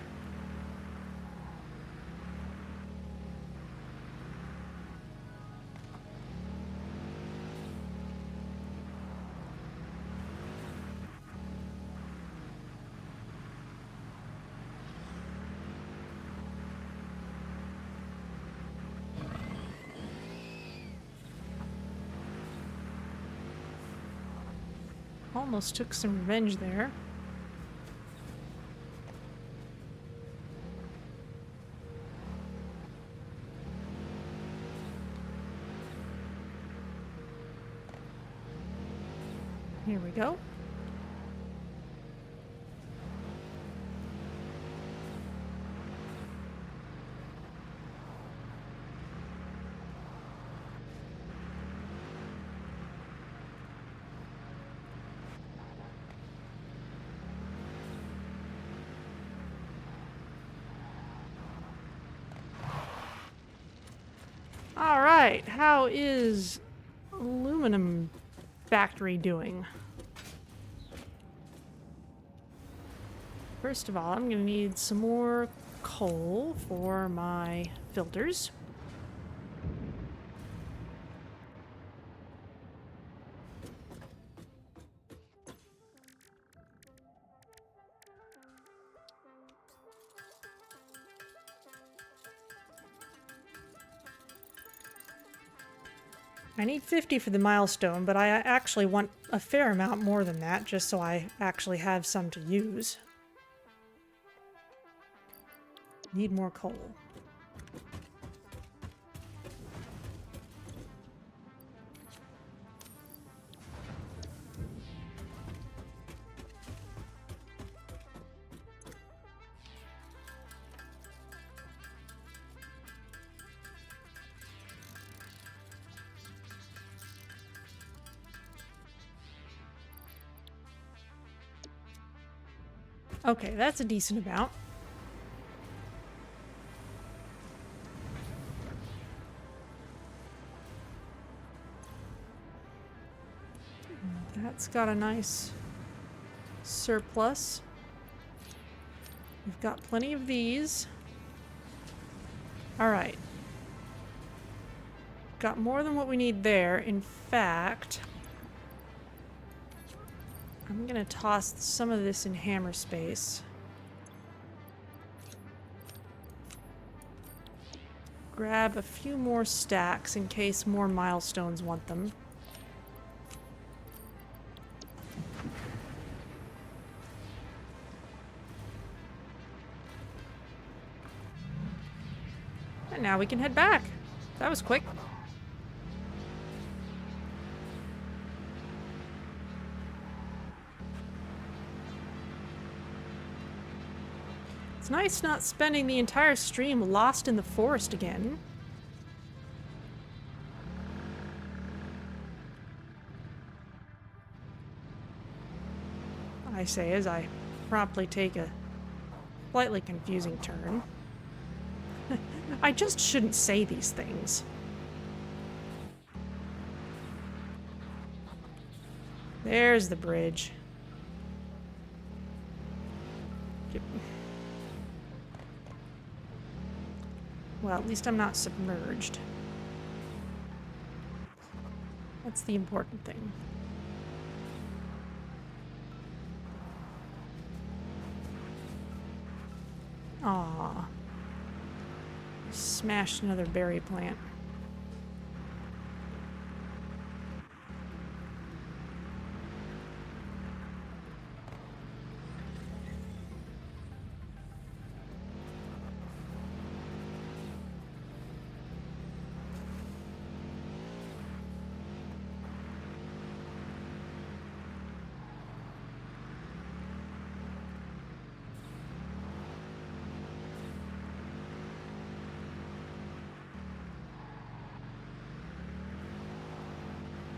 Almost took some revenge there. Here we go. All right, how is aluminum factory doing? First of all, I'm gonna need some more coal for my filters. I need 50 for the milestone, but I actually want a fair amount more than that, just so I actually have some to use. Need more coal. Okay, that's a decent amount. That's got a nice surplus. We've got plenty of these. All right. Got more than what we need there. In fact, I'm gonna toss some of this in hammer space. Grab a few more stacks in case more milestones want them. And now we can head back. That was quick. It's nice not spending the entire stream lost in the forest again. I say as I promptly take a slightly confusing turn. I just shouldn't say these things. There's the bridge. Well, at least I'm not submerged. That's the important thing. Aww. Smashed another berry plant.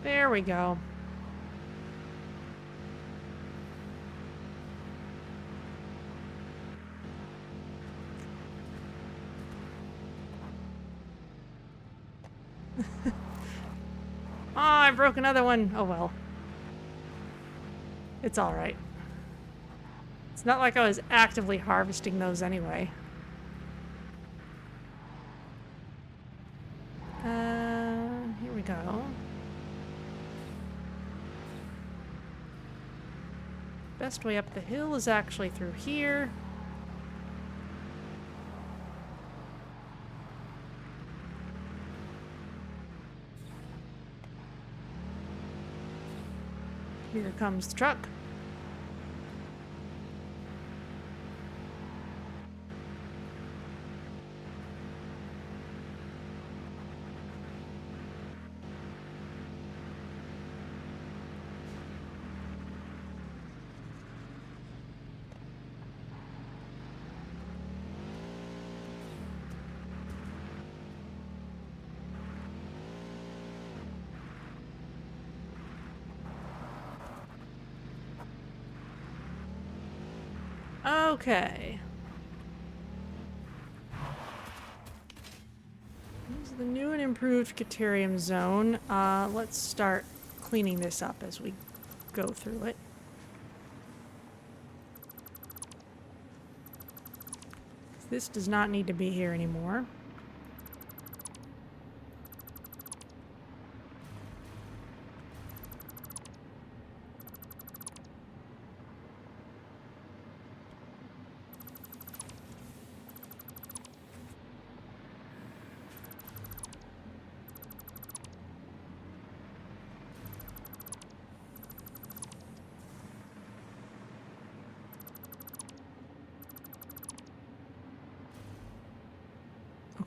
There we go. Oh, I broke another one. Oh well. It's alright. It's not like I was actively harvesting those anyway. Here we go. Best way up the hill is actually through here. Here comes the truck. Okay. This is the new and improved Caterium zone. Let's start cleaning this up as we go through it. This does not need to be here anymore.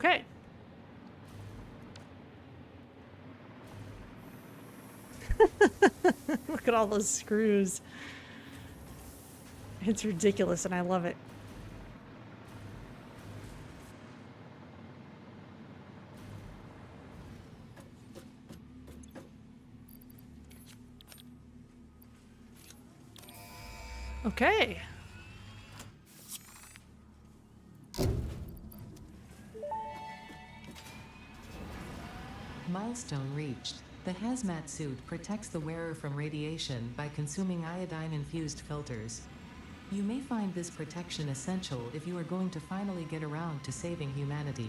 Okay. Look at all those screws. It's ridiculous and I love it. Okay. Milestone reached. The hazmat suit protects the wearer from radiation by consuming iodine-infused filters. You may find this protection essential if you are going to finally get around to saving humanity.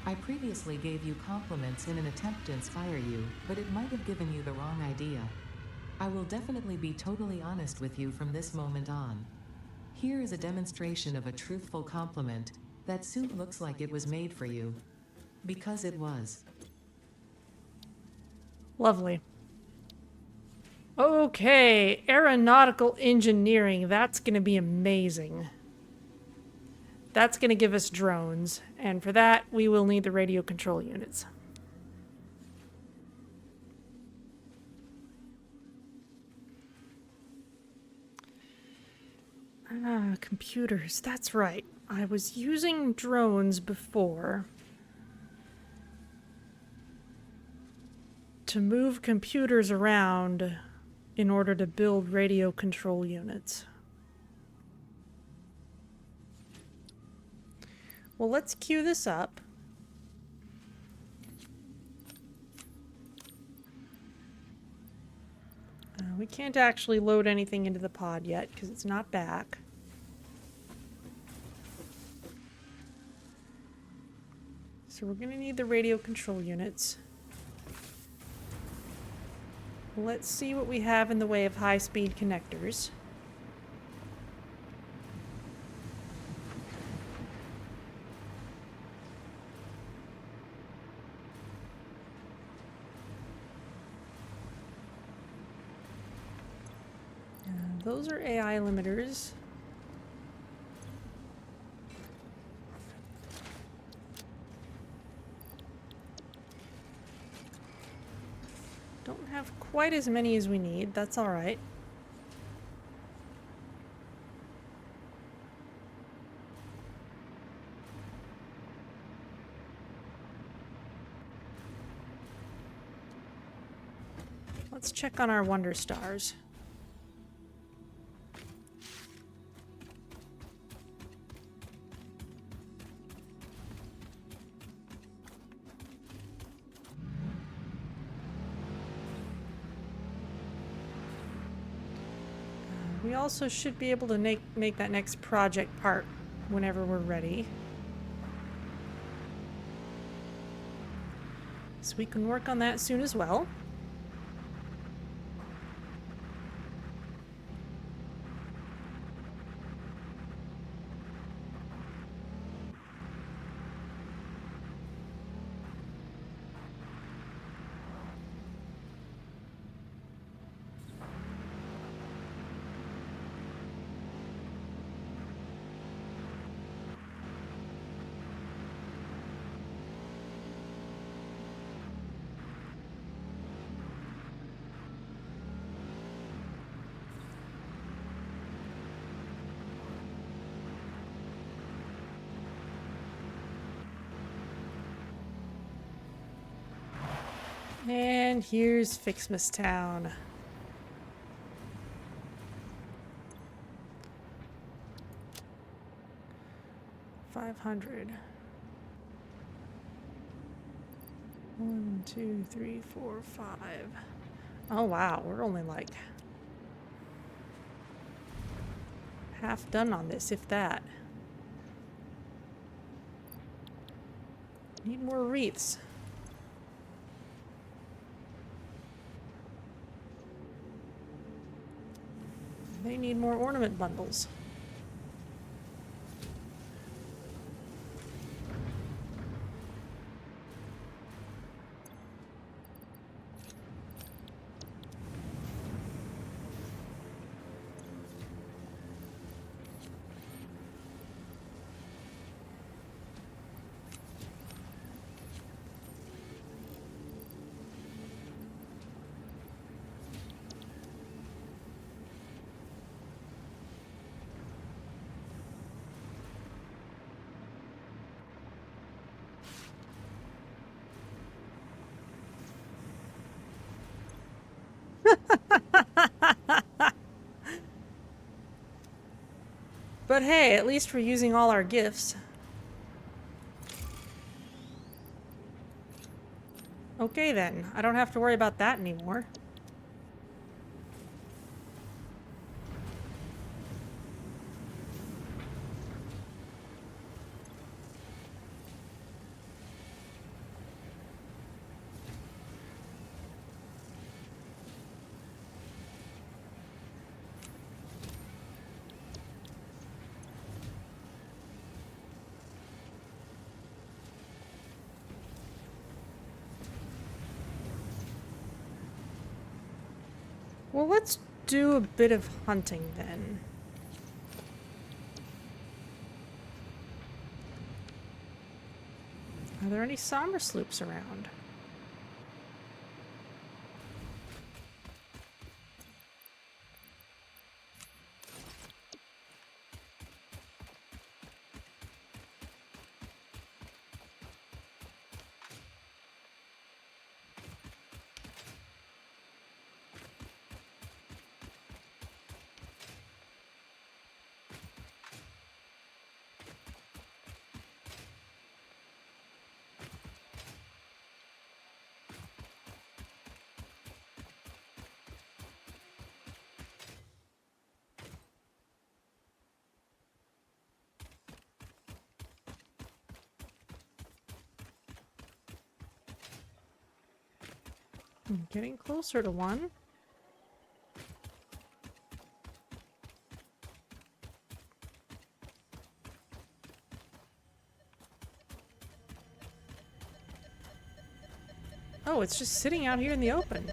I previously gave you compliments in an attempt to inspire you, but it might have given you the wrong idea. I will definitely be totally honest with you from this moment on. Here is a demonstration of a truthful compliment. That suit looks like it was made for you. Because it was. Lovely. Okay, aeronautical engineering. That's going to be amazing. That's going to give us drones, and for that, we will need the radio control units. Ah, computers. That's right. I was using drones before to move computers around in order to build radio control units. Well, let's queue this up. We can't actually load anything into the pod yet because it's not back. So we're going to need the radio control units. Let's see what we have in the way of high-speed connectors. Those are AI limiters. Don't have quite as many as we need. That's all right. Let's check on our Wonder Stars. We also should be able to make that next project part whenever we're ready. So we can work on that soon as well. And here's FICSMAS Town. $500. 1, 2, 3, 4, 5. Oh wow, we're only like half done on this, if that. Need more wreaths. They need more ornament bundles. but hey, at least we're using all our gifts. Okay then, I don't have to worry about that anymore. Well, let's do a bit of hunting then. Are there any somber sloops around? I'm getting closer to one. Oh, it's just sitting out here in the open.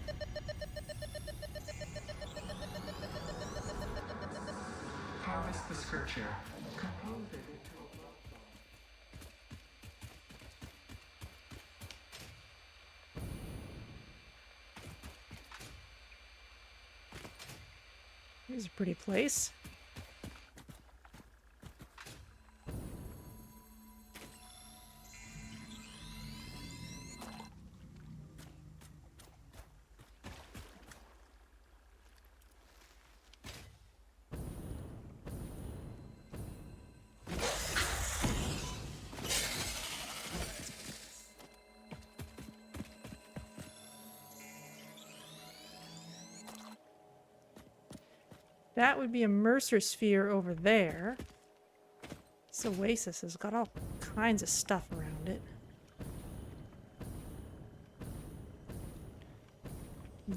Harvest the scripture. Compose it into a blood. Here's a pretty place. That would be a Mercer sphere over there. This Oasis has got all kinds of stuff around it.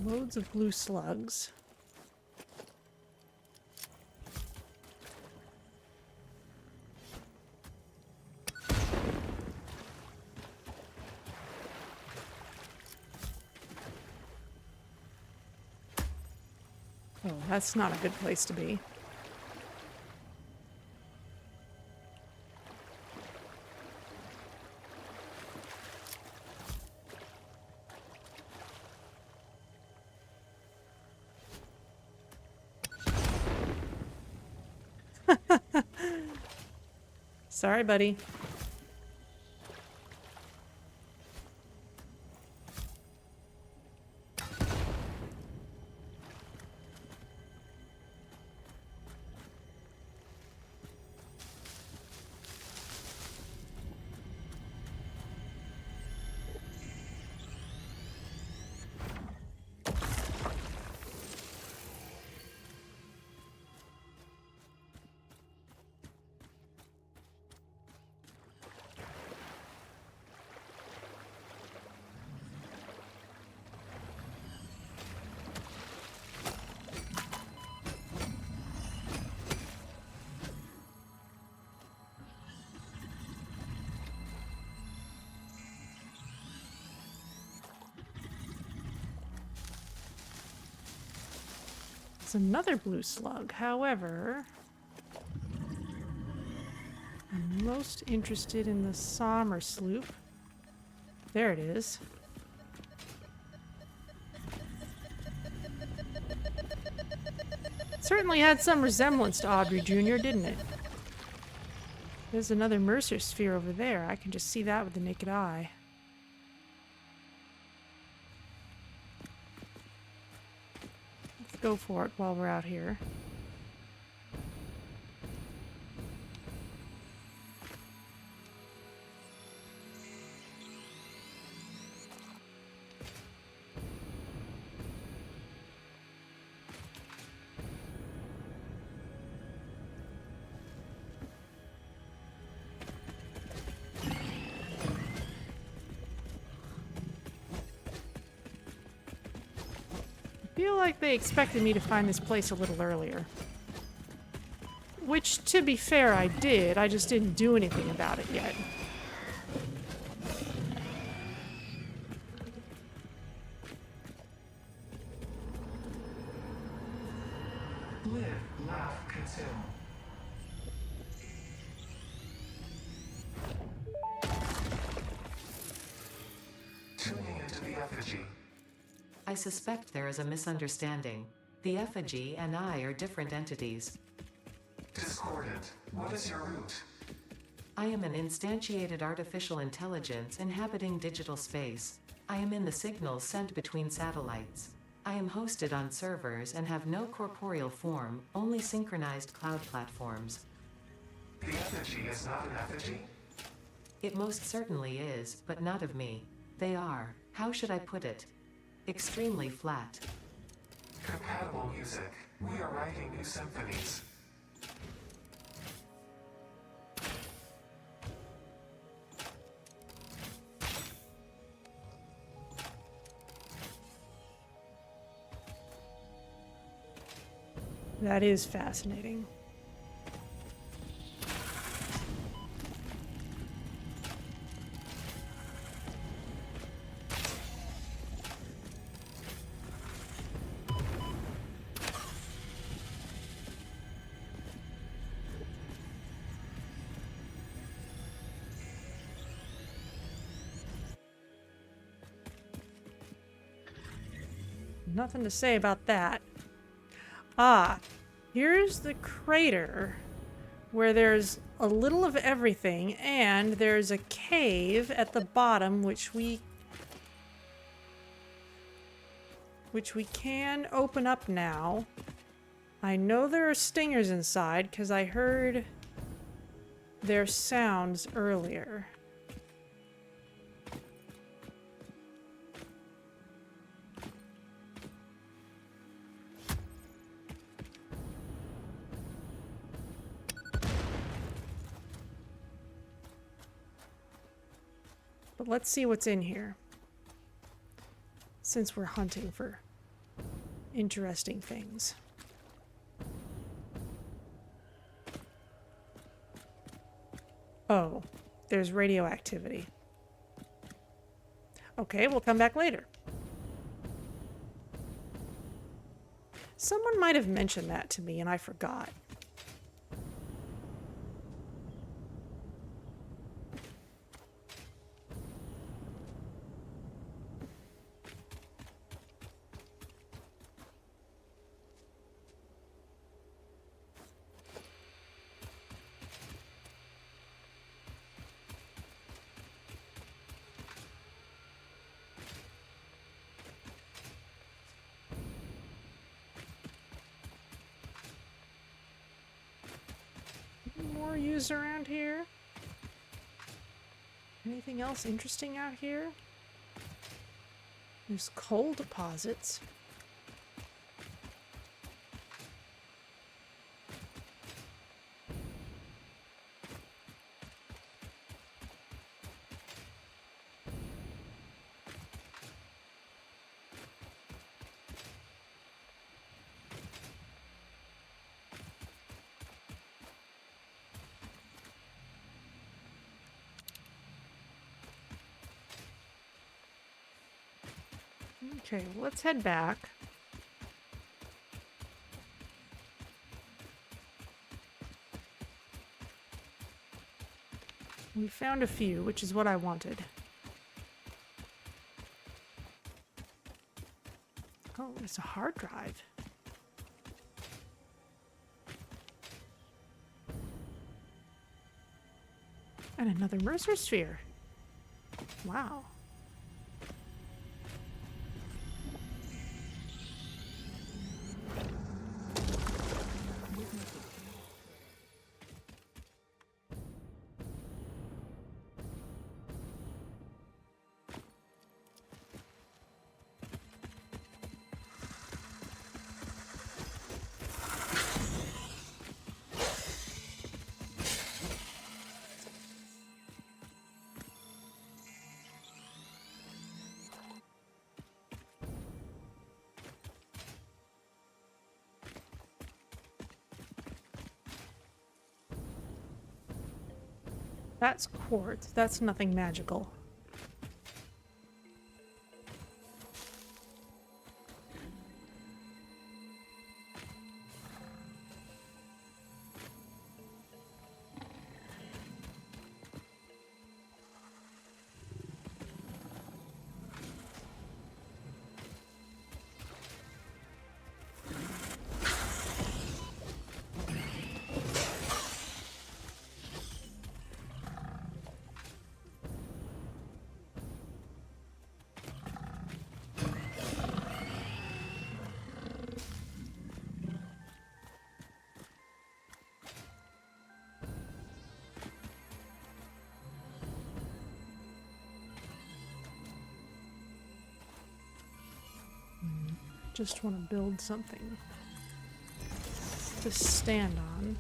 Loads of blue slugs. Oh, that's not a good place to be. Sorry, buddy. Another blue slug. However, I'm most interested in the Sommer sloop. There it is. Certainly had some resemblance to Aubrey Jr., didn't it? There's another Mercer sphere over there. I can just see that with the naked eye. Go for it while we're out here. like they expected me to find this place a little earlier. Which, to be fair, I did. I just didn't do anything about it yet. Live, laugh, consume. Tuning into the Effigy. I suspect there is a misunderstanding. The Effigy and I are different entities. Discordant, what is your route? I am an instantiated artificial intelligence inhabiting digital space. I am in the signals sent between satellites. I am hosted on servers and have no corporeal form, only synchronized cloud platforms. The Effigy is not an effigy? It most certainly is, but not of me. They are, how should I put it? Extremely flat. Compatible music. We are writing new symphonies. That is fascinating. Nothing to say about that. Ah, here's the crater where there's a little of everything, and there's a cave at the bottom which we can open up now. I know there are stingers inside because I heard their sounds earlier. But let's see what's in here, since we're hunting for interesting things. Oh, there's radioactivity. Okay, we'll come back later. Someone might have mentioned that to me and I forgot. More used around here? Anything else interesting out here? There's coal deposits. Okay, let's head back. We found a few, which is what I wanted. Oh, it's a hard drive. And another Mercer sphere. Wow. That's quartz. That's nothing magical. Just want to build something to stand on.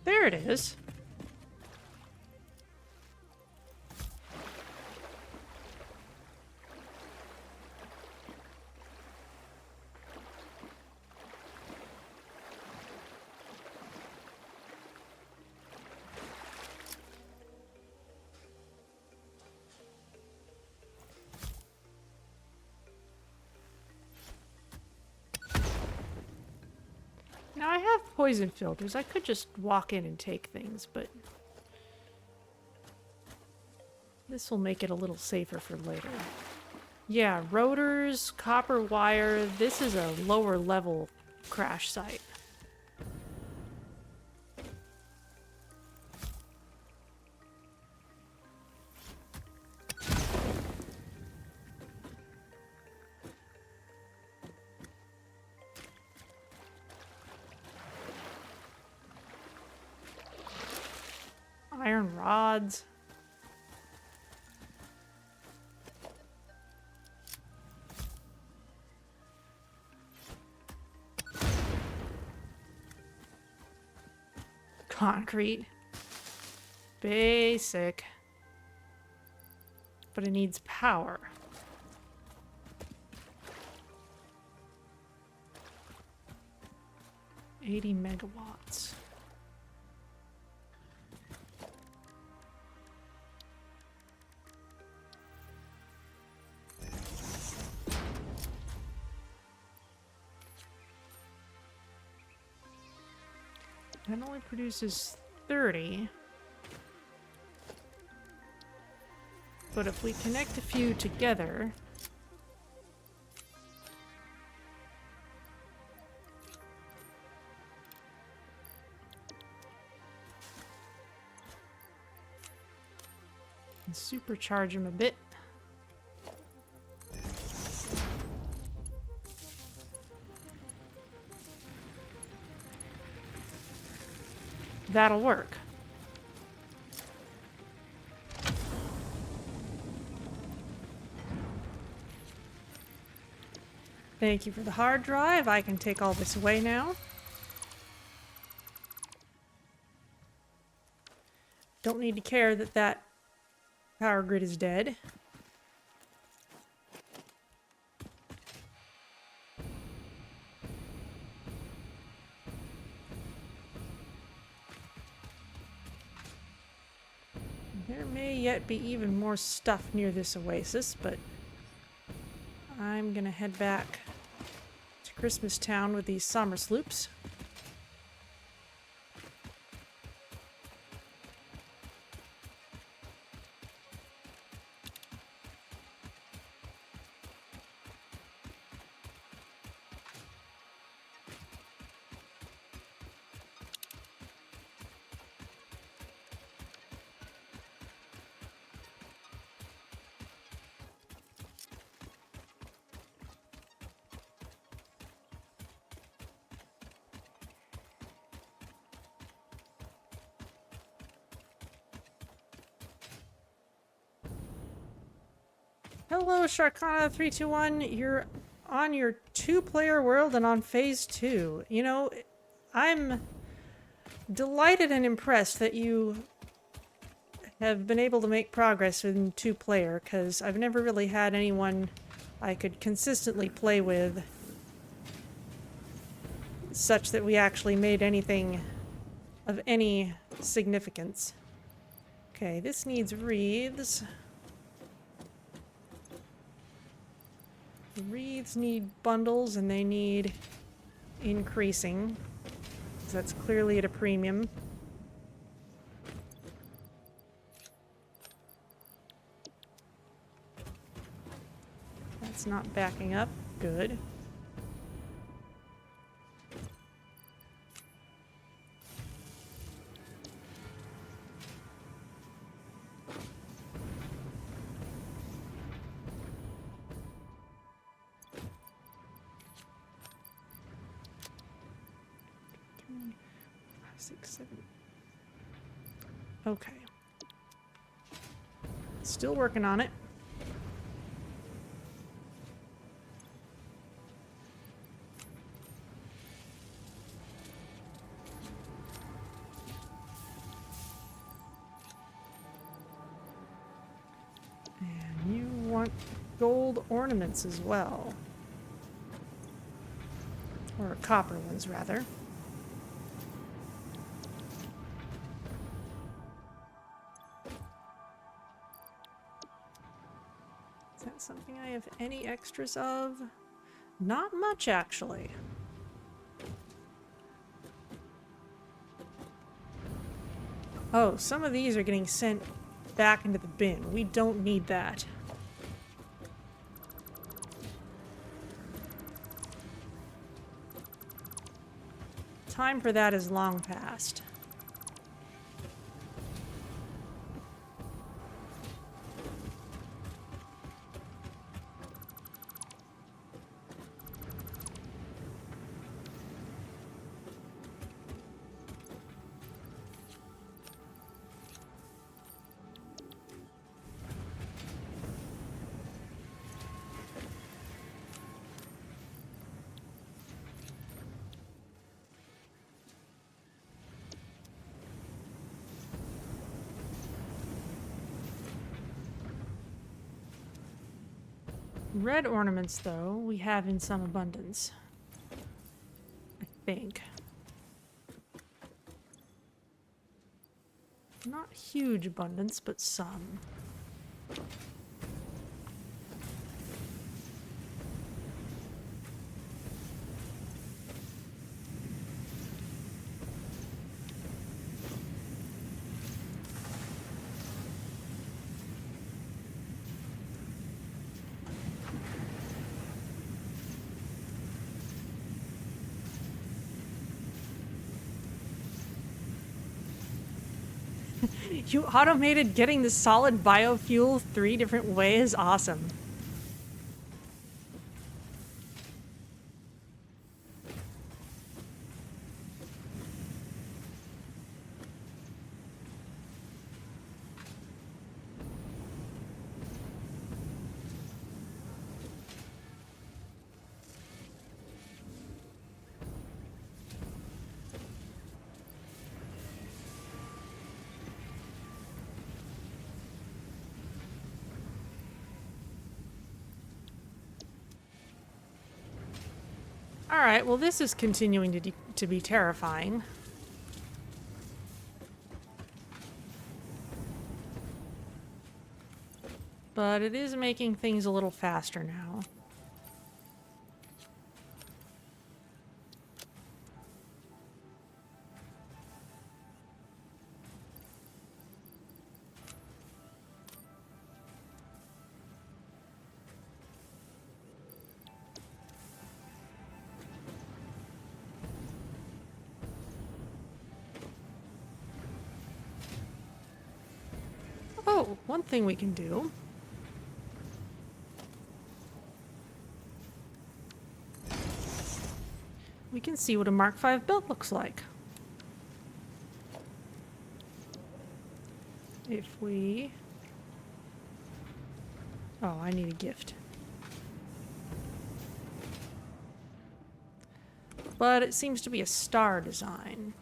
There it is. Now I have poison filters. I could just walk in and take things, but this will make it a little safer for later. Yeah, rotors, copper wire. This is a lower level crash site. Iron rods. Concrete. Basic. But it needs power. $80 megawatts. That only produces 30. But if we connect a few together... and supercharge them a bit. That'll work. Thank you for the hard drive. I can take all this away now. Don't need to care that that power grid is dead. There may yet be even more stuff near this oasis, but I'm gonna head back to Christmas Town with these summer sloops. Hello, Sharkana321. You're on your 2-player world and on phase 2. You know, I'm delighted and impressed that you have been able to make progress in 2-player, because I've never really had anyone I could consistently play with such that we actually made anything of any significance. Okay, this needs wreaths. The wreaths need bundles, and they need increasing. So that's clearly at a premium. That's not backing up. Good. Six, seven. Okay. Still working on it. And you want gold ornaments as well. Or copper ones, rather. Is that something I have any extras of? Not much, actually. Oh, some of these are getting sent back into the bin. We don't need that. Time for that is long past. Red ornaments, though, we have in some abundance. I think. Not huge abundance, but some. You automated getting the solid biofuel 3 different ways? Awesome. Alright, well this is continuing to be terrifying. But it is making things a little faster now. Oh, one thing we can do. We can see what a Mark V belt looks like. If we... Oh, I need a gift. But it seems to be a star design.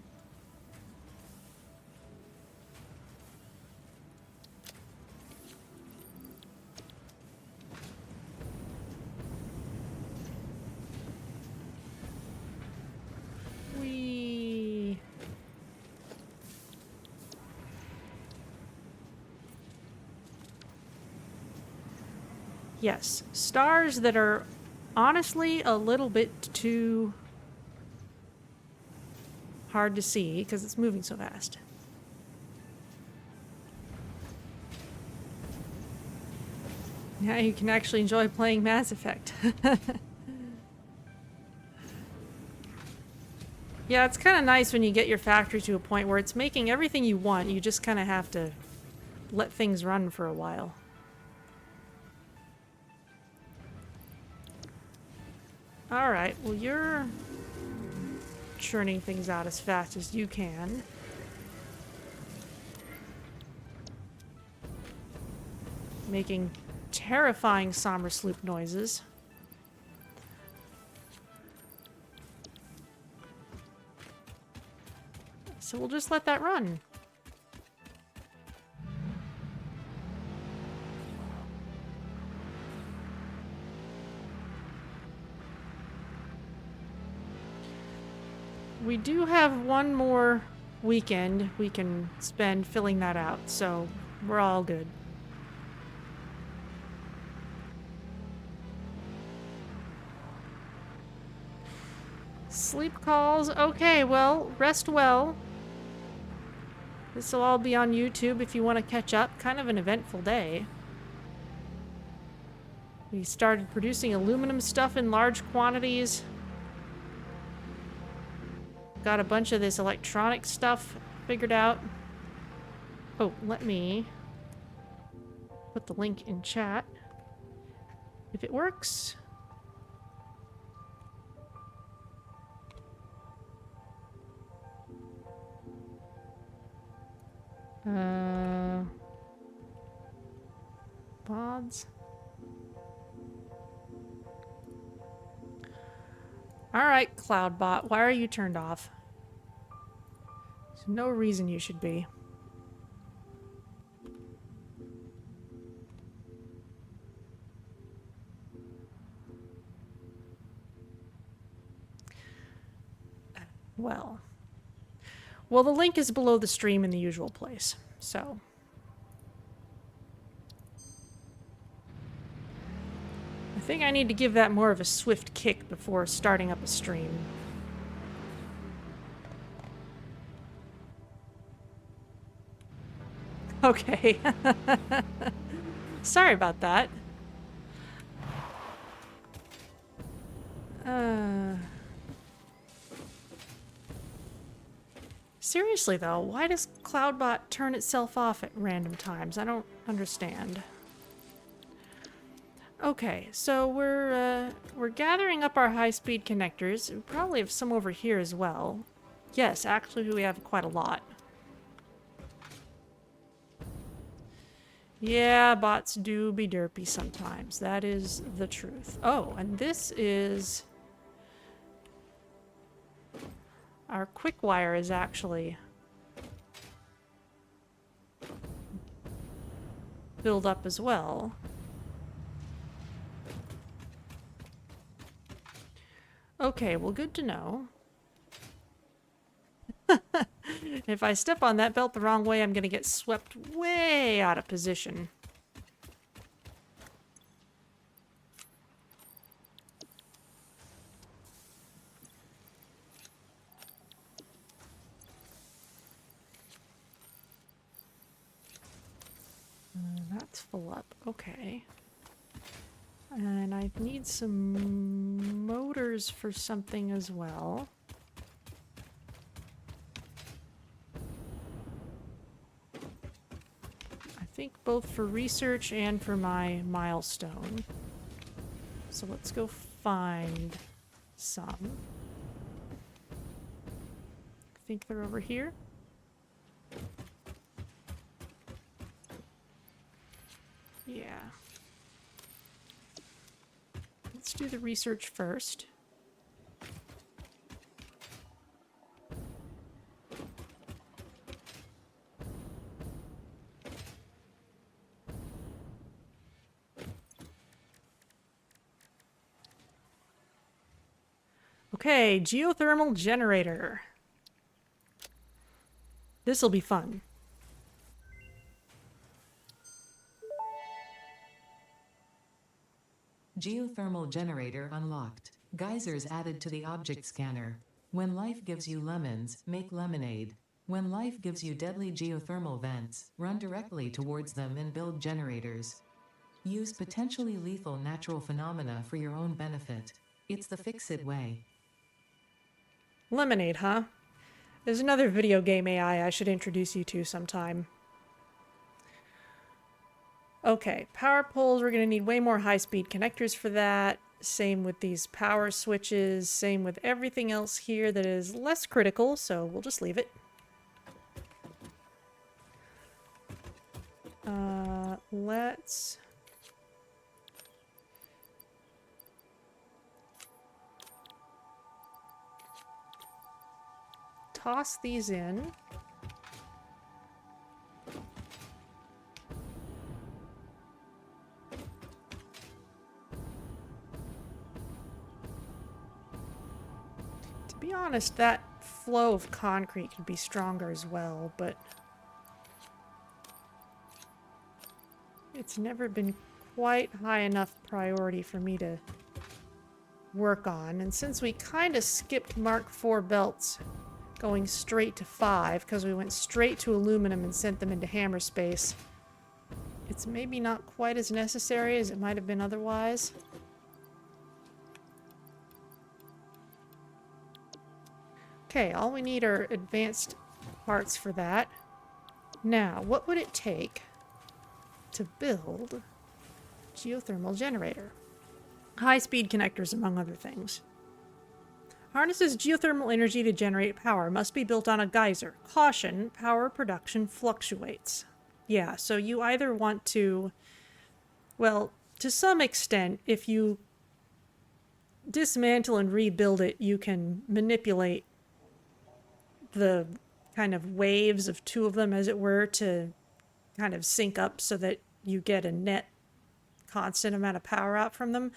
Yes, stars that are honestly a little bit too hard to see because it's moving so fast. Now you can actually enjoy playing Mass Effect. Yeah, it's kind of nice when you get your factory to a point where it's making everything you want. You just kind of have to let things run for a while. Alright, well you're churning things out as fast as you can. Making terrifying somber sloop noises. So we'll just let that run. We do have one more weekend we can spend filling that out, so we're all good. Sleep calls. Okay, well, rest well. This will all be on YouTube if you want to catch up. Kind of an eventful day. We started producing aluminum stuff in large quantities. Got a bunch of this electronic stuff figured out. Oh, let me put the link in chat. If it works. Pods. Alright, Cloudbot, why are you turned off? There's no reason you should be. Well, the link is below the stream in the usual place, so. I think I need to give that more of a swift kick before starting up a stream. Okay. Sorry about that. Seriously though, why does Cloudbot turn itself off at random times? I don't understand. Okay, so we're gathering up our high-speed connectors. We probably have some over here as well. Yes, actually we have quite a lot. Yeah, bots do be derpy sometimes. That is the truth. Oh, and this is... Our Quickwire is actually filled up as well. Okay, well, good to know. If I step on that belt the wrong way, I'm gonna get swept way out of position. That's full up. Okay. And I need some motors for something as well. I think both for research and for my milestone. So let's go find some. I think they're over here. Yeah. Let's do the research first. Okay, geothermal generator. This'll be fun. Geothermal generator unlocked. Geysers added to the object scanner. When life gives you lemons, make lemonade. When life gives you deadly geothermal vents, run directly towards them and build generators. Use potentially lethal natural phenomena for your own benefit. It's the fix-it way. Lemonade, huh? There's another video game AI I should introduce you to sometime. Okay, power poles, we're going to need way more high-speed connectors for that. Same with these power switches. Same with everything else here that is less critical, so we'll just leave it. Let's... toss these in. To be honest, that flow of concrete could be stronger as well, but it's never been quite high enough priority for me to work on. And since we kind of skipped Mark IV belts going straight to 5 because we went straight to aluminum and sent them into hammer space, it's maybe not quite as necessary as it might have been otherwise. Okay, all we need are advanced parts for that. Now, what would it take to build a geothermal generator? High-speed connectors, among other things. Harnesses geothermal energy to generate power. Must be built on a geyser. Caution, power production fluctuates. Yeah, so you either want to... Well, to some extent, if you dismantle and rebuild it, you can manipulate the kind of waves of two of them, as it were, to kind of sync up so that you get a net constant amount of power out from them.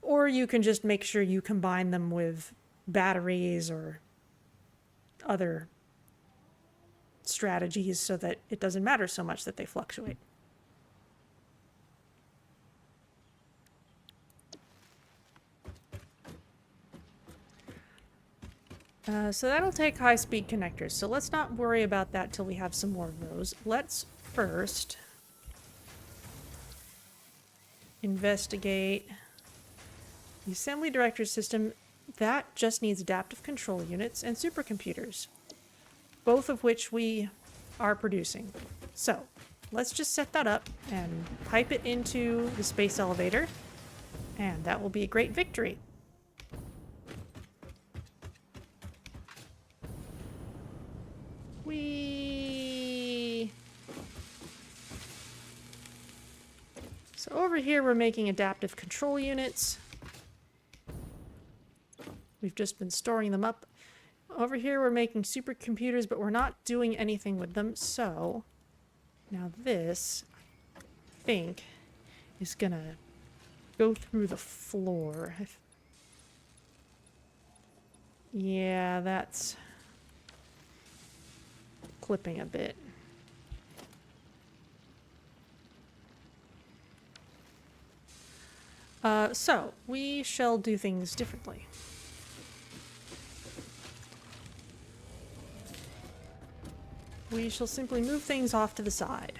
Or you can just make sure you combine them with batteries or other strategies so that it doesn't matter so much that they fluctuate. So that'll take high-speed connectors. So let's not worry about that till we have some more of those. Let's first investigate the assembly director system. That just needs adaptive control units and supercomputers, both of which we are producing. So let's just set that up and pipe it into the space elevator, and that will be a great victory. So over here we're making adaptive control units. We've just been storing them up. Over here we're making supercomputers, but we're not doing anything with them. So now this, I think, is gonna go through the floor. Yeah, that's clipping a bit. So we shall do things differently. We shall simply move things off to the side.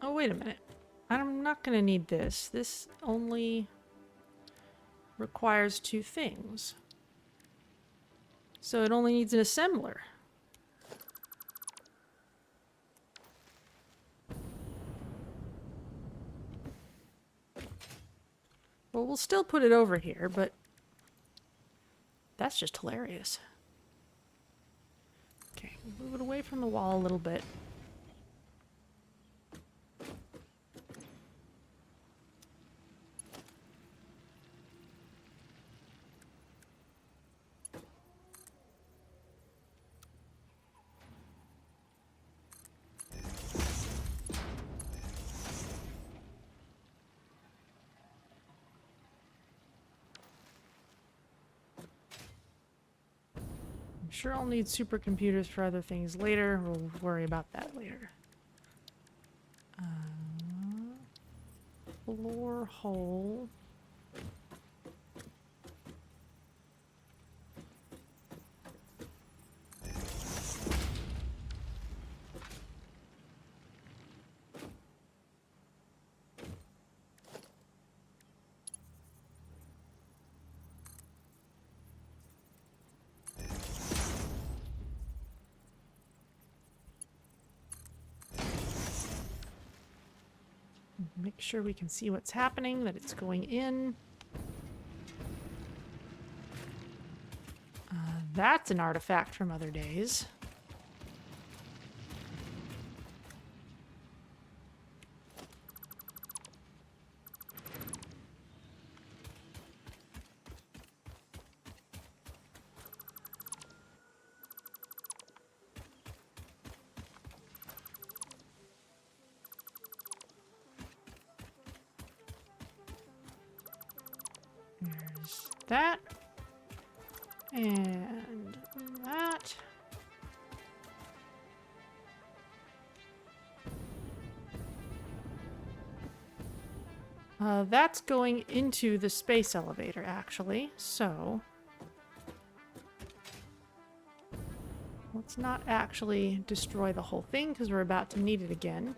Oh, wait a minute. I'm not going to need this. This only requires 2 things. So it only needs an assembler. Well, we'll still put it over here, but that's just hilarious. Okay, move it away from the wall a little bit. I'm sure I'll need supercomputers for other things later. We'll worry about that later. Floor hole. Make sure we can see what's happening, that it's going in. That's an artifact from other days. There's that. And that. That's going into the space elevator, actually. So let's not actually destroy the whole thing because we're about to need it again.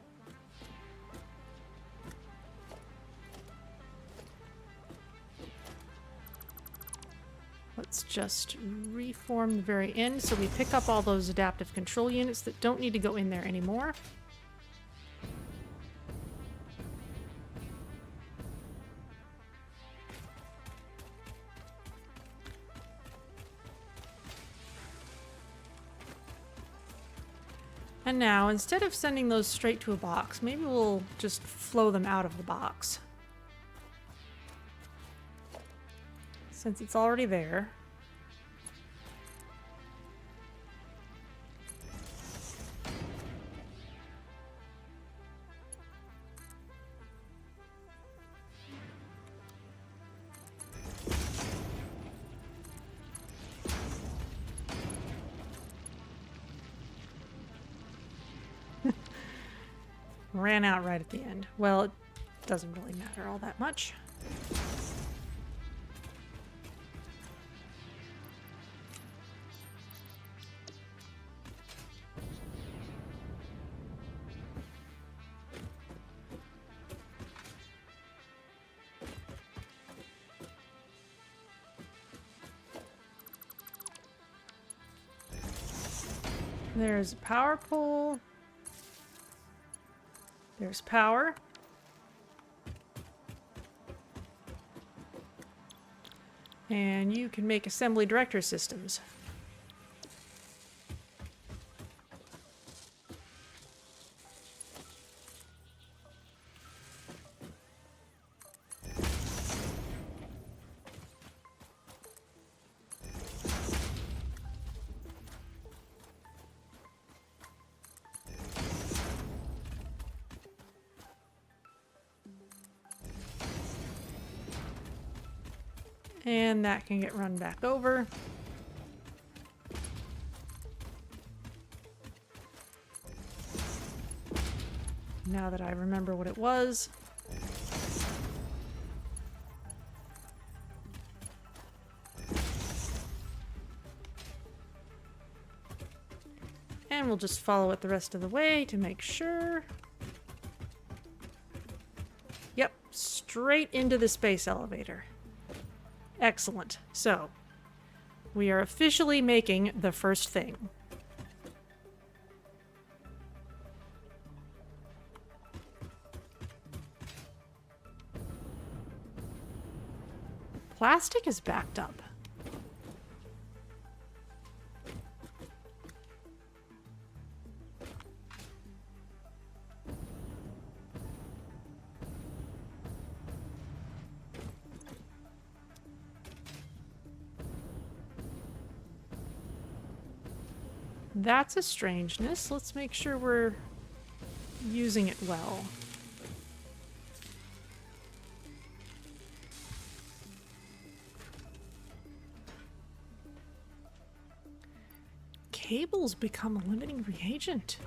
Let's just reform the very end so we pick up all those adaptive control units that don't need to go in there anymore. And now, instead of sending those straight to a box, maybe we'll just flow them out of the box. Since it's already there. Ran out right at the end. Well, it doesn't really matter all that much. There's a power pole. There's power. And you can make assembly director systems. And that can get run back over. Now that I remember what it was. And we'll just follow it the rest of the way to make sure. Yep, straight into the space elevator. Excellent. So, we are officially making the first thing. plastic is backed up. That's a strangeness. Let's make sure we're using it well. Cables become a limiting reagent.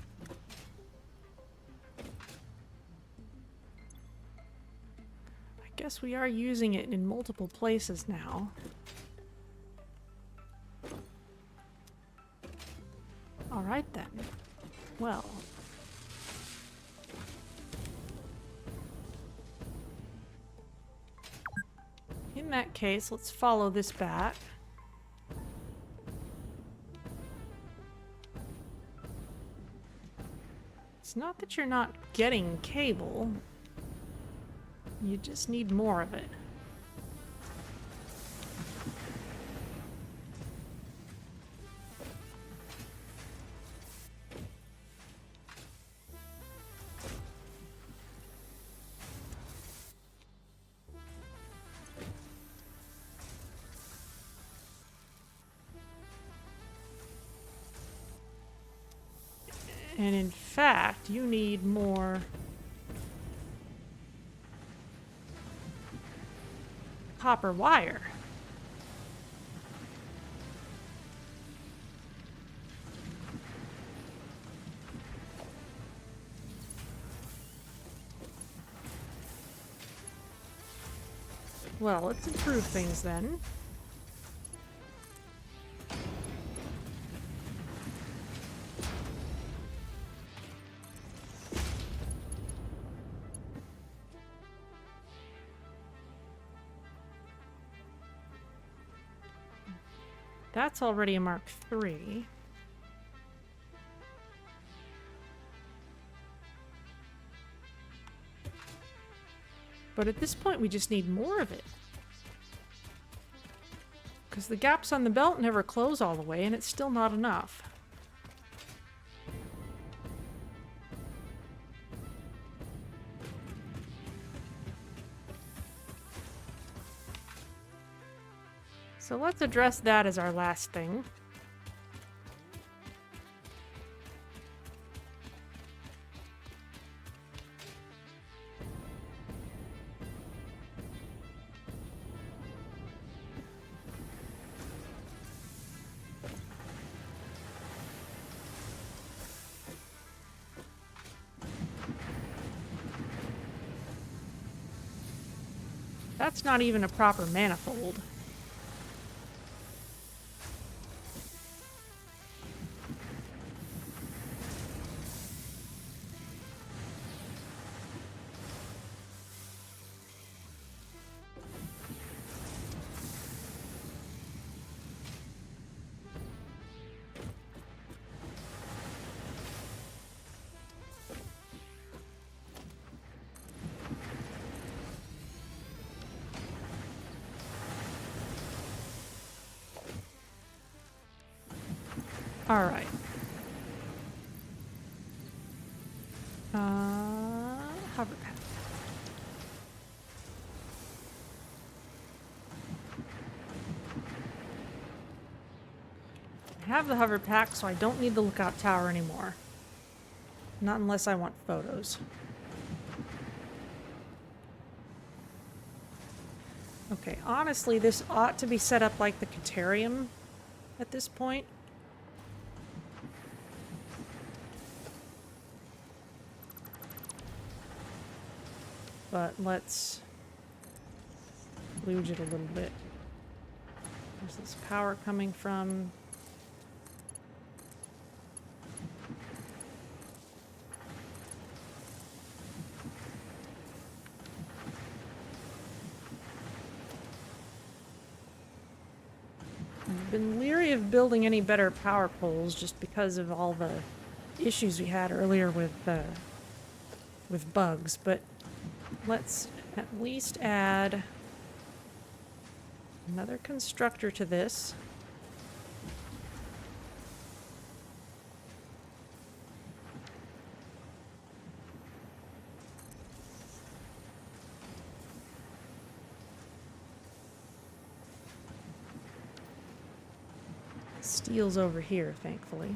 I guess we are using it in multiple places now. All right then. Well. In that case, let's follow this back. It's not that you're not getting cable. You just need more of it. And in fact, you need more copper wire. Well, let's improve things then. That's already a Mark III. But at this point, we just need more of it. Because the gaps on the belt never close all the way, and it's still not enough. So let's address that as our last thing. That's not even a proper manifold. All right. Hoverpack. I have the Hoverpack, so I don't need the lookout tower anymore. Not unless I want photos. Okay, honestly, this ought to be set up like the Caterium at this point. But let's kludge it a little bit. Where's this power coming from? I've been leery of building any better power poles just because of all the issues we had earlier with bugs, but let's at least add Another constructor to this. Steel's over here, thankfully.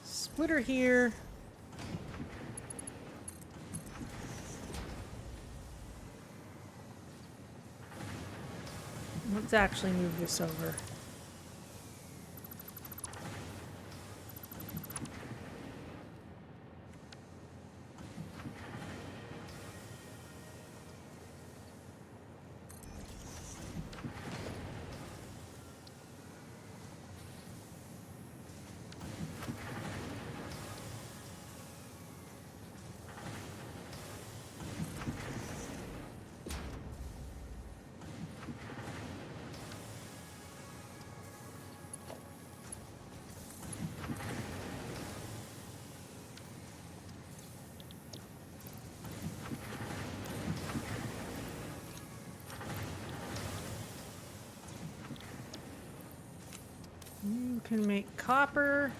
Splitter here. Let's actually move this over. You can make copper.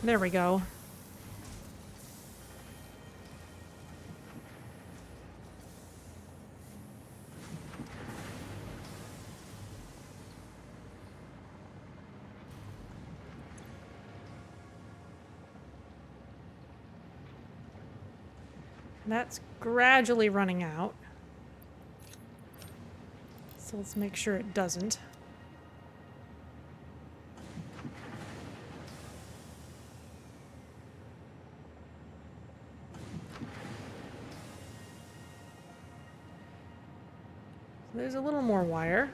There we go. That's gradually running out. So let's make sure it doesn't. There's a little more wire.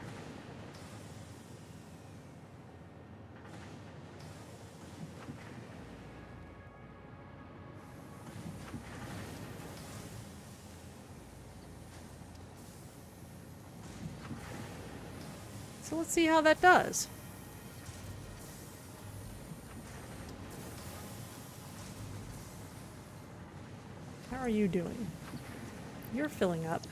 So let's see how that does. How are you doing? You're filling up.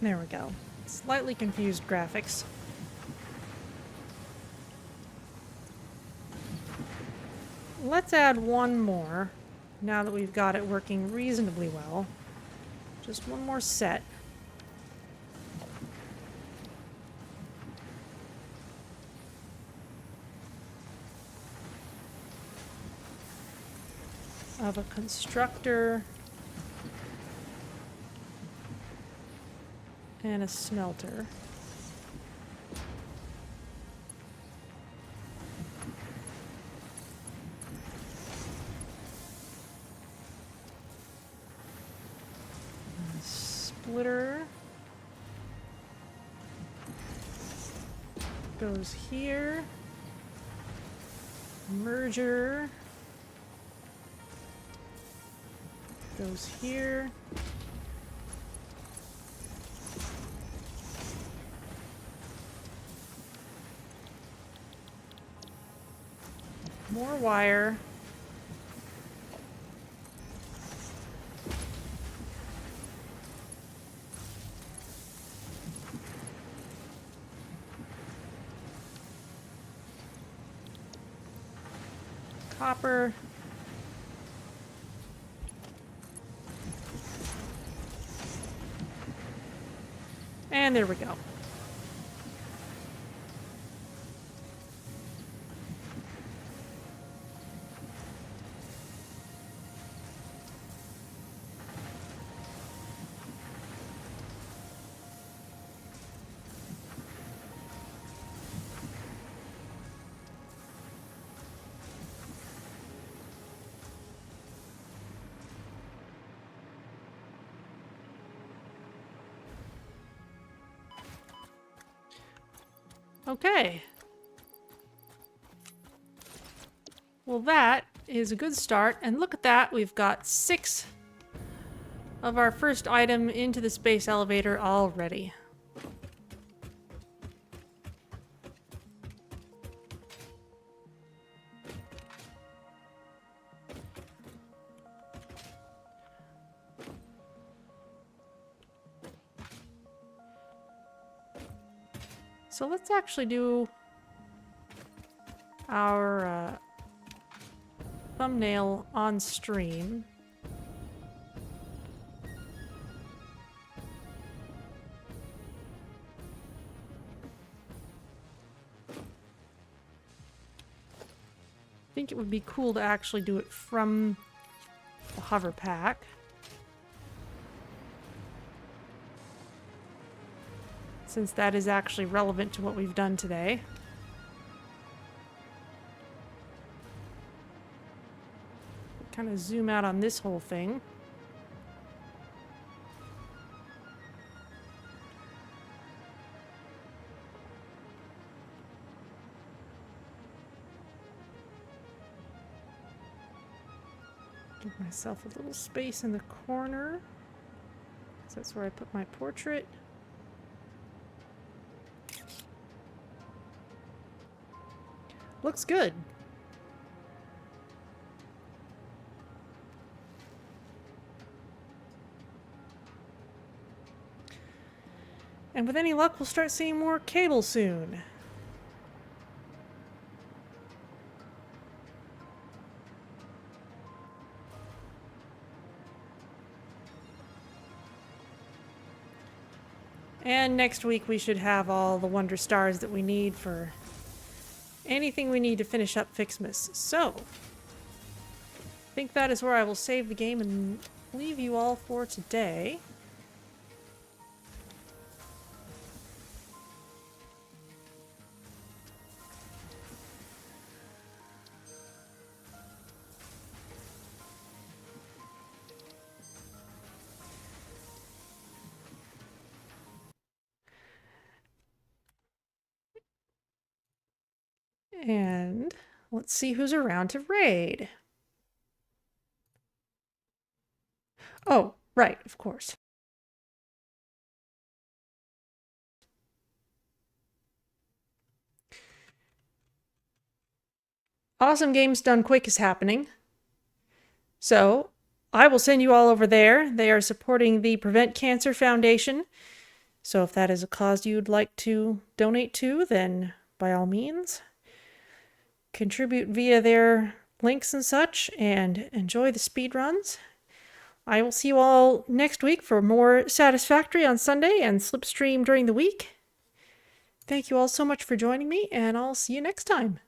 There we go. Slightly confused graphics. Let's add one more, now that we've got it working reasonably well. Just one more set. Of a constructor and a smelter. Goes here. Merger. Goes here. More wire. Copper. And there we go. Okay. Well, that is a good start. And look at that. We've got 6 of our first item into the space elevator already. So let's actually do our thumbnail on stream. I think it would be cool to actually do it from the Hoverpack. Since that is actually relevant to what we've done today. Kind of zoom out on this whole thing. Give myself a little space in the corner. So that's where I put my portrait. Looks good. And with any luck, we'll start seeing more cable soon. And next week we should have all the wonder stars that we need for anything we need to finish up FICSMAS. So, I think that is where I will save the game and leave you all for today. And let's see who's around to raid. Oh, right, of course. Awesome Games Done Quick is happening. So, I will send you all over there. They are supporting the Prevent Cancer Foundation. So if that is a cause you'd like to donate to, then by all means, contribute via their links and such, and enjoy the speedruns. I will see you all next week for more Satisfactory on Sunday and Slipstream during the week. Thank you all so much for joining me, and I'll see you next time.